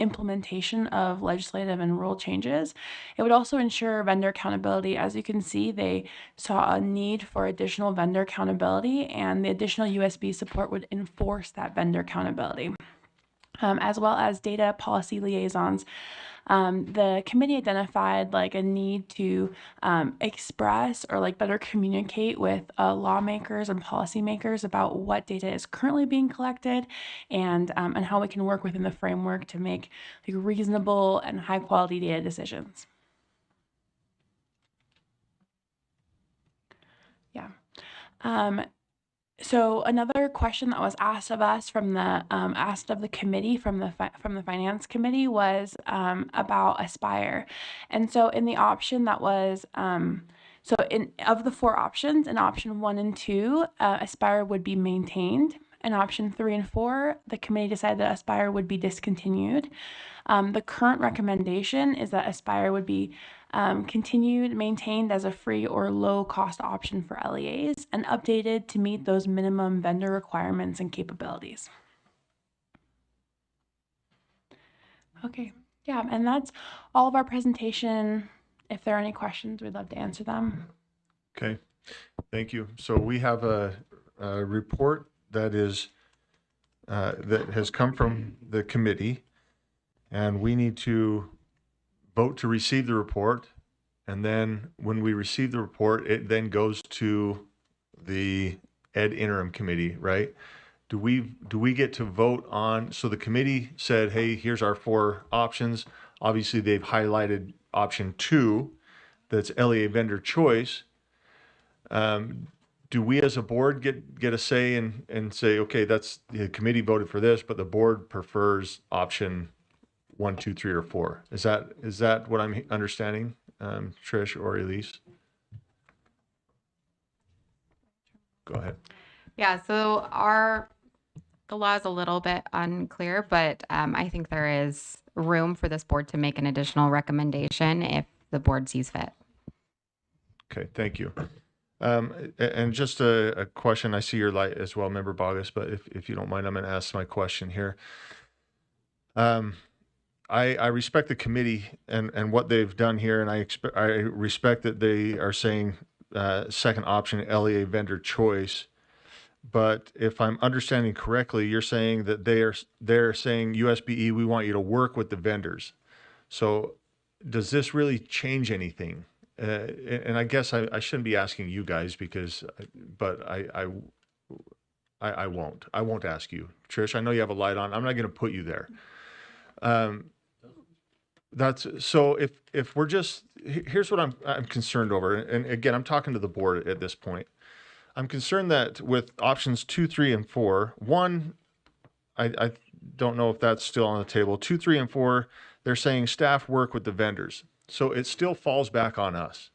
implementation of legislative and rule changes. It would also ensure vendor accountability. As you can see, they saw a need for additional vendor accountability, and the additional USB support would enforce that vendor accountability. As well as data policy liaisons. The committee identified like a need to express or like better communicate with lawmakers and policymakers about what data is currently being collected and how we can work within the framework to make like reasonable and high quality data decisions. Yeah. So another question that was asked of us from the committee from the finance committee was about Aspire, and so in the option that was of the 4 options, in option 1 and 2, Aspire would be maintained. In option 3 and 4, the committee decided that Aspire would be discontinued. The current recommendation is that Aspire would be maintained as a free or low cost option for LEAs and updated to meet those minimum vendor requirements and capabilities. Okay, yeah, and that's all of our presentation. If there are any questions, we'd love to answer them. Okay, thank you. So we have a report that has come from the committee, and we need to vote to receive the report And then when we receive the report, it then goes to the Ed Interim Committee, right? Do we get to vote on, so the committee said, hey, here's our 4 options. Obviously, they've highlighted option 2, that's LEA vendor choice. Do we as a board get a say and say, okay, that's the committee voted for this, but the board prefers option 1, 2, 3, or 4? Is that what I'm understanding, Trish or Elise? Go ahead. Yeah, so the law is a little bit unclear, but I think there is room for this board to make an additional recommendation if the board sees fit. Okay, thank you. And just a question, I see your light as well, Member Bogus, but if you don't mind, I'm going to ask my question here. I respect the committee and what they've done here, and I respect that they are saying second option, LEA vendor choice. But if I'm understanding correctly, you're saying that they're saying USBE, we want you to work with the vendors. So does this really change anything? And I guess I shouldn't be asking you guys but I won't ask you. Trish, I know you have a light on. I'm not going to put you there. So if we're just, here's what I'm concerned over. And again, I'm talking to the board at this point. I'm concerned that with options 2, 3, and 4, 1, I don't know if that's still on the table. 2, 3, and 4, they're saying staff work with the vendors. So it still falls back on us.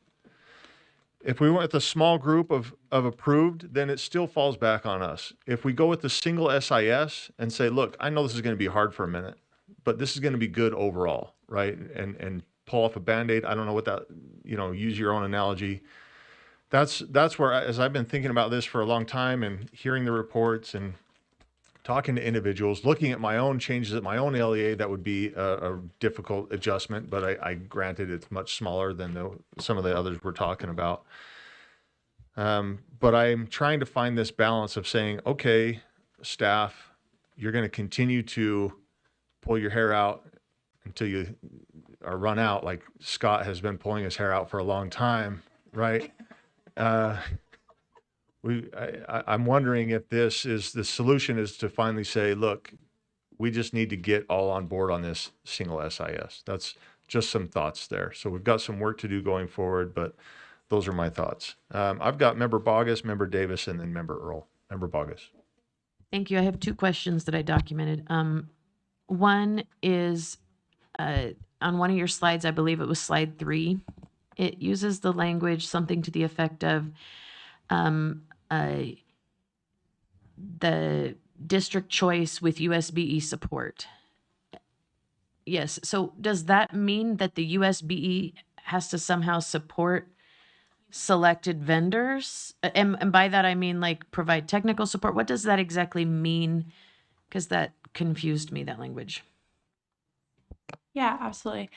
If we went with a small group of approved, then it still falls back on us. If we go with the single SIS and say, look, I know this is going to be hard for a minute, but this is going to be good overall, right? And pull off a Band-Aid. I don't know what that, use your own analogy. That's where, as I've been thinking about this for a long time and hearing the reports and talking to individuals, looking at my own changes at my own LEA, that would be a difficult adjustment, but I granted it's much smaller than some of the others we're talking about. But I'm trying to find this balance of saying, okay, staff, you're going to continue to pull your hair out until you are run out, like Scott has been pulling his hair out for a long time, right? I'm wondering if the solution is to finally say, look, we just need to get all on board on this single SIS. That's just some thoughts there. So we've got some work to do going forward, but those are my thoughts. I've got Member Bogus, Member Davis, and then Member Earl. Member Bogus. Thank you. I have 2 questions that I documented. One is on one of your slides, I believe it was slide 3. It uses the language something to the effect of the district choice with USBE support. Yes. So does that mean that the USBE has to somehow support selected vendors? And by that, I mean like provide technical support. What does that exactly mean? Because that confused me, that language. Yeah, absolutely.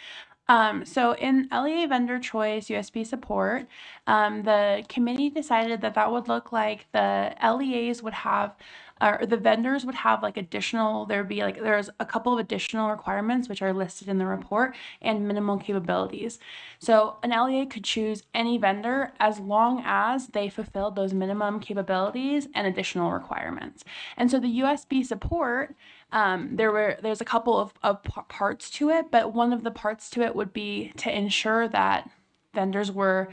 So in LEA vendor choice USB support, the committee decided that would look like the LEAs would have, or the vendors would have like there's a couple of additional requirements which are listed in the report and minimal capabilities. So an LEA could choose any vendor as long as they fulfilled those minimum capabilities and additional requirements. And so the USB support, there's a couple of parts to it, but one of the parts to it would be to ensure that vendors were,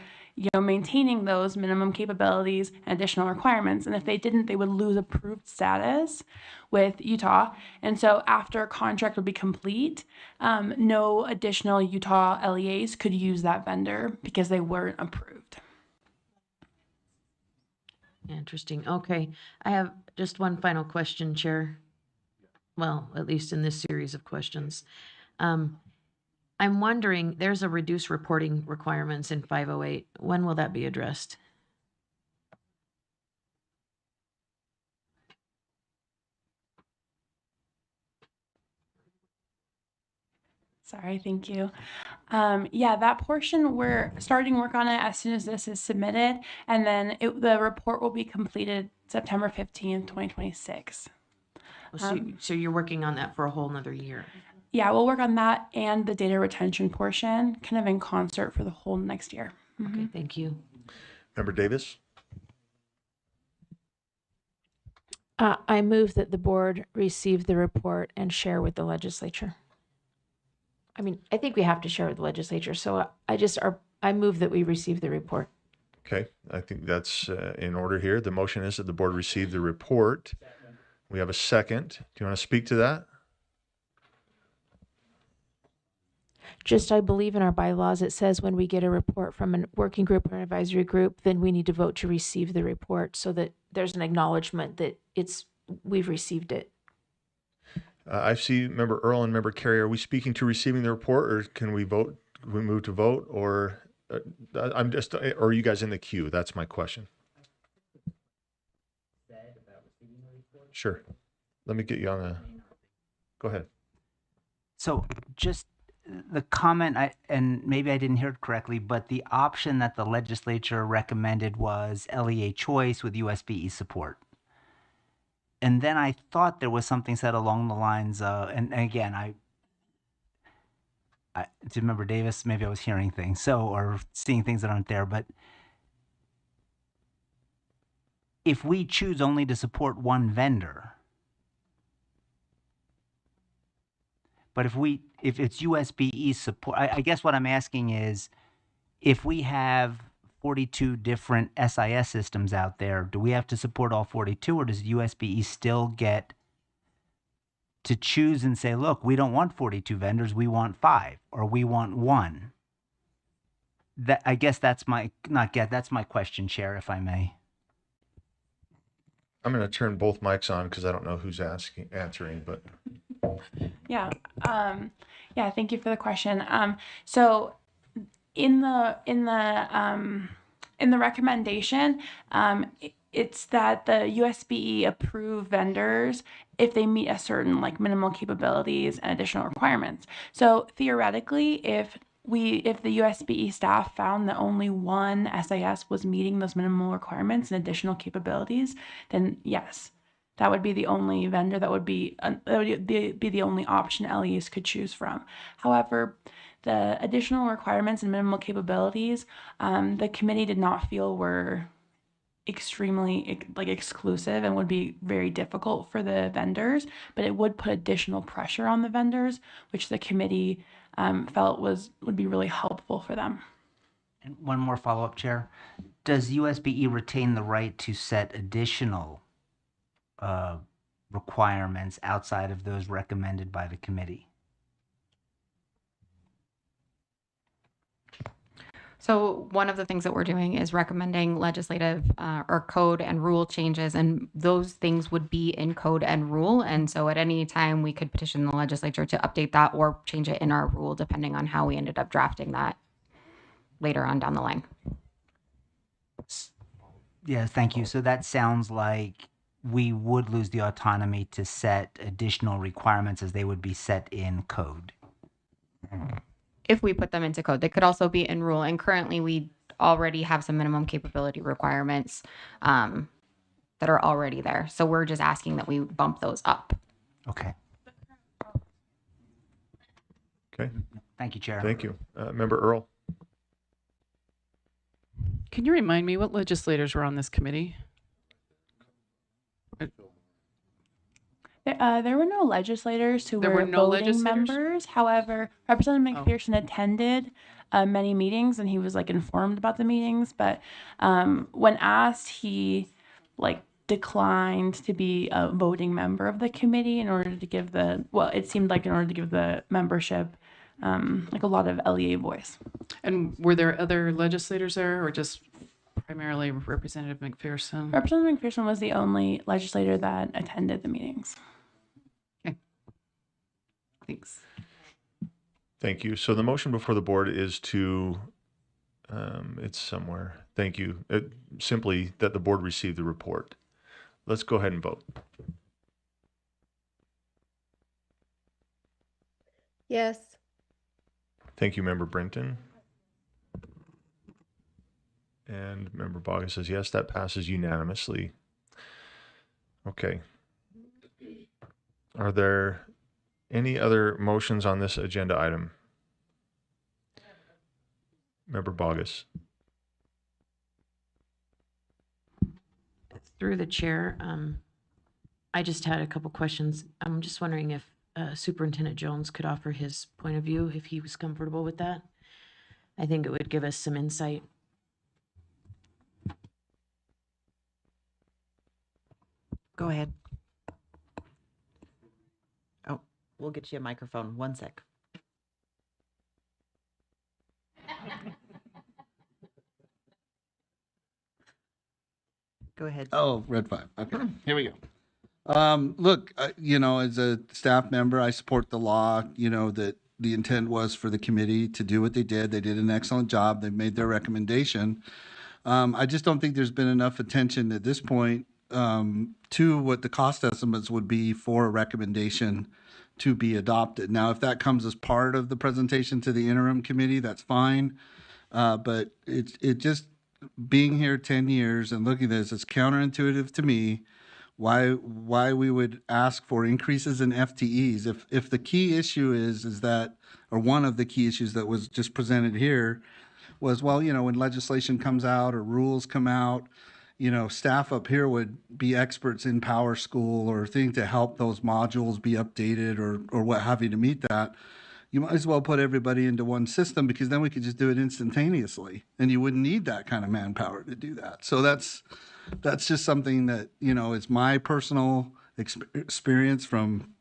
maintaining those minimum capabilities and additional requirements. And if they didn't, they would lose approved status with Utah. And so after a contract would be complete, no additional Utah LEAs could use that vendor because they weren't approved. Interesting. Okay. I have just one final question, Chair. Well, at least in this series of questions. I'm wondering, there's a reduced reporting requirements in 508. When will that be addressed? Sorry, thank you. Yeah, that portion, we're starting work on it as soon as this is submitted, and then the report will be completed September 15th, 2026. So you're working on that for a whole nother year? Yeah, we'll work on that and the data retention portion kind of in concert for the whole next year. Okay, thank you. Member Davis? I move that the board receive the report and share with the legislature. I mean, I think we have to share with the legislature, so I move that we receive the report. Okay, I think that's in order here. The motion is that the board receive the report. We have a second. Do you want to speak to that? Just, I believe in our bylaws, it says when we get a report from a working group or an advisory group, then we need to vote to receive the report so that there's an acknowledgement that we've received it. I see Member Earl and Member Carey. Are we speaking to receiving the report, or can we vote? Can we move to vote, or or are you guys in the queue? That's my question. Sure. Let me get you on go ahead. So just the comment, and maybe I didn't hear it correctly, but the option that the legislature recommended was LEA choice with USBE support. And then I thought there was something said along the lines of, and again, I to remember Davis, maybe I was hearing things, or seeing things that aren't there, but if we choose only to support one vendor, but if it's USBE support, I guess what I'm asking is, if we have 42 different SIS systems out there, do we have to support all 42, or does USBE still get to choose and say, look, we don't want 42 vendors, we want 5, or we want 1? That, I guess that's that's my question, Chair, if I may. I'm going to turn both mics on because I don't know who's answering, but Yeah. Thank you for the question. So in the recommendation, it's that the USBE approve vendors if they meet a certain minimal capabilities and additional requirements. So theoretically, if the USBE staff found that only one SIS was meeting those minimal requirements and additional capabilities, then yes, that would be the only vendor that would be the only option LEs could choose from. However, the additional requirements and minimal capabilities, the committee did not feel were extremely exclusive and would be very difficult for the vendors, but it would put additional pressure on the vendors, which the committee felt would be really helpful for them. And one more follow-up, Chair. Does USBE retain the right to set additional requirements outside of those recommended by the committee? So one of the things that we're doing is recommending legislative or code and rule changes, and those things would be in code and rule. And so at any time we could petition the legislature to update that or change it in our rule, depending on how we ended up drafting that later on down the line. Yeah, thank you. So that sounds like we would lose the autonomy to set additional requirements as they would be set in code. If we put them into code, they could also be in rule. And currently we already have some minimum capability requirements that are already there. So we're just asking that we bump those up. Okay. okay. Thank you, Chair. Thank you. Member Earl? Can you remind me what legislators were on this committee? There were no legislators who There were were no voting legislators? members. However, Representative Oh. McPherson attended many meetings and he was informed about the meetings. But when asked, he declined to be a voting member of the committee in order to give in order to give the membership a lot of LEA voice. And were there other legislators there, or just primarily Representative McPherson? Representative McPherson was the only legislator that attended the meetings. Thanks. Thank you. So the motion before the board is to, it's somewhere. Thank you. Simply that the board receive the report. Let's go ahead and vote. Yes. Thank you, Member Brinton. And Member Boggess says yes, that passes unanimously. Okay. Are there Any other motions on this agenda item? Member Bogus. Through the chair, I just had a couple questions. I'm just wondering if Superintendent Jones could offer his point of view, if he was comfortable with that. I think it would give us some insight. Go ahead. Oh, we'll get you a microphone. One sec. Go ahead. Oh, red 5. Okay, here we go. Look, as a staff member, I support the law, that the intent was for the committee to do what they did. They did an excellent job. They made their recommendation. I just don't think there's been enough attention at this point to what the cost estimates would be for a recommendation to be adopted. Now, if that comes as part of the presentation to the interim committee, that's fine. But it just, being here 10 years and looking at this, it's counterintuitive to me why we would ask for increases in FTEs. If the key issue is that, or one of the key issues that was just presented here was, well, when legislation comes out or rules come out, staff up here would be experts in Power School or things to help those modules be updated or what have you to meet that. You might as well put everybody into one system, because then we could just do it instantaneously and you wouldn't need that kind of manpower to do that. So that's just something that, is my personal experience from,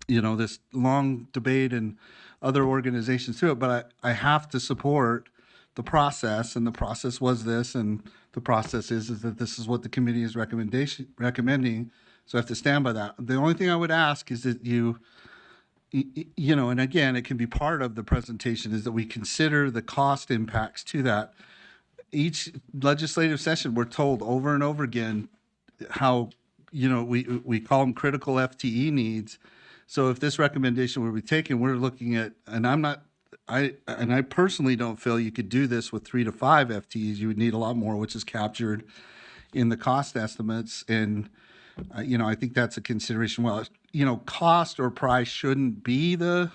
this long debate and other organizations through it. But I have to support the process, and the process was this, and the process is that this is what the committee is recommending. So I have to stand by that. The only thing I would ask is that and again, it can be part of the presentation, is that we consider the cost impacts to that. Each legislative session, we're told over and over again how, we call them critical FTE needs. So if this recommendation were to be taken, we're looking at, and I personally don't feel you could do this with 3 to 5 FTEs. You would need a lot more, which is captured in the cost estimates. And I think that's a consideration. Well, cost or price shouldn't be the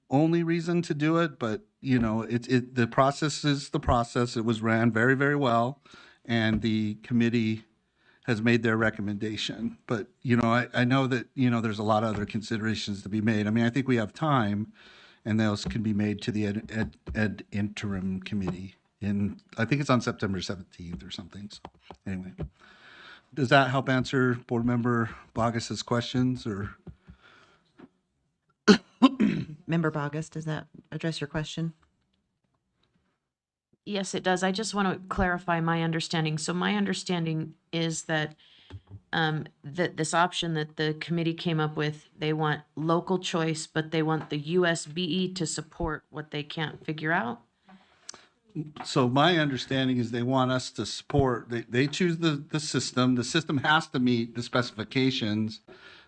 only reason to do it, but the process is the process. It was ran very, very well, and the committee has made their recommendation. But I know that there's a lot of other considerations to be made. I mean, I think we have time, and those can be made to the ed interim committee I think it's on September 17th or something. So anyway. Does that help answer Board Member Bogus's questions, or? Member Bogus, does that address your question? Yes, it does. I just want to clarify my understanding. So my understanding is that that this option that the committee came up with, they want local choice, but they want the USBE to support what they can't figure out. So my understanding is they want us to support, they choose the system. The system has to meet the specifications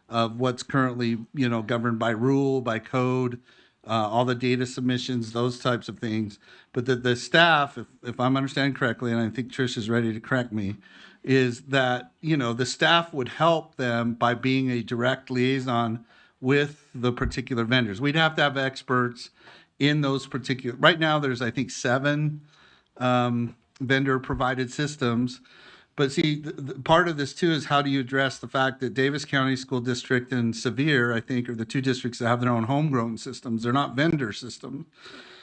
of what's currently, governed by rule, by code, all the data submissions, those types of things. But the staff, if I'm understanding correctly, and I think Trish is ready to correct me, is that, the staff would help them by being a direct liaison with the particular vendors. We'd have to have experts in those particular, right now there's, I think, 7 vendor provided systems. But see, the part of this too is how do you address the fact that Davis County School District and Sevier, I think, are the 2 districts that have their own homegrown systems. They're not vendor systems.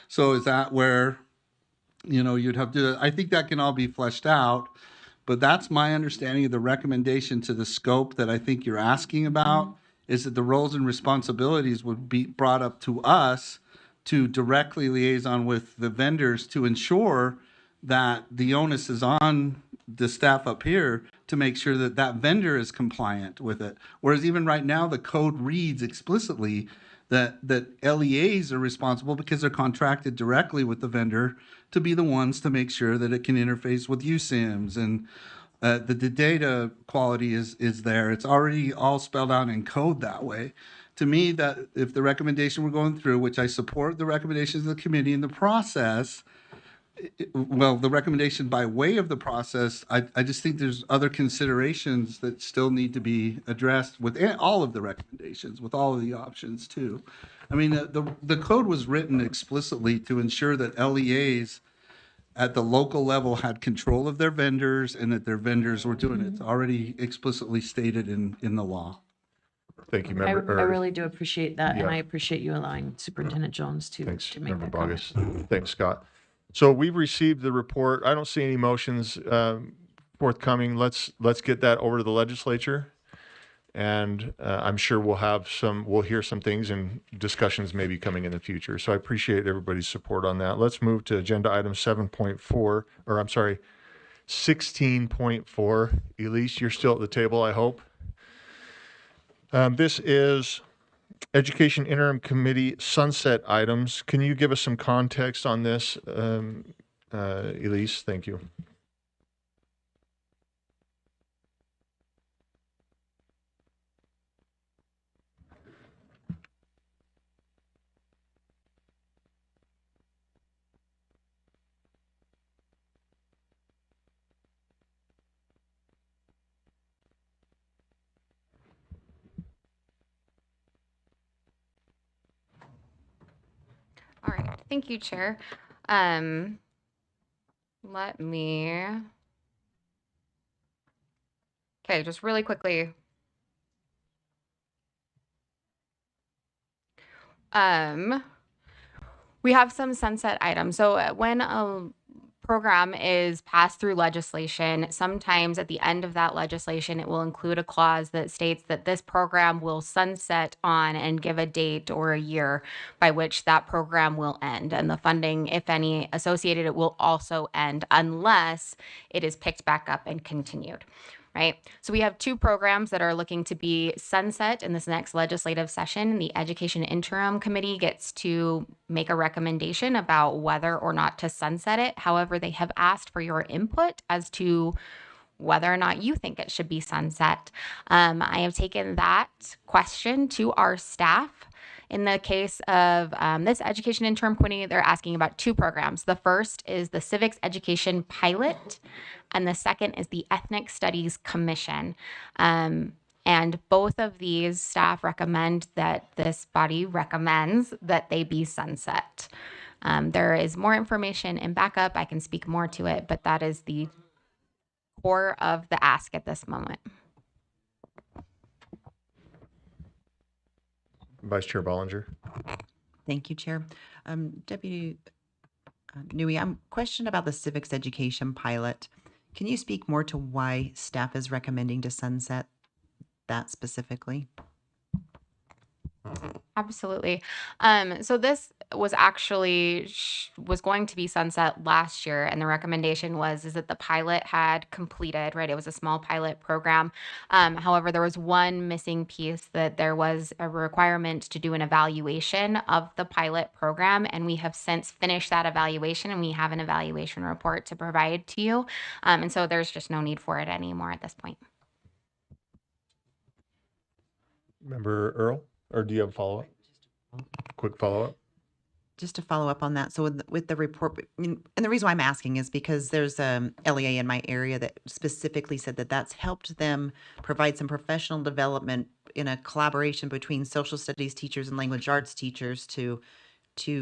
So is that where, you'd have to, I think that can all be fleshed out. But that's my understanding of the recommendation to the scope that I think you're asking about, is that the roles and responsibilities would be brought up to us to directly liaison with the vendors to ensure that the onus is on the staff up here to make sure that that vendor is compliant with it. Whereas even right now, the code reads explicitly that LEAs are responsible, because they're contracted directly with the vendor, to be the ones to make sure that it can interface with USIMS, and the data quality is there. It's already all spelled out in code that way. To me, that if the recommendation we're going through, which I support the recommendations of the committee in the process, well, the recommendation by way of the process, I just think there's other considerations that still need to be addressed with all of the recommendations, with all of the options too. I mean, the code was written explicitly to ensure that LEAs at the local level had control of their vendors and that their vendors were doing it. It's already explicitly stated in the law. Thank you, I member. really do appreciate that, and yeah. I appreciate you allowing Superintendent Jones to Thanks, to make member that comment. Bogus. Thanks, Scott. So we've received the report. I don't see any motions forthcoming. Let's get that over to the legislature, and I'm sure we'll hear some things and discussions maybe coming in the future. So I appreciate everybody's support on that. Let's move to agenda item 16.4. Elise, you're still at the table, I hope. This is Education Interim Committee sunset items. Can you give us some context on this, Elise? Thank you. All right, thank you, Chair. Let me, okay, just really quickly. We have some sunset items. So when a program is passed through legislation, sometimes at the end of that legislation, it will include a clause that states that this program will sunset on and give a date or a year by which that program will end. And the funding, if any, associated it will also end unless it is picked back up and continued. Right? So we have two programs that are looking to be sunset in this next legislative session. The Education Interim Committee gets to make a recommendation about whether or not to sunset it. However, they have asked for your input as to whether or not you think it should be sunset. I have taken that question to our staff. In the case of this Education Interim Committee, they're asking about two programs. The first is the Civics Education Pilot, and the second is the Ethnic Studies Commission. And both of these staff recommend that this body recommends that they be sunset. There is more information in backup. I can speak more to it, but that is the core of the ask at this moment. Vice Chair Bollinger. Thank you, Chair. Deputy Newey, I'm questioned about the civics education pilot. Can you speak more to why staff is recommending to sunset that specifically? Absolutely. So this was actually was going to be sunset last year, and the recommendation is that the pilot had completed, right? It was a small pilot program. However, there was one missing piece, that there was a requirement to do an evaluation of the pilot program, and we have since finished that evaluation, and we have an evaluation report to provide to you. And so there's just no need for it anymore at this point. Member Earl, or do you have a follow-up? Quick follow-up. Just to follow up on that, so with the report, and the reason why I'm asking is because there's a LEA in my area that specifically said that that's helped them provide some professional development in a collaboration between social studies teachers and language arts teachers to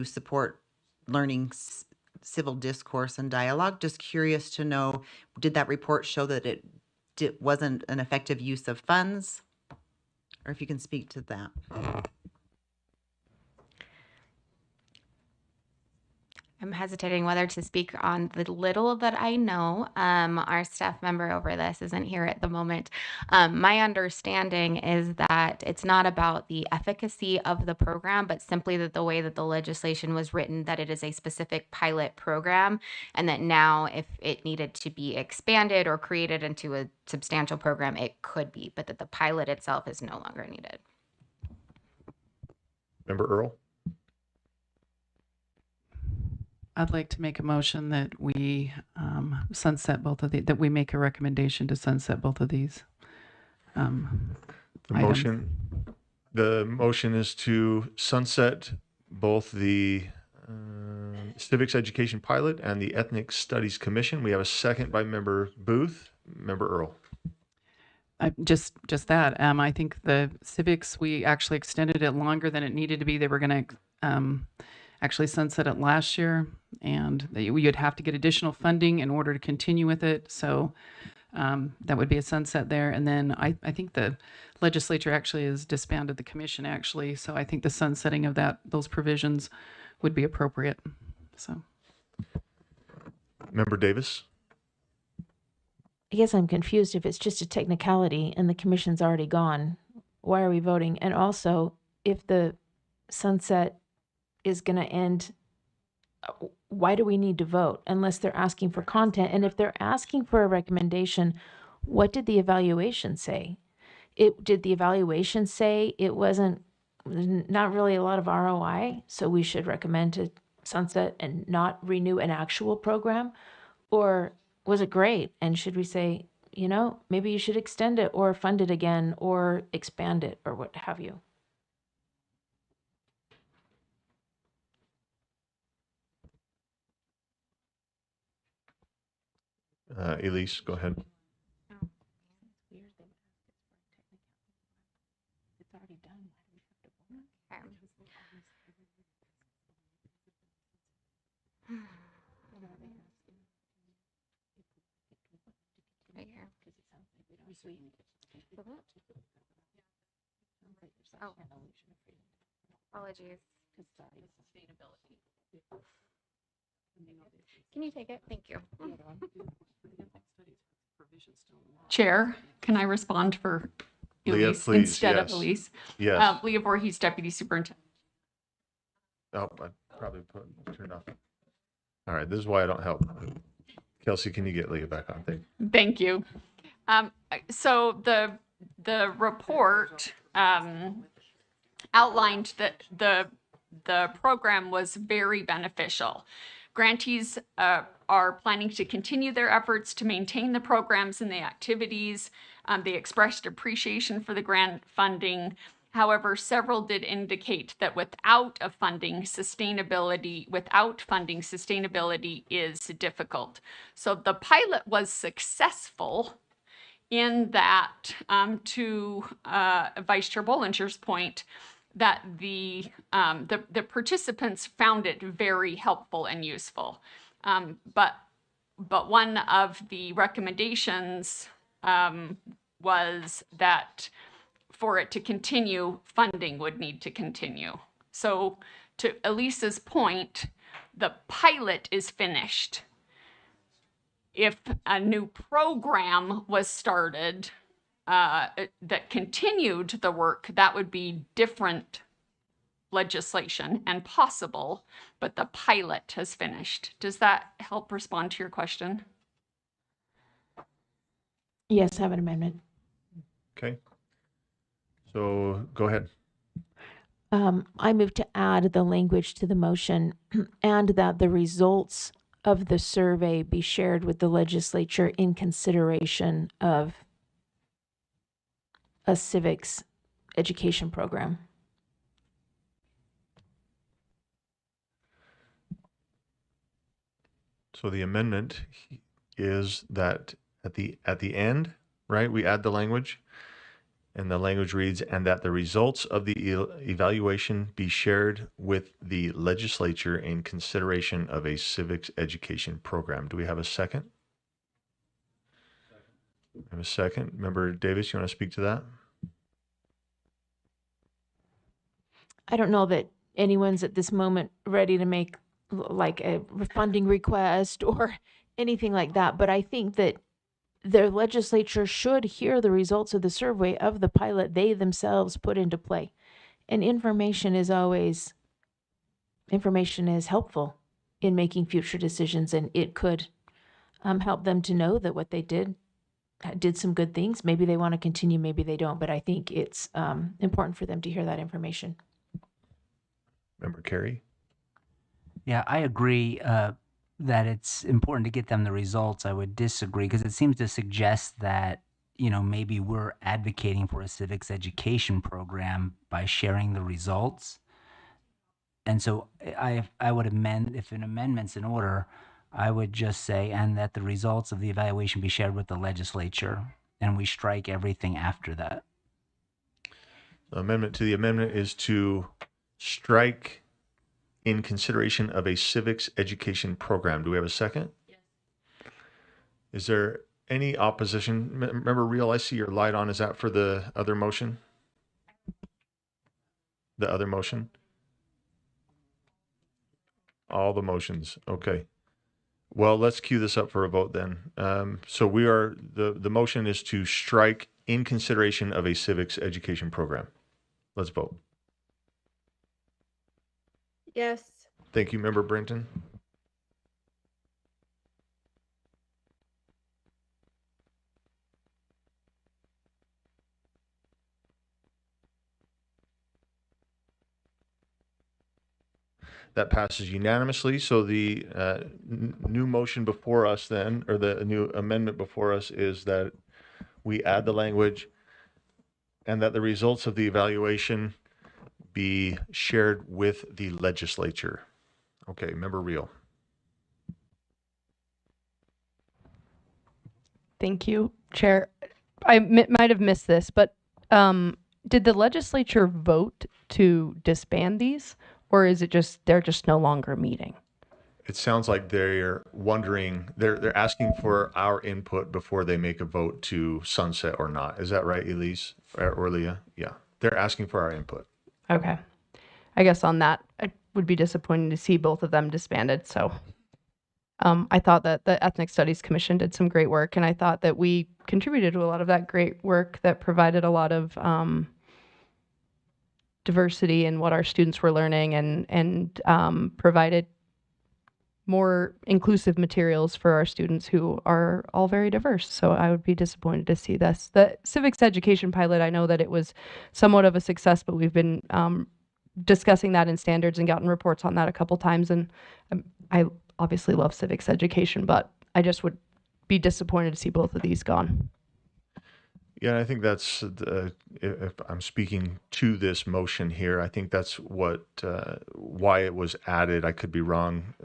support learning civil discourse and dialogue. Just curious to know, did that report show that it wasn't an effective use of funds? Or if you can speak to that. I'm hesitating whether to speak on the little that I know. Our staff member over this isn't here at the moment. My understanding is that it's not about the efficacy of the program, but simply that the way that the legislation was written, that it is a specific pilot program, and that now if it needed to be expanded or created into a substantial program, it could be, but that the pilot itself is no longer needed. Member Earl? I'd like to make a motion that we sunset both of that we make a recommendation to sunset both of these items. The motion is to sunset both the Civics Education Pilot and the Ethnic Studies Commission. We have a second by Member Booth. Member Earl. Just that. I think the civics, we actually extended it longer than it needed to be. They were going to actually sunset it last year, and you'd have to get additional funding in order to continue with it. So that would be a sunset there. And then I think the legislature actually has disbanded the commission actually. So I think the sunsetting of those provisions would be appropriate. So. Member Davis. I guess I'm confused if it's just a technicality and the commission's already gone. Why are we voting? And also, if the sunset is going to end, why do we need to vote unless they're asking for content? And if they're asking for a recommendation, what did the evaluation say? Did the evaluation say it wasn't not really a lot of ROI, so we should recommend to sunset and not renew an actual program? Or was it great? And should we say, maybe you should extend it or fund it again or expand it or what have you? Elise, go ahead. Oh, apologies. Can you take it? Thank you. Chair, can I respond for Leah, Elise please, instead yes. of Elise? Yes. Leah Voorhees, Deputy Superintendent. Oh, I probably turned off. All right, this is why I don't help. Kelsey, can you get Leah back on? Thank you. So the report outlined that the program was very beneficial. Grantees are planning to continue their efforts to maintain the programs and the activities. They expressed appreciation for the grant funding. However, several did indicate that without funding, sustainability is difficult. So the pilot was successful in that, to Vice Chair Bollinger's point, that the participants found it very helpful and useful. But one of the recommendations was that for it to continue, funding would need to continue. So to Elisa's point, the pilot is finished. If a new program was started that continued the work, that would be different legislation and possible, but the pilot has finished. Does that help respond to your question? Yes, I have an amendment. Okay. So go ahead. I move to add the language to the motion and that the results of the survey be shared with the legislature in consideration of a civics education program. So the amendment is that at the end, right, we add the language, and the language reads, and that the results of the evaluation be shared with the legislature in consideration of a civics education program. Do we have a second? We have a second. Member Davis, you want to speak to that? I don't know that anyone's at this moment ready to make like a funding request or anything like that, but I think that the legislature should hear the results of the survey of the pilot they themselves put into play. And information is helpful in making future decisions, and it could help them to know that what they did some good things. Maybe they want to continue, maybe they don't, but I think it's important for them to hear that information. Member Carey? Yeah, I agree that it's important to get them the results. I would disagree because it seems to suggest that, maybe we're advocating for a civics education program by sharing the results. And so I would amend, if an amendment's in order, I would just say, and that the results of the evaluation be shared with the legislature, and we strike everything after that. The amendment to the amendment is to strike in consideration of a civics education program. Do we have a second? Yes. Is there any opposition? Remember, Real, I see your light on. Is that for the other motion? The other motion? All the motions. Okay. Well, let's cue this up for a vote then. So we are, the motion is to strike in consideration of a civics education program. Let's vote. Yes. Thank you, Member Brinton. That passes unanimously. So the new motion before us then, or the new amendment before us, is that we add the language and that the results of the evaluation be shared with the legislature. Okay, Member Real. Thank you, Chair. I might have missed this, but did the legislature vote to disband these, or is it just they're just no longer meeting? It sounds like they're wondering, they're asking for our input before they make a vote to sunset or not. Is that right, Elise or Leah? Yeah, they're asking for our input. Okay. I guess on that, I would be disappointed to see both of them disbanded. So I thought that the Ethnic Studies Commission did some great work, and I thought that we contributed to a lot of that great work that provided a lot of diversity in what our students were learning and provided more inclusive materials for our students who are all very diverse. So I would be disappointed to see this. The civics education pilot, I know that it was somewhat of a success, but we've been discussing that in standards and gotten reports on that a couple times. And I obviously love civics education, but I just would be disappointed to see both of these gone. Yeah, I think that's, if I'm speaking to this motion here, I think that's what, why it was added. I could be wrong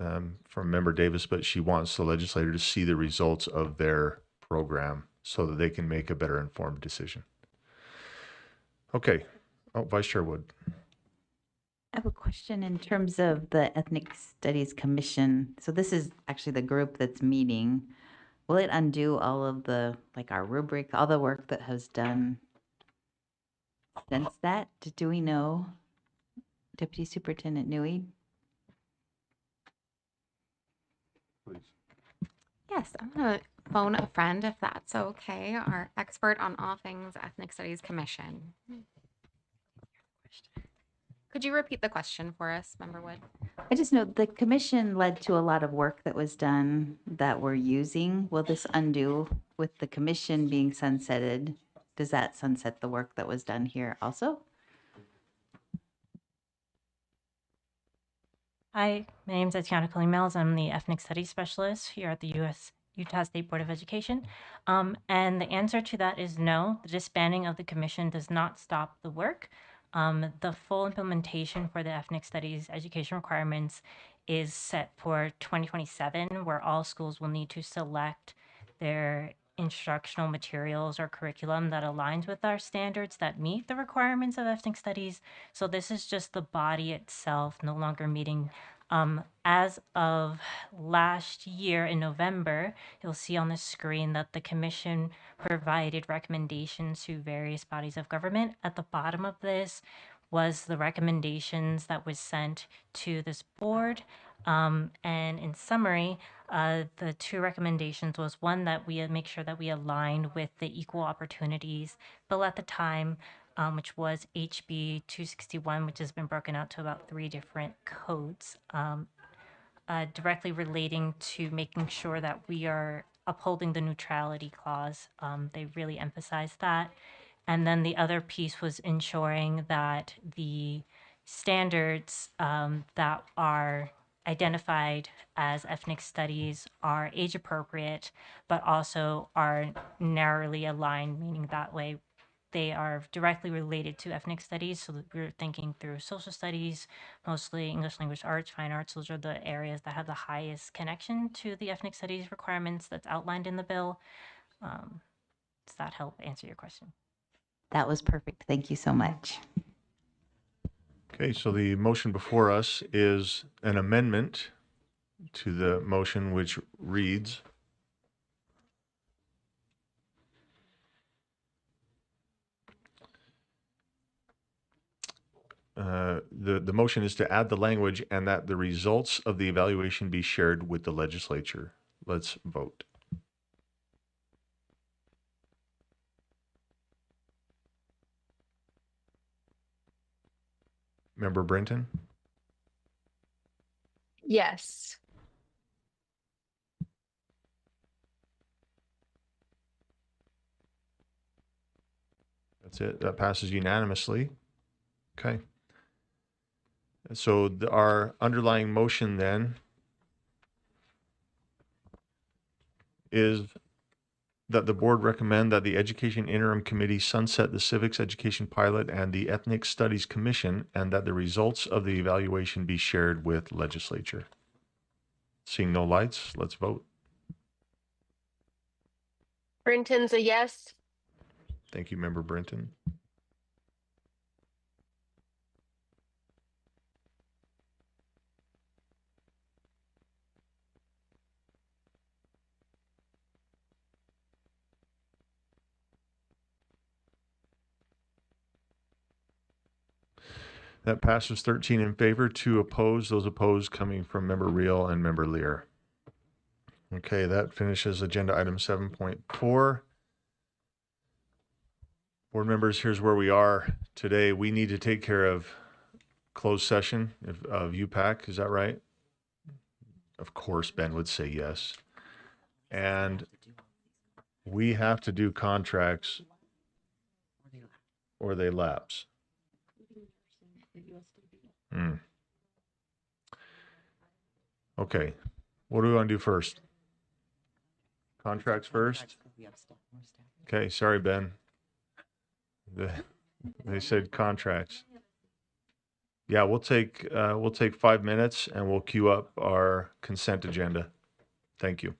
from Member Davis, but she wants the legislator to see the results of their program so that they can make a better informed decision. Okay. Oh, Vice Chair Wood. I have a question in terms of the Ethnic Studies Commission. So this is actually the group that's meeting. Will it undo all of the, like our rubric, all the work that has done since that? Do we know, Deputy Superintendent Newey? Please. Yes, I'm going to phone a friend if that's okay, our expert on all things Ethnic Studies Commission. Could you repeat the question for us, Member Wood? I just know the commission led to a lot of work that was done that we're using. Will this undo with the commission being sunsetted? Does that sunset the work that was done here also? Hi, my name is Atiana Colleen-Mills. I'm the Ethnic Studies Specialist here at the Utah State Board of Education. And the answer to that is no. The disbanding of the commission does not stop the work. The full implementation for the Ethnic Studies education requirements is set for 2027, where all schools will need to select their instructional materials or curriculum that aligns with our standards that meet the requirements of ethnic studies. So this is just the body itself no longer meeting. As of last year in November, you'll see on the screen that the commission provided recommendations to various bodies of government. At the bottom of this was the recommendations that was sent to this board. And in summary, the two recommendations was one that we make sure that we aligned with the equal opportunities bill at the time, which was HB 261, which has been broken out to about 3 different codes, directly relating to making sure that we are upholding the neutrality clause. They really emphasized that. And then the other piece was ensuring that the standards that are identified as ethnic studies are age appropriate, but also are narrowly aligned, meaning that way they are directly related to ethnic studies. So that we're thinking through social studies, mostly English language arts, fine arts. Those are the areas that have the highest connection to the ethnic studies requirements that's outlined in the bill. Does that help answer your question? That was perfect. Thank you so much. Okay, so the motion before us is an amendment to the motion which reads, the motion is to add the language and that the results of the evaluation be shared with the legislature. Let's vote. Member Brenton? Yes. That's it. That passes unanimously. Okay. So our underlying motion then is that the board recommend that the Education Interim Committee sunset the Civics Education Pilot and the Ethnic Studies Commission, and that the results of the evaluation be shared with legislature. Seeing no lights, let's vote. Brenton's a yes. Thank you, Member Brenton. That passes 13 in favor, 2 opposed, those opposed coming from Member Reel and Member Lear. Okay, that finishes agenda item 7.4. Board members, here's where we are today. We need to take care of closed session of UPAC, is that right? Of course, Ben would say yes. And we have to do contracts or they lapse. Okay, what do we want to do first? Contracts first? Okay, sorry, Ben. They said contracts. Yeah, we'll take 5 minutes and we'll queue up our consent agenda. Thank you.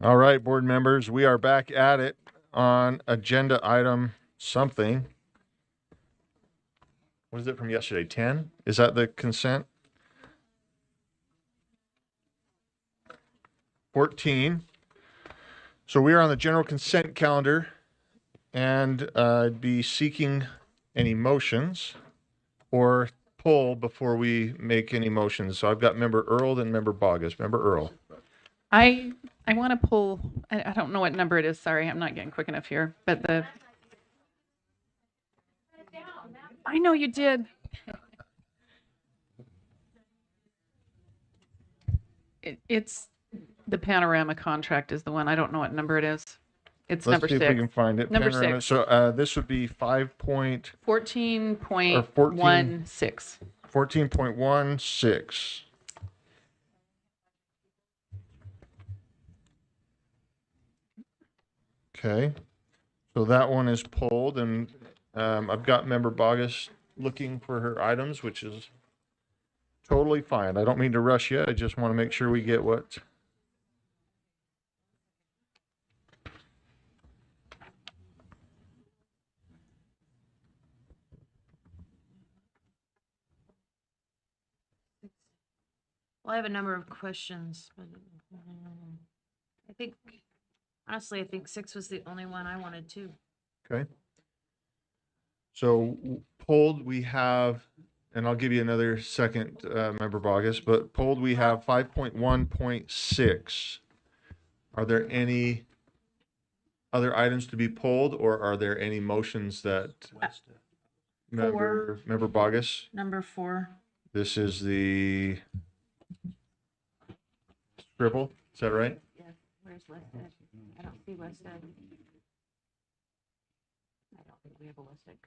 All right, board members, we are back at it on agenda item something. What is it from yesterday? 10? Is that the consent? 14. So we are on the general consent calendar and I'd be seeking any motions or pull before we make any motions. So I've got member Earl and member Bogus. Member Earl. I want to pull, I don't know what number it is. Sorry, I'm not getting quick enough here. But I know you did. It's the Panorama contract is the one. I don't know what number it is. It's Let's number see 6. if we can find it. Number Panorama. 6. So this would be 5.14. 14.16. 14.16. Okay. So that one is pulled, and I've got member Bogus looking for her items, which is totally fine. I don't mean to rush you. I just want to make sure we get what. Well, I have a number of questions, but I think, honestly, I think 6 was the only one I wanted too. Okay. So pulled, we have, and I'll give you another second, member Bogus, but pulled, we have 5.1.6. Are there any other items to be pulled, or are there any motions that member Bogus? Number 4. This is the scribble, is that right? Yes. Where's West Ed? I don't see West Ed. I don't think we have a West Ed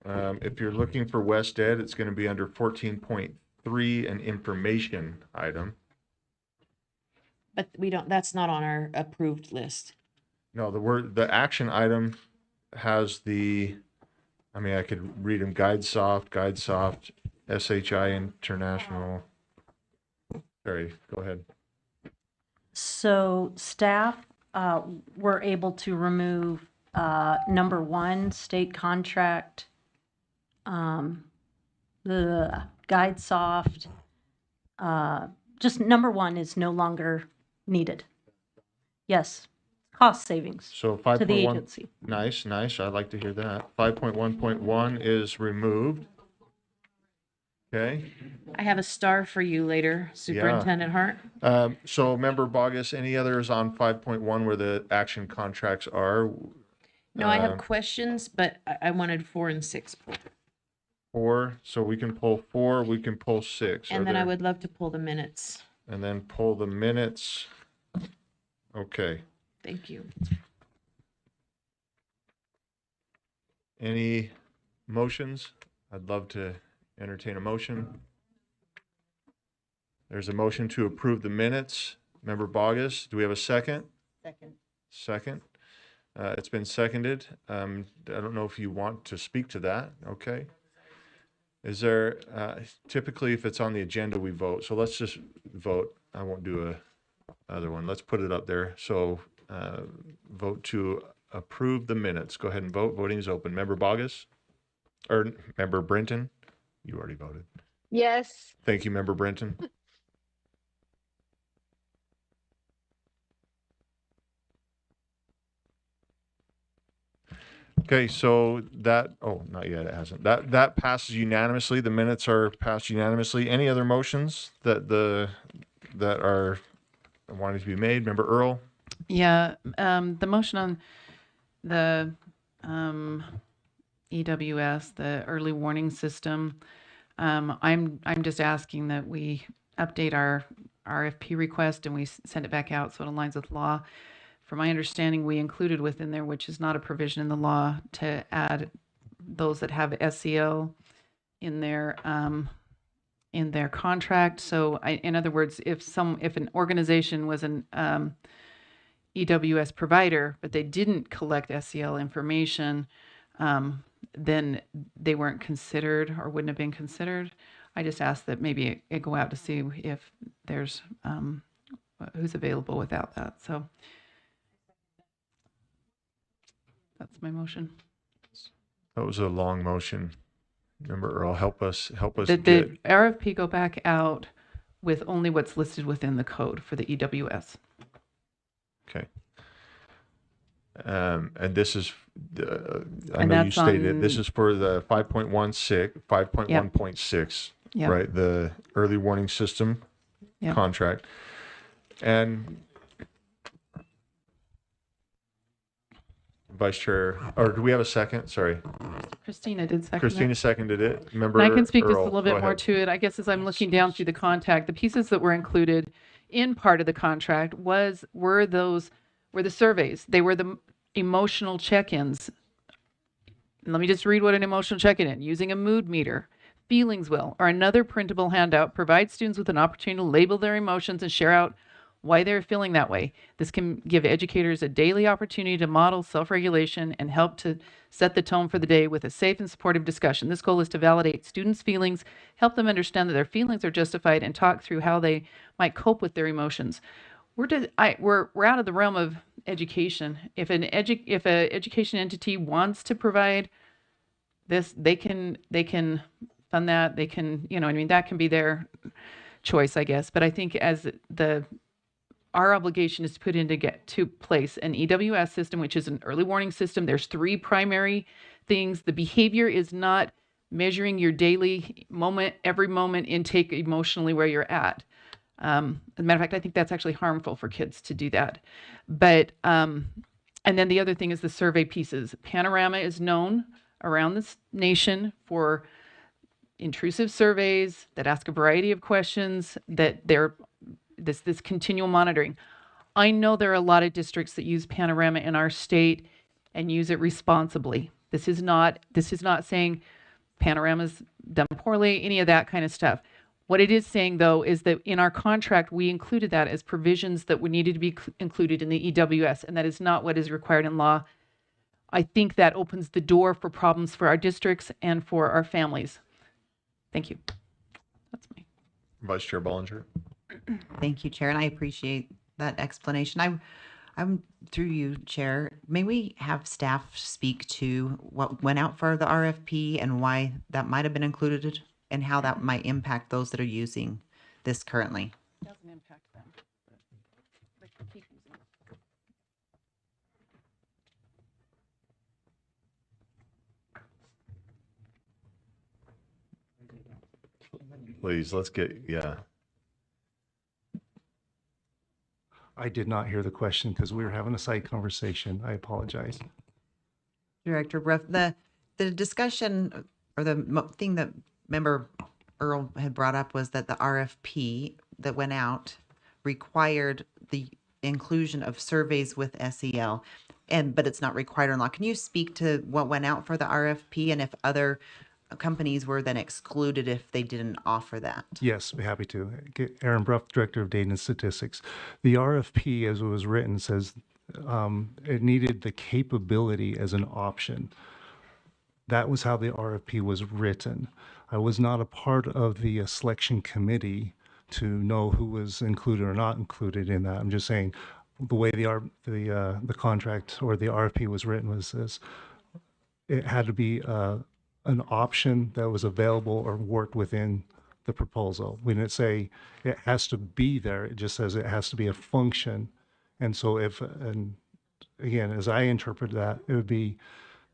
contract. If you're looking for West Ed, it's going to be under 14.3, an information item. But we don't, that's not on our approved list. No, the action item has I could read them: GuideSoft, SHI International. Sorry, go ahead. So staff were able to remove number 1, state contract, the GuideSoft. Just number 1 is no longer needed. Yes, cost savings So to 5.1. the agency. Nice. I'd like to hear that. 5.1.1 is removed. Okay. I have a star for you later, Superintendent Hart. So member Bogus, any others on 5.1 where the action contracts are? No, I have questions, but I wanted 4 and 6 pulled. 4, so we can pull 4, we can pull 6. And then I would love to pull the minutes. And then pull the minutes. Okay. Thank you. Any motions? I'd love to entertain a motion. There's a motion to approve the minutes. Member Bogus, do we have a second? Second. It's been seconded. I don't know if you want to speak to that. Okay. Is there, typically if it's on the agenda, we vote. So let's just vote. I won't do another one. Let's put it up there. So vote to approve the minutes. Go ahead and vote. Voting is open. Member Bogus? Or Member Brenton? You already voted. Yes. Thank you, Member Brenton. Okay, so that, not yet, it hasn't. That passes unanimously. The minutes are passed unanimously. Any other motions that are wanting to be made? Member Earl? Yeah, the motion on the EWS, the early warning system, I'm just asking that we update our RFP request and we send it back out so it aligns with law. From my understanding, we included within there, which is not a provision in the law, to add those that have SEL in their contract. So, in other words, if an organization was an EWS provider, but they didn't collect SEL information, then they weren't considered or wouldn't have been considered. I just asked that maybe it go out to see if there's who's available without that. So that's my motion. That was a long motion. Remember, Earl, help us The get. RFP go back out with only what's listed within the code for the EWS. Okay. And this is, I And know you that's stated it. This on- is for the 5.1.6, Yep. right? The early warning system Yep. contract. And Vice Chair, or do we have a second? Sorry. Christina did second Christina that. seconded it. Remember, And I can speak just a Earl, little go bit more ahead. to it. I guess as I'm looking down through the contract, the pieces that were included in part of the contract were the surveys. They were the emotional check-ins. And let me just read what an emotional check-in is. Using a mood meter, feelings wheel, or another printable handout provides students with an opportunity to label their emotions and share out why they're feeling that way. This can give educators a daily opportunity to model self-regulation and help to set the tone for the day with a safe and supportive discussion. This goal is to validate students' feelings, help them understand that their feelings are justified, and talk through how they might cope with their emotions. We're out of the realm of education. If an education entity wants to provide this, they can fund that. They can, that can be their choice, I guess. But I think our obligation is to put into place an EWS system, which is an early warning system. There's 3 primary things. The behavior is not measuring your daily every moment intake emotionally where you're at. As a matter of fact, I think that's actually harmful for kids to do that. But, and then the other thing is the survey pieces. Panorama is known around this nation for intrusive surveys that ask a variety of questions, that they're this continual monitoring. I know there are a lot of districts that use Panorama in our state and use it responsibly. This is not saying Panorama's done poorly, any of that kind of stuff. What it is saying, though, is that in our contract, we included that as provisions that needed to be included in the EWS, and that is not what is required in law. I think that opens the door for problems for our districts and for our families. Thank you. That's me. Vice Chair Bollinger. Thank you, Chair, and I appreciate that explanation. I'm through you, Chair. May we have staff speak to what went out for the RFP and why that might have been included and how that might impact those that are using this currently? It doesn't impact them. But they keep using it. Please, let's get, yeah. I did not hear the question because we were having a side conversation. I apologize. Director Bruff, the discussion or the thing that Member Earl had brought up was that the RFP that went out required the inclusion of surveys with SEL, but it's not required in law. Can you speak to what went out for the RFP and if other companies were then excluded if they didn't offer that? Yes, be happy to. Aaron Bruff, Director of Data and Statistics. The RFP, as it was written, says it needed the capability as an option. That was how the RFP was written. I was not a part of the selection committee to know who was included or not included in that. I'm just saying the way the contract or the RFP was written was this. It had to be an option that was available or worked within the proposal. We didn't say it has to be there. It just says it has to be a function. And so and again, as I interpret that, it would be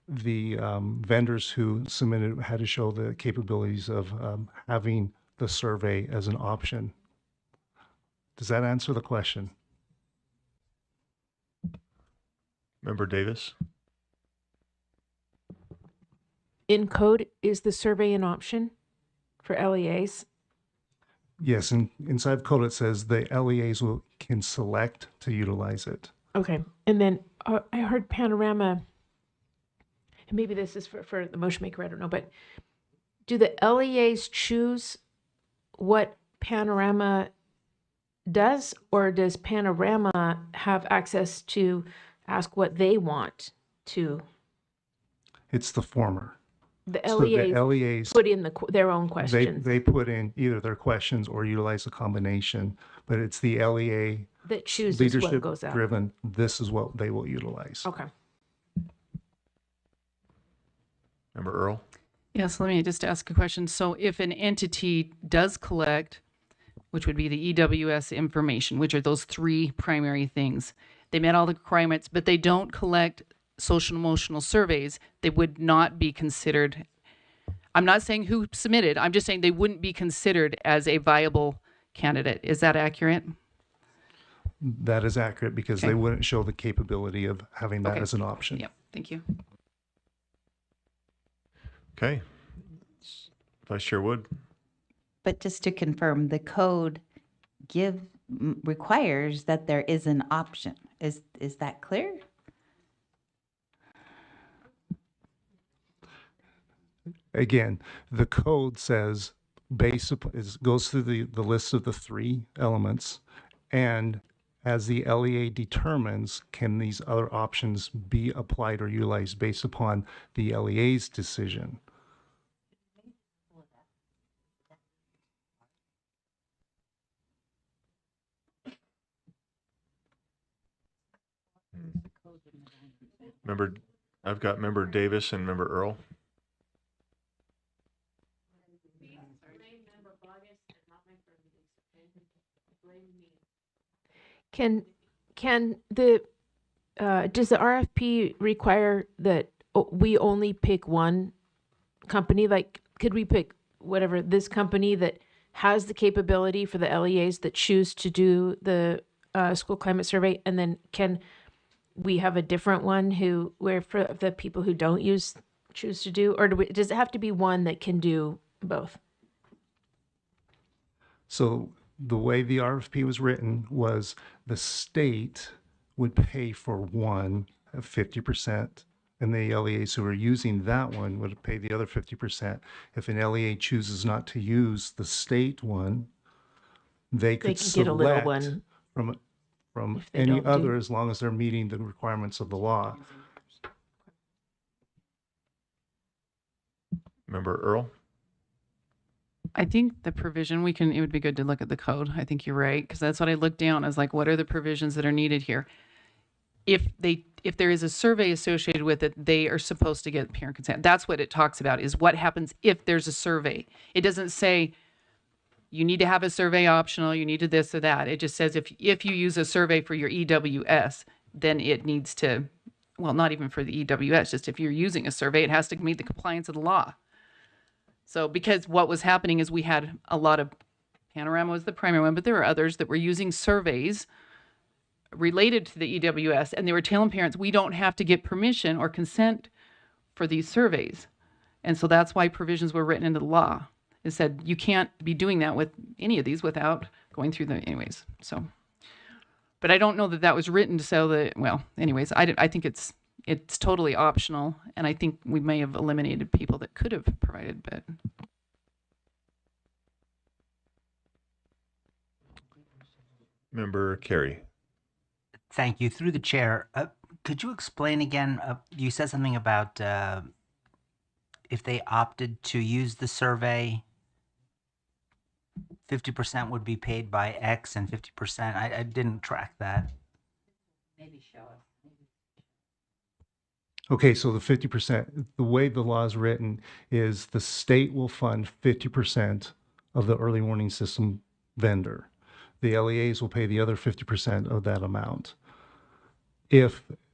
the vendors who submitted had to show the capabilities of having the survey as an option. Does that answer the question? Member Davis? In code, is the survey an option for LEAs? Yes, and inside of code it says the LEAs can select to utilize it. Okay. And then I heard Panorama, and maybe this is for the motion maker, I don't know, but do the LEAs choose what Panorama does, or does Panorama have access to ask what they want to? It's the former. The So LEAs put in their own questions. They put in either their questions or utilize a combination, but it's the LEA that chooses what goes out. Leadership-driven, this is what they will utilize. Okay. Member Earl? Yes, let me just ask a question. So if an entity does collect, which would be the EWS information, which are those three primary things, they met all the requirements, but they don't collect social emotional surveys, they would not be considered. I'm not saying who submitted, I'm just saying they wouldn't be considered as a viable candidate. Is that accurate? That is accurate because Okay. they wouldn't show the capability of having that Okay. as an option. Yep, thank you. Okay. Vice Chair Wood? But just to confirm, the code requires that there is an option. Is that clear? Again, the code says goes through the list of the three elements, and as the LEA determines, can these other options be applied or utilized based upon the LEA's decision? I've got Member Davis and Member Earl. Can the does the RFP require that we only pick one company? Like, could we pick whatever this company that has the capability for the LEAs that choose to do the school climate survey, and then can we have a different one where for the people who don't choose to do, or does it have to be one that can do both? So the way the RFP was written was the state would pay for one at 50%, and the LEAs who are using that one would pay the other 50%. If an LEA chooses not to use the state one, they could can get a little select one from if they any don't other do. as long as they're meeting the requirements of the law. Member Earl? I think the provision, it would be good to look at the code. I think you're right, because that's what I looked down. I was like, what are the provisions that are needed here? If there is a survey associated with it, they are supposed to get parent consent. That's what it talks about, is what happens if there's a survey. It doesn't say you need to have a survey optional, you need to this or that. It just says if you use a survey for your EWS, then it needs to, well, not even for the EWS, just if you're using a survey, it has to meet the compliance of the law. So because what was happening is we had a lot of, Panorama was the primary one, but there were others that were using surveys related to the EWS, and they were telling parents, we don't have to get permission or consent for these surveys. And so that's why provisions were written into the law. It said you can't be doing that with any of these without going through them anyways. So, but I don't know that that was written so that, well, anyways, I think it's totally optional, and I think we may have eliminated people that could have provided, but. Member Carey? Thank you. Through the chair, could you explain again? You said something about if they opted to use the survey, 50% would be paid by X and 50%. I didn't track that. Maybe show us. Okay, so the 50%, the way the law is written is the state will fund 50% of the early warning system vendor. The LEAs will pay the other 50% of that amount.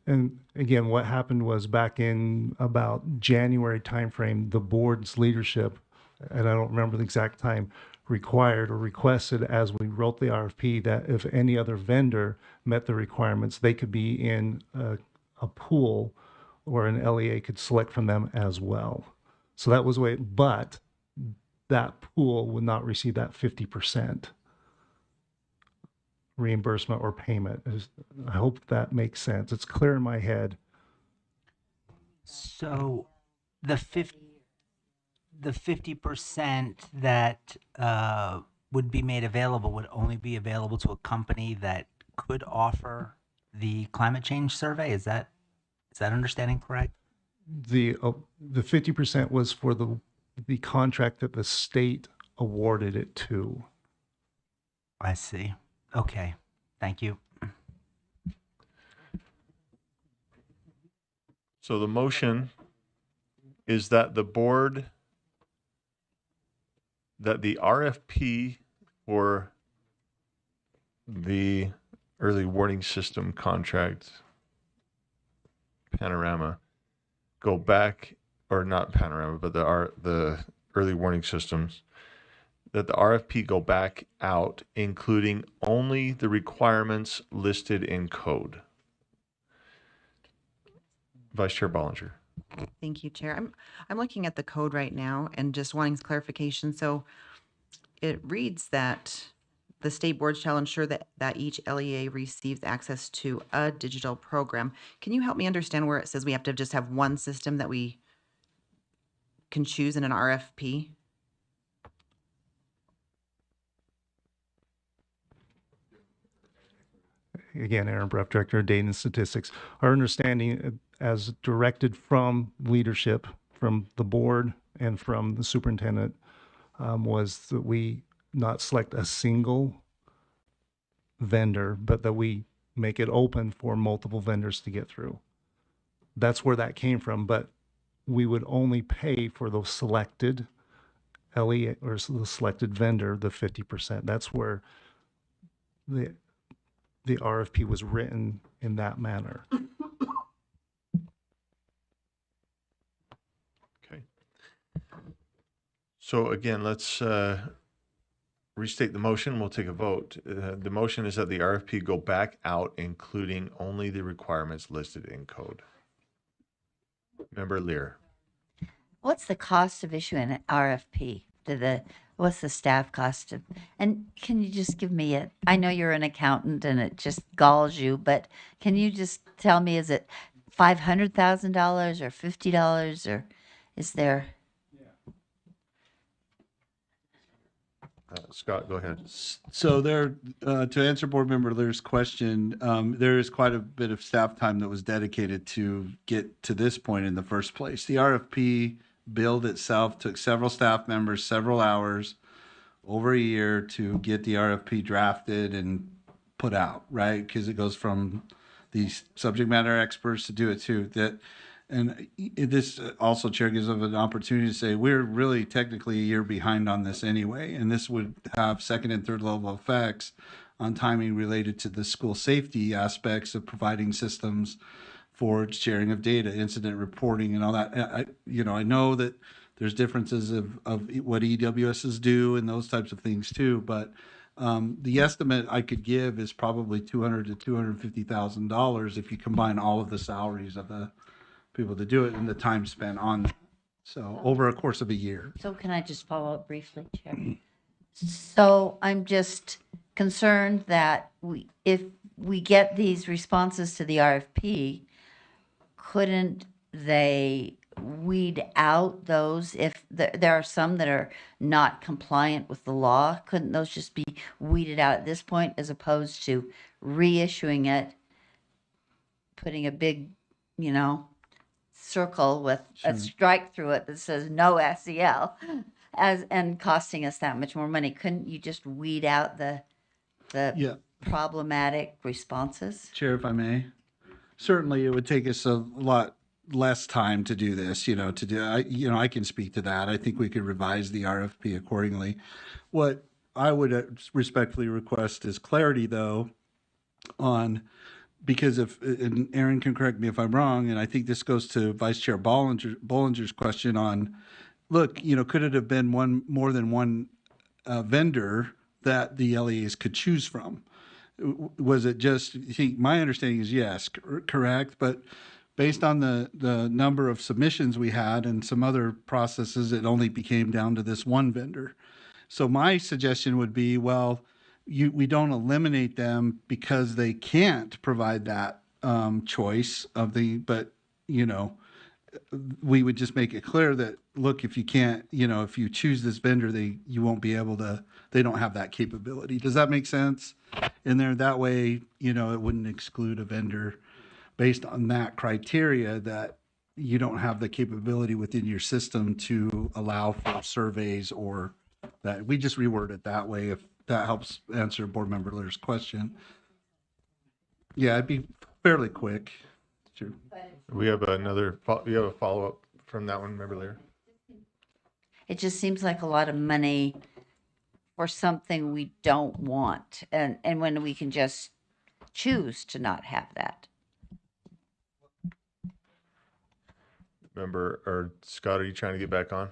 And again, what happened was back in about January timeframe, the board's leadership, and I don't remember the exact time, required or requested as we wrote the RFP that if any other vendor met the requirements, they could be in a pool or an LEA could select from them as well. So that was the way, but that pool would not receive that 50% reimbursement or payment. I hope that makes sense. It's clear in my head. So the 50% that would be made available would only be available to a company that could offer the climate change survey. Is that understanding correct? The 50% was for the contract that the state awarded it to. I see. Okay. Thank you. So the motion is that the RFP for the early warning system contract Panorama go back, or not Panorama, but the early warning systems, that the RFP go back out, including only the requirements listed in code. Vice Chair Bollinger. Thank you, Chair. I'm looking at the code right now and just wanting clarification. So it reads that the state board shall ensure that each LEA receives access to a digital program. Can you help me understand where it says we have to just have one system that we can choose in an RFP? Again, Aaron Bruff, Director of Data and Statistics. Our understanding, as directed from leadership, from the board and from the superintendent, was that we not select a single vendor, but that we make it open for multiple vendors to get through. That's where that came from, but we would only pay for the selected LEA or the selected vendor, the 50%. That's where the RFP was written in that manner. Okay. So again, let's restate the motion. We'll take a vote. The motion is that the RFP go back out, including only the requirements listed in code. Member Lear. What's the cost of issuing an RFP? What's the staff cost of, and can you just give me I know you're an accountant and it just galls you, but can you just tell me, is it $500,000 or $50 or is there? Scott, go ahead. So there, to answer Board Member Lear's question, there is quite a bit of staff time that was dedicated to get to this point in the first place. The RFP build itself took several staff members, several hours, over a year to get the RFP drafted and put out, right? Because it goes from these subject matter experts to do it too. And this also, Chair, gives us an opportunity to say we're really technically a year behind on this anyway, and this would have second and third level effects on timing related to the school safety aspects of providing systems for sharing of data, incident reporting, and all that. I know that there's differences of what EWSs do and those types of things too, but the estimate I could give is probably $200,000 to $250,000 if you combine all of the salaries of the people to do it and the time spent on that. So over a course of a year. So can I just follow up briefly, Chair? So I'm just concerned that if we get these responses to the RFP, couldn't they weed out those if there are some that are not compliant with the law? Couldn't those just be weeded out at this point as opposed to reissuing it, putting a big, circle with a strike through it that says no SEL and costing us that much more money? Couldn't you just weed out the problematic responses? Chair, if I may. Certainly it would take us a lot less time to do this, I can speak to that. I think we could revise the RFP accordingly. What I would respectfully request is clarity though on, because and Aaron can correct me if I'm wrong, and I think this goes to Vice Chair Bollinger's question on, look, could it have been more than one vendor that the LEAs could choose from? Was it just, my understanding is yes, correct, but based on the number of submissions we had and some other processes, it only became down to this one vendor. So my suggestion would be, well, we don't eliminate them because they can't provide that choice but we would just make it clear that, look, if you can't, if you choose this vendor, you won't be able to, they don't have that capability. Does that make sense? In there, that way, it wouldn't exclude a vendor based on that criteria that you don't have the capability within your system to allow for surveys, or that we just reword it that way if that helps answer Board Member Lear's question. Yeah, it'd be fairly quick. Sure. We have you have a follow-up from that one, member Lear? It just seems like a lot of money for something we don't want, and when we can just choose to not have that. Member, or Scott, are you trying to get back on?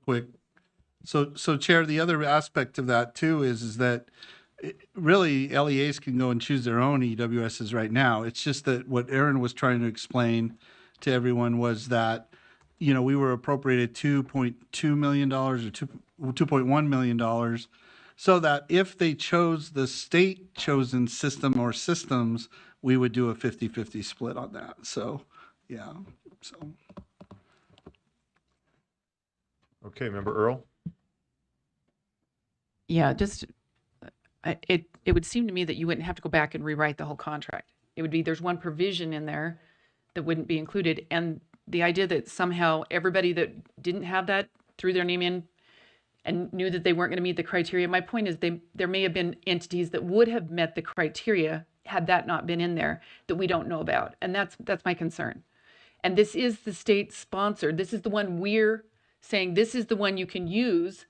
Quick. So Chair, the other aspect of that too is that really LEAs can go and choose their own EWSs right now. It's just that what Aaron was trying to explain to everyone was that, we were appropriated $2.2 million or $2.1 million, so that if they chose the state chosen system or systems, we would do a 50-50 split on that. So, yeah. So. Okay, member Earl? Yeah, just it would seem to me that you wouldn't have to go back and rewrite the whole contract. It would be there's one provision in there that wouldn't be included, and the idea that somehow everybody that didn't have that threw their name in and knew that they weren't going to meet the criteria. My point is there may have been entities that would have met the criteria had that not been in there that we don't know about, and that's my concern. And this is the state sponsored. This is the one we're saying this is the one you can use.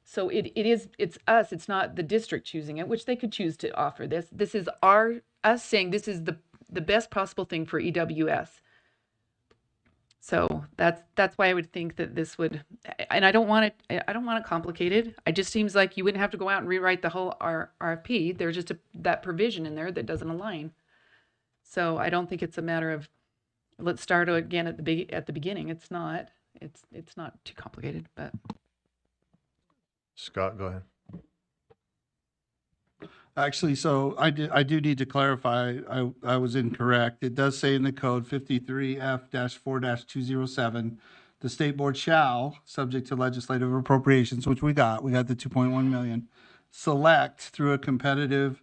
So it's us, it's not the district choosing it, which they could choose to offer this. This is us saying this is the best possible thing for EWS. So that's why I would think that this would, and I don't want it complicated. It just seems like you wouldn't have to go out and rewrite the whole RFP. There's just that provision in there that doesn't align. So I don't think it's a matter of let's start again at the beginning. It's not. It's not too complicated, but. Scott, go ahead. Actually, so I do need to clarify, I was incorrect. It does say in the code 53F-4-207, the state board shall, subject to legislative appropriations, which we got the 2.1 million, select through a competitive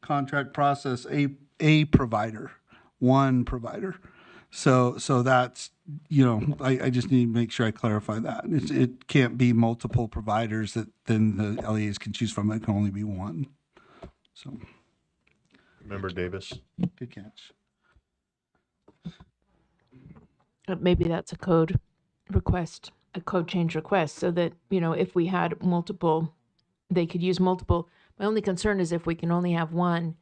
contract process, a provider, one provider. So that's, I just need to make sure I clarify that. It can't be multiple providers that then the LEAs can choose from. It can only be one. So. Member Davis. Good catch. Maybe that's a code change request, so that, if we had multiple, they could use multiple. My only concern is if we can only have one,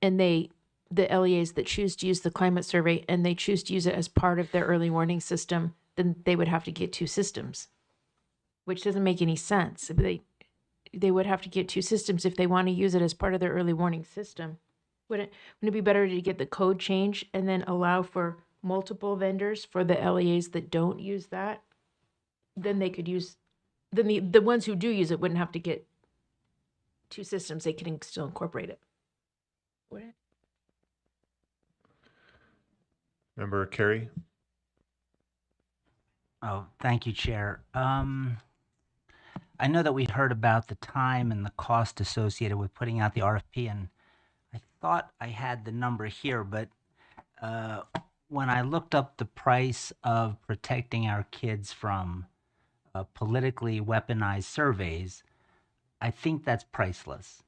and the LEAs that choose to use the climate survey and they choose to use it as part of their early warning system, then they would have to get two systems, which doesn't make any sense. They would have to get two systems if they want to use it as part of their early warning system. Wouldn't it be better to get the code change and then allow for multiple vendors for the LEAs that don't use that? Then they could use, then the ones who do use it wouldn't have to get two systems. They can still incorporate it. Wouldn't it? Member Carey? Oh, thank you, Chair. I know that we heard about the time and the cost associated with putting out the RFP, and I thought I had the number here, but when I looked up the price of protecting our kids from politically weaponized surveys, I think that's priceless.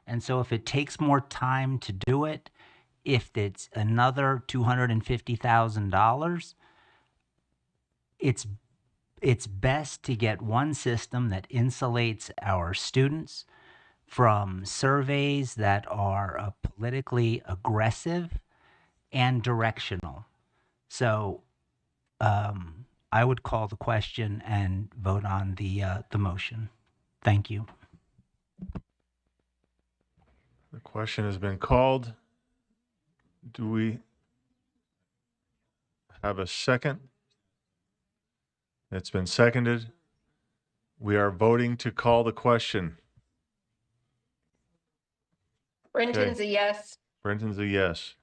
And so if it takes more time to do it, if it's another $250,000, it's best to get one system that insulates our students from surveys that are politically aggressive and directional. So I would call the question and vote on the motion. Thank you. The question has been called. Do we have a second? It's been seconded. We are voting to call the question. Brenton's Okay. a yes. Brenton's a yes.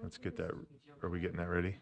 Let's get that. Are we getting that ready?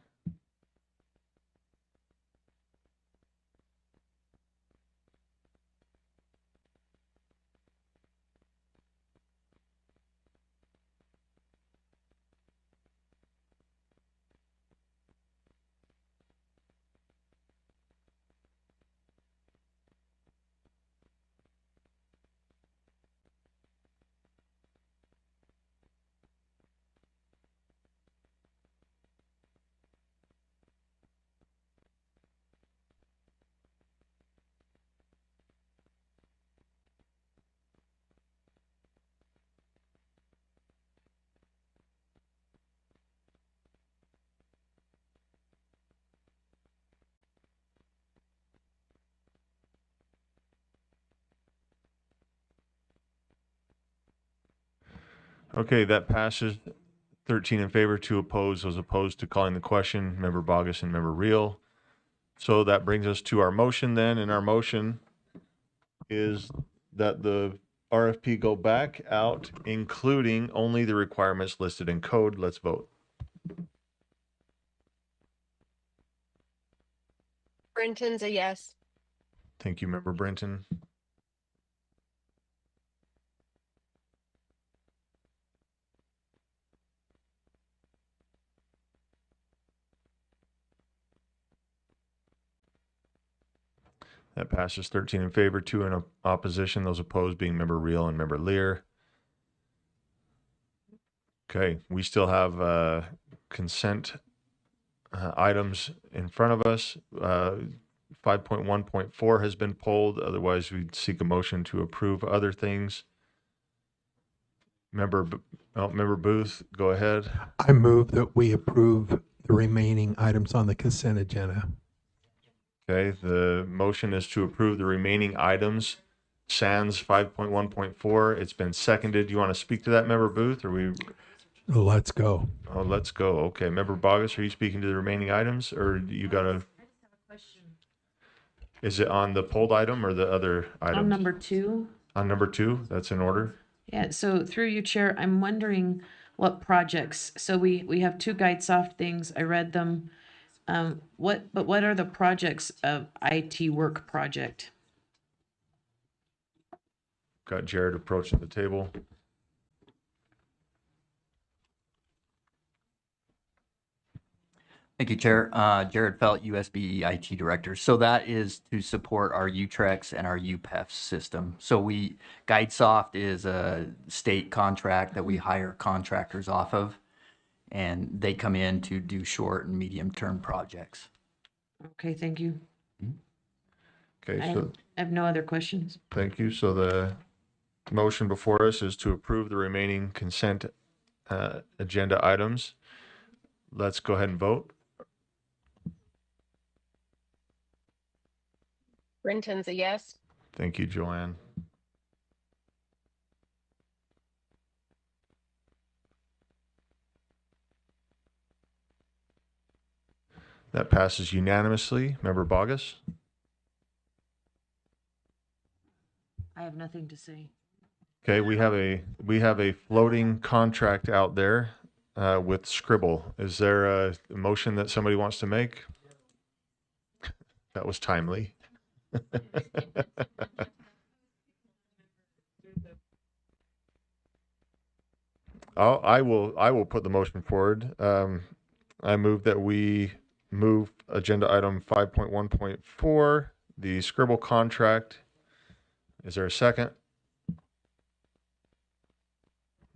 Okay, that passes. 13 in favor, 2 opposed. Those opposed to calling the question, Member Bogus and Member Reel. So that brings us to our motion then, and our motion is that the RFP go back out, including only the requirements listed in code. Let's vote. Brenton's a yes. Thank you, Member Brenton. That passes 13 in favor, 2 in opposition. Those opposed being Member Reel and Member Lear. Okay, we still have consent items in front of us. 5.1.4 has been pulled. Otherwise, we'd seek a motion to approve other things. Member Booth, go ahead. I move that we approve the remaining items on the consent agenda. Okay, the motion is to approve the remaining items, sans 5.1.4. It's been seconded. You want to speak to that, Member Booth, or we? Let's go. Oh, let's go. Okay, Member Bogus, are you speaking to the remaining items, or you got a? Is it on the pulled item or the other item? On number 2. On number 2, that's in order. Yeah, so through you, Chair, I'm wondering what projects, so we have 2 GuideSoft things, I read them. What are the projects of IT work project? Got Jared approaching the table. Thank you, Chair. Jared Felt, USBE IT Director. So that is to support our UTREX and our UPEF system. So GuideSoft is a state contract that we hire contractors off of, and they come in to do short and medium-term projects. Okay, thank you. Okay, I so have no other questions. thank you. So the motion before us is to approve the remaining consent agenda items. Let's go ahead and vote. Brenton's a yes. Thank you, Joanne. That passes unanimously. Member Bogus? I have nothing to say. Okay, we have a floating contract out there with Scribble. Is there a motion that somebody wants to make? That was timely. I will put the motion forward. I move that we move agenda item 5.1.4, the Scribble contract. Is there a second?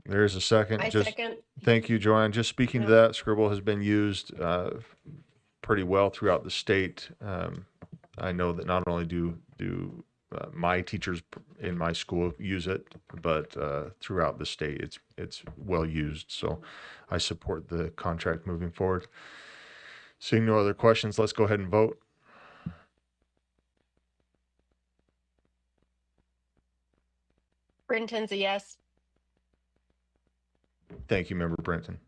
There is a second. I second. Thank you, Joanne. Just speaking to that, Scribble has been used pretty well throughout the state. I know that not only do my teachers in my school use it, but throughout the state, it's well used. So I support the contract moving forward. Seeing no other questions, let's go ahead and vote. Brenton's a yes. Thank you, Member Brenton.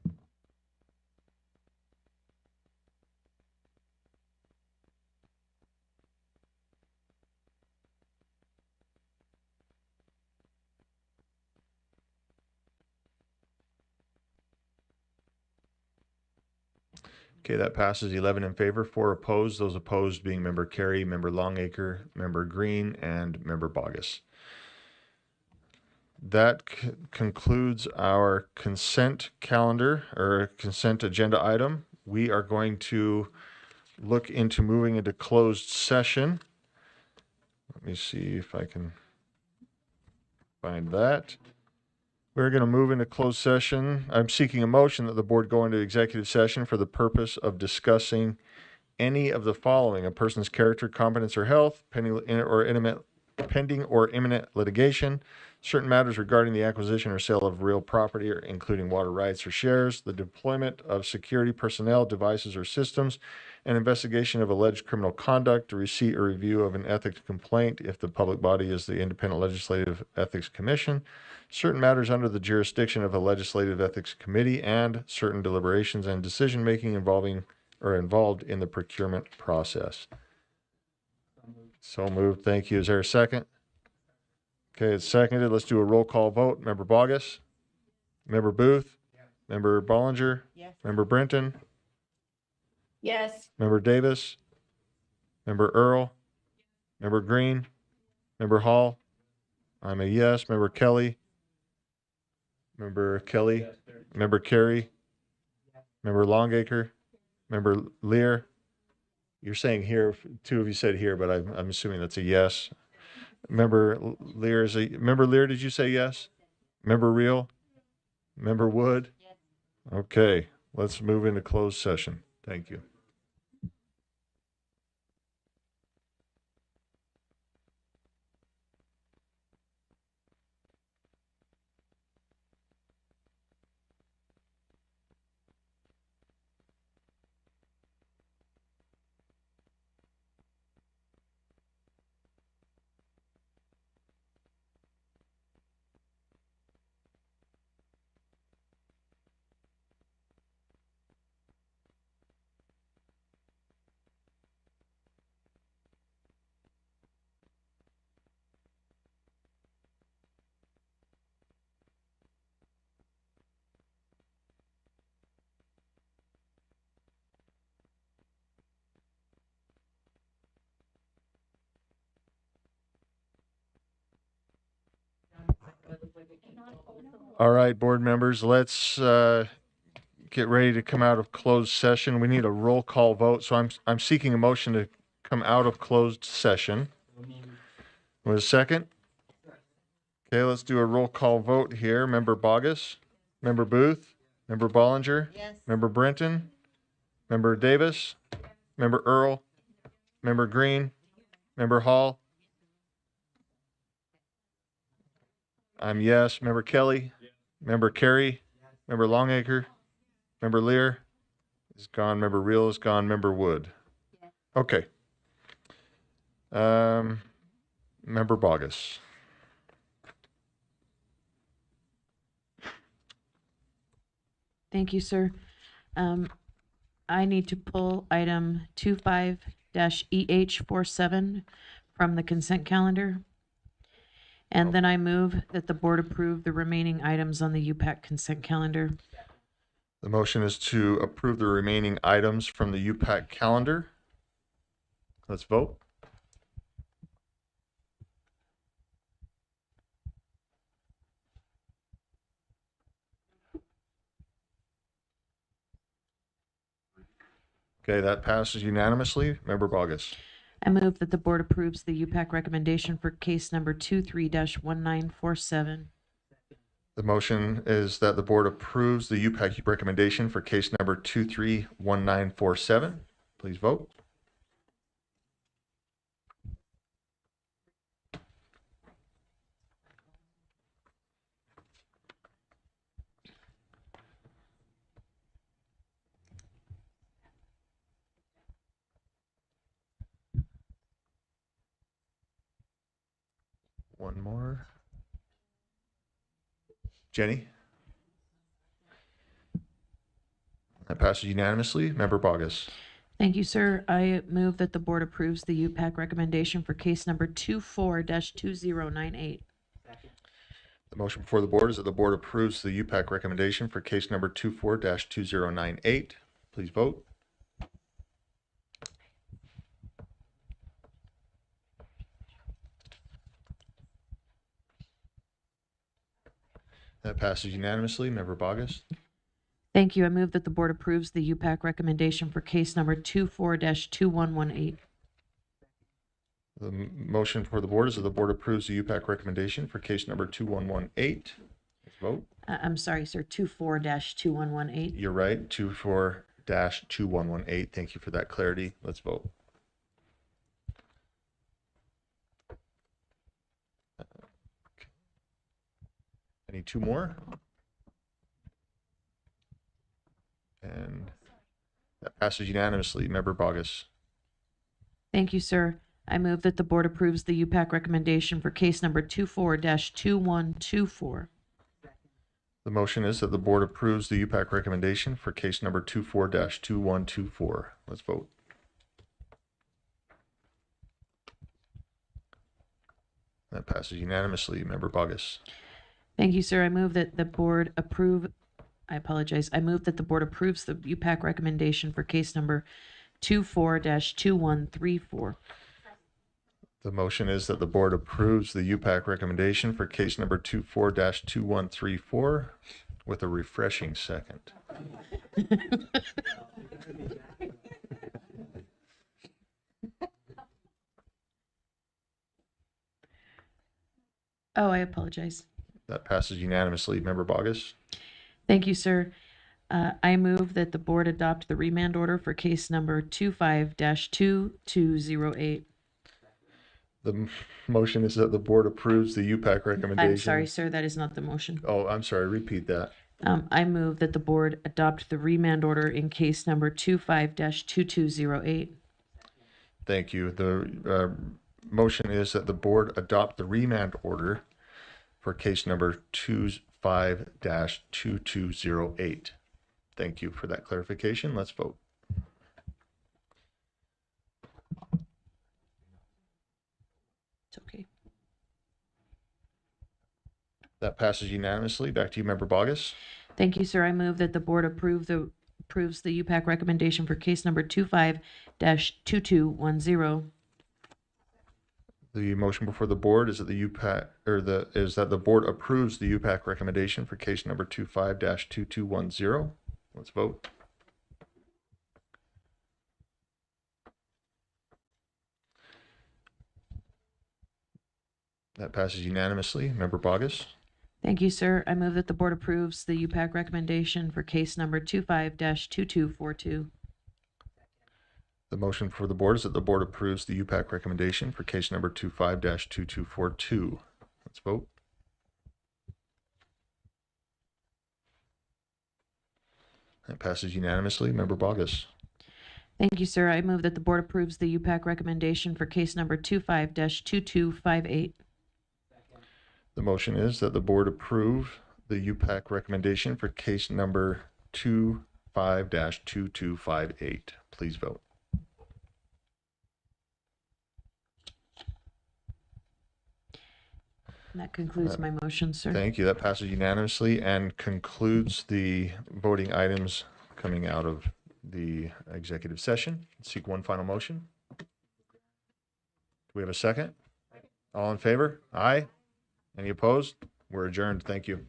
Okay, that passes 11 in favor, 4 opposed. Those opposed being Member Carey, Member Longacre, Member Green, and Member Bogus. That concludes our consent calendar or consent agenda item. We are going to look into moving into closed session. Let me see if I can find that. We're going to move into closed session. I'm seeking a motion that the board go into executive session for the purpose of discussing any of the following: a person's character, competence, or health, pending or imminent litigation, certain matters regarding the acquisition or sale of real property, or including water rights or shares, the deployment of security personnel, devices, or systems, an investigation of alleged criminal conduct, the receipt or review of an ethics complaint if the public body is the Independent Legislative Ethics Commission, certain matters under the jurisdiction of a Legislative Ethics Committee, and certain deliberations and decision-making involving or involved in the procurement process. So moved. Thank you. Is there a second? Okay, it's seconded. Let's do a roll call vote. Member Bogus? Member Booth? Member Bollinger? Yes. Member Brenton? Yes. Member Davis? Member Earl? Member Green? Member Hall? I'm a yes. Member Kelly? Member Kelly? Member Carey? Member Longacre? Member Lear? You're saying here, two of you said here, but I'm assuming that's a yes. Member Lear is a, Member Lear, did you say yes? Member Reel? Member Wood? Yes. Okay, let's move into closed session. Thank you. All right, board members, let's get ready to come out of closed session. We need a roll call vote, so I'm seeking a motion to come out of closed session. With a second? Okay, let's do a roll call vote here. Member Bogus? Member Booth? Member Bollinger? Yes. Member Brenton? Member Davis? Member Earl? Member Green? Member Hall? I'm yes. Member Kelly? Member Carey? Member Longacre? Member Lear is gone. Member Reel is gone. Member Wood. Okay. Member Bogus. Thank you, sir. I need to pull item 25-EH47 from the consent calendar. And then I move that the board approve the remaining items on the UPAC consent calendar. The motion is to approve the remaining items from the UPAC calendar. Let's vote. Okay, that passes unanimously. Member Bogus. I move that the board approves the UPAC recommendation for case number 23-1947. The motion is that the board approves the UPAC recommendation for case number 231947. Please vote. One more. Jenny? That passes unanimously. Member Bogus. Thank you, sir. I move that the board approves the UPAC recommendation for case number 24-2098. The motion before the board is that the board approves the UPAC recommendation for case number 24-2098. Please vote. That passes unanimously. Member Bogus. Thank you. I move that the board approves the UPAC recommendation for case number 24-2118. The motion for the board is that the board approves the UPAC recommendation for case number 2118. Let's vote. I'm sorry, sir, 24-2118. You're right, 24-2118. Thank you for that clarity. Let's vote. Any two more? And that passes unanimously. Member Bogus. Thank you, sir. I move that the board approves the UPAC recommendation for case number 24-2124. The motion is that the board approves the UPAC recommendation for case number 24-2124. Let's vote. That passes unanimously. Member Bogus. Thank you, sir. I move that the board approve, I apologize. I move that the board approves the UPAC recommendation for case number 24-2134. The motion is that the board approves the UPAC recommendation for case number 24-2134 with a refreshing second. Oh, I apologize. That passes unanimously. Member Bogus. Thank you, sir. I move that the board adopt the remand order for case number 25-2208. The motion is that the board approves the UPAC recommendation. I'm sorry, sir, that is not the motion. Oh, I'm sorry. Repeat that. I move that the board adopt the remand order in case number 25-2208. Thank you. The motion is that the board adopt the remand order for case number 25-2208. Thank you for that clarification. Let's vote. It's okay. That passes unanimously. Back to you, Member Bogus. Thank you, sir. I move that the board approves the UPAC recommendation for case number 25-2210. The motion before the board is that the UPAC is that the board approves the UPAC recommendation for case number 25-2210. Let's vote. That passes unanimously. Member Bogus. Thank you, sir. I move that the board approves the UPAC recommendation for case number 25-2242. The motion for the board is that the board approves the UPAC recommendation for case number 25-2242. Let's vote. That passes unanimously. Member Bogus. Thank you, sir. I move that the board approves the UPAC recommendation for case number 25-2258. The motion is that the board approve the UPAC recommendation for case number 25-2258. Please vote. And that concludes my motion, sir. Thank you. That passes unanimously and concludes the voting items coming out of the executive session. Seek one final motion. Do we have a second? All in favor? Aye. Any opposed? We're adjourned. Thank you.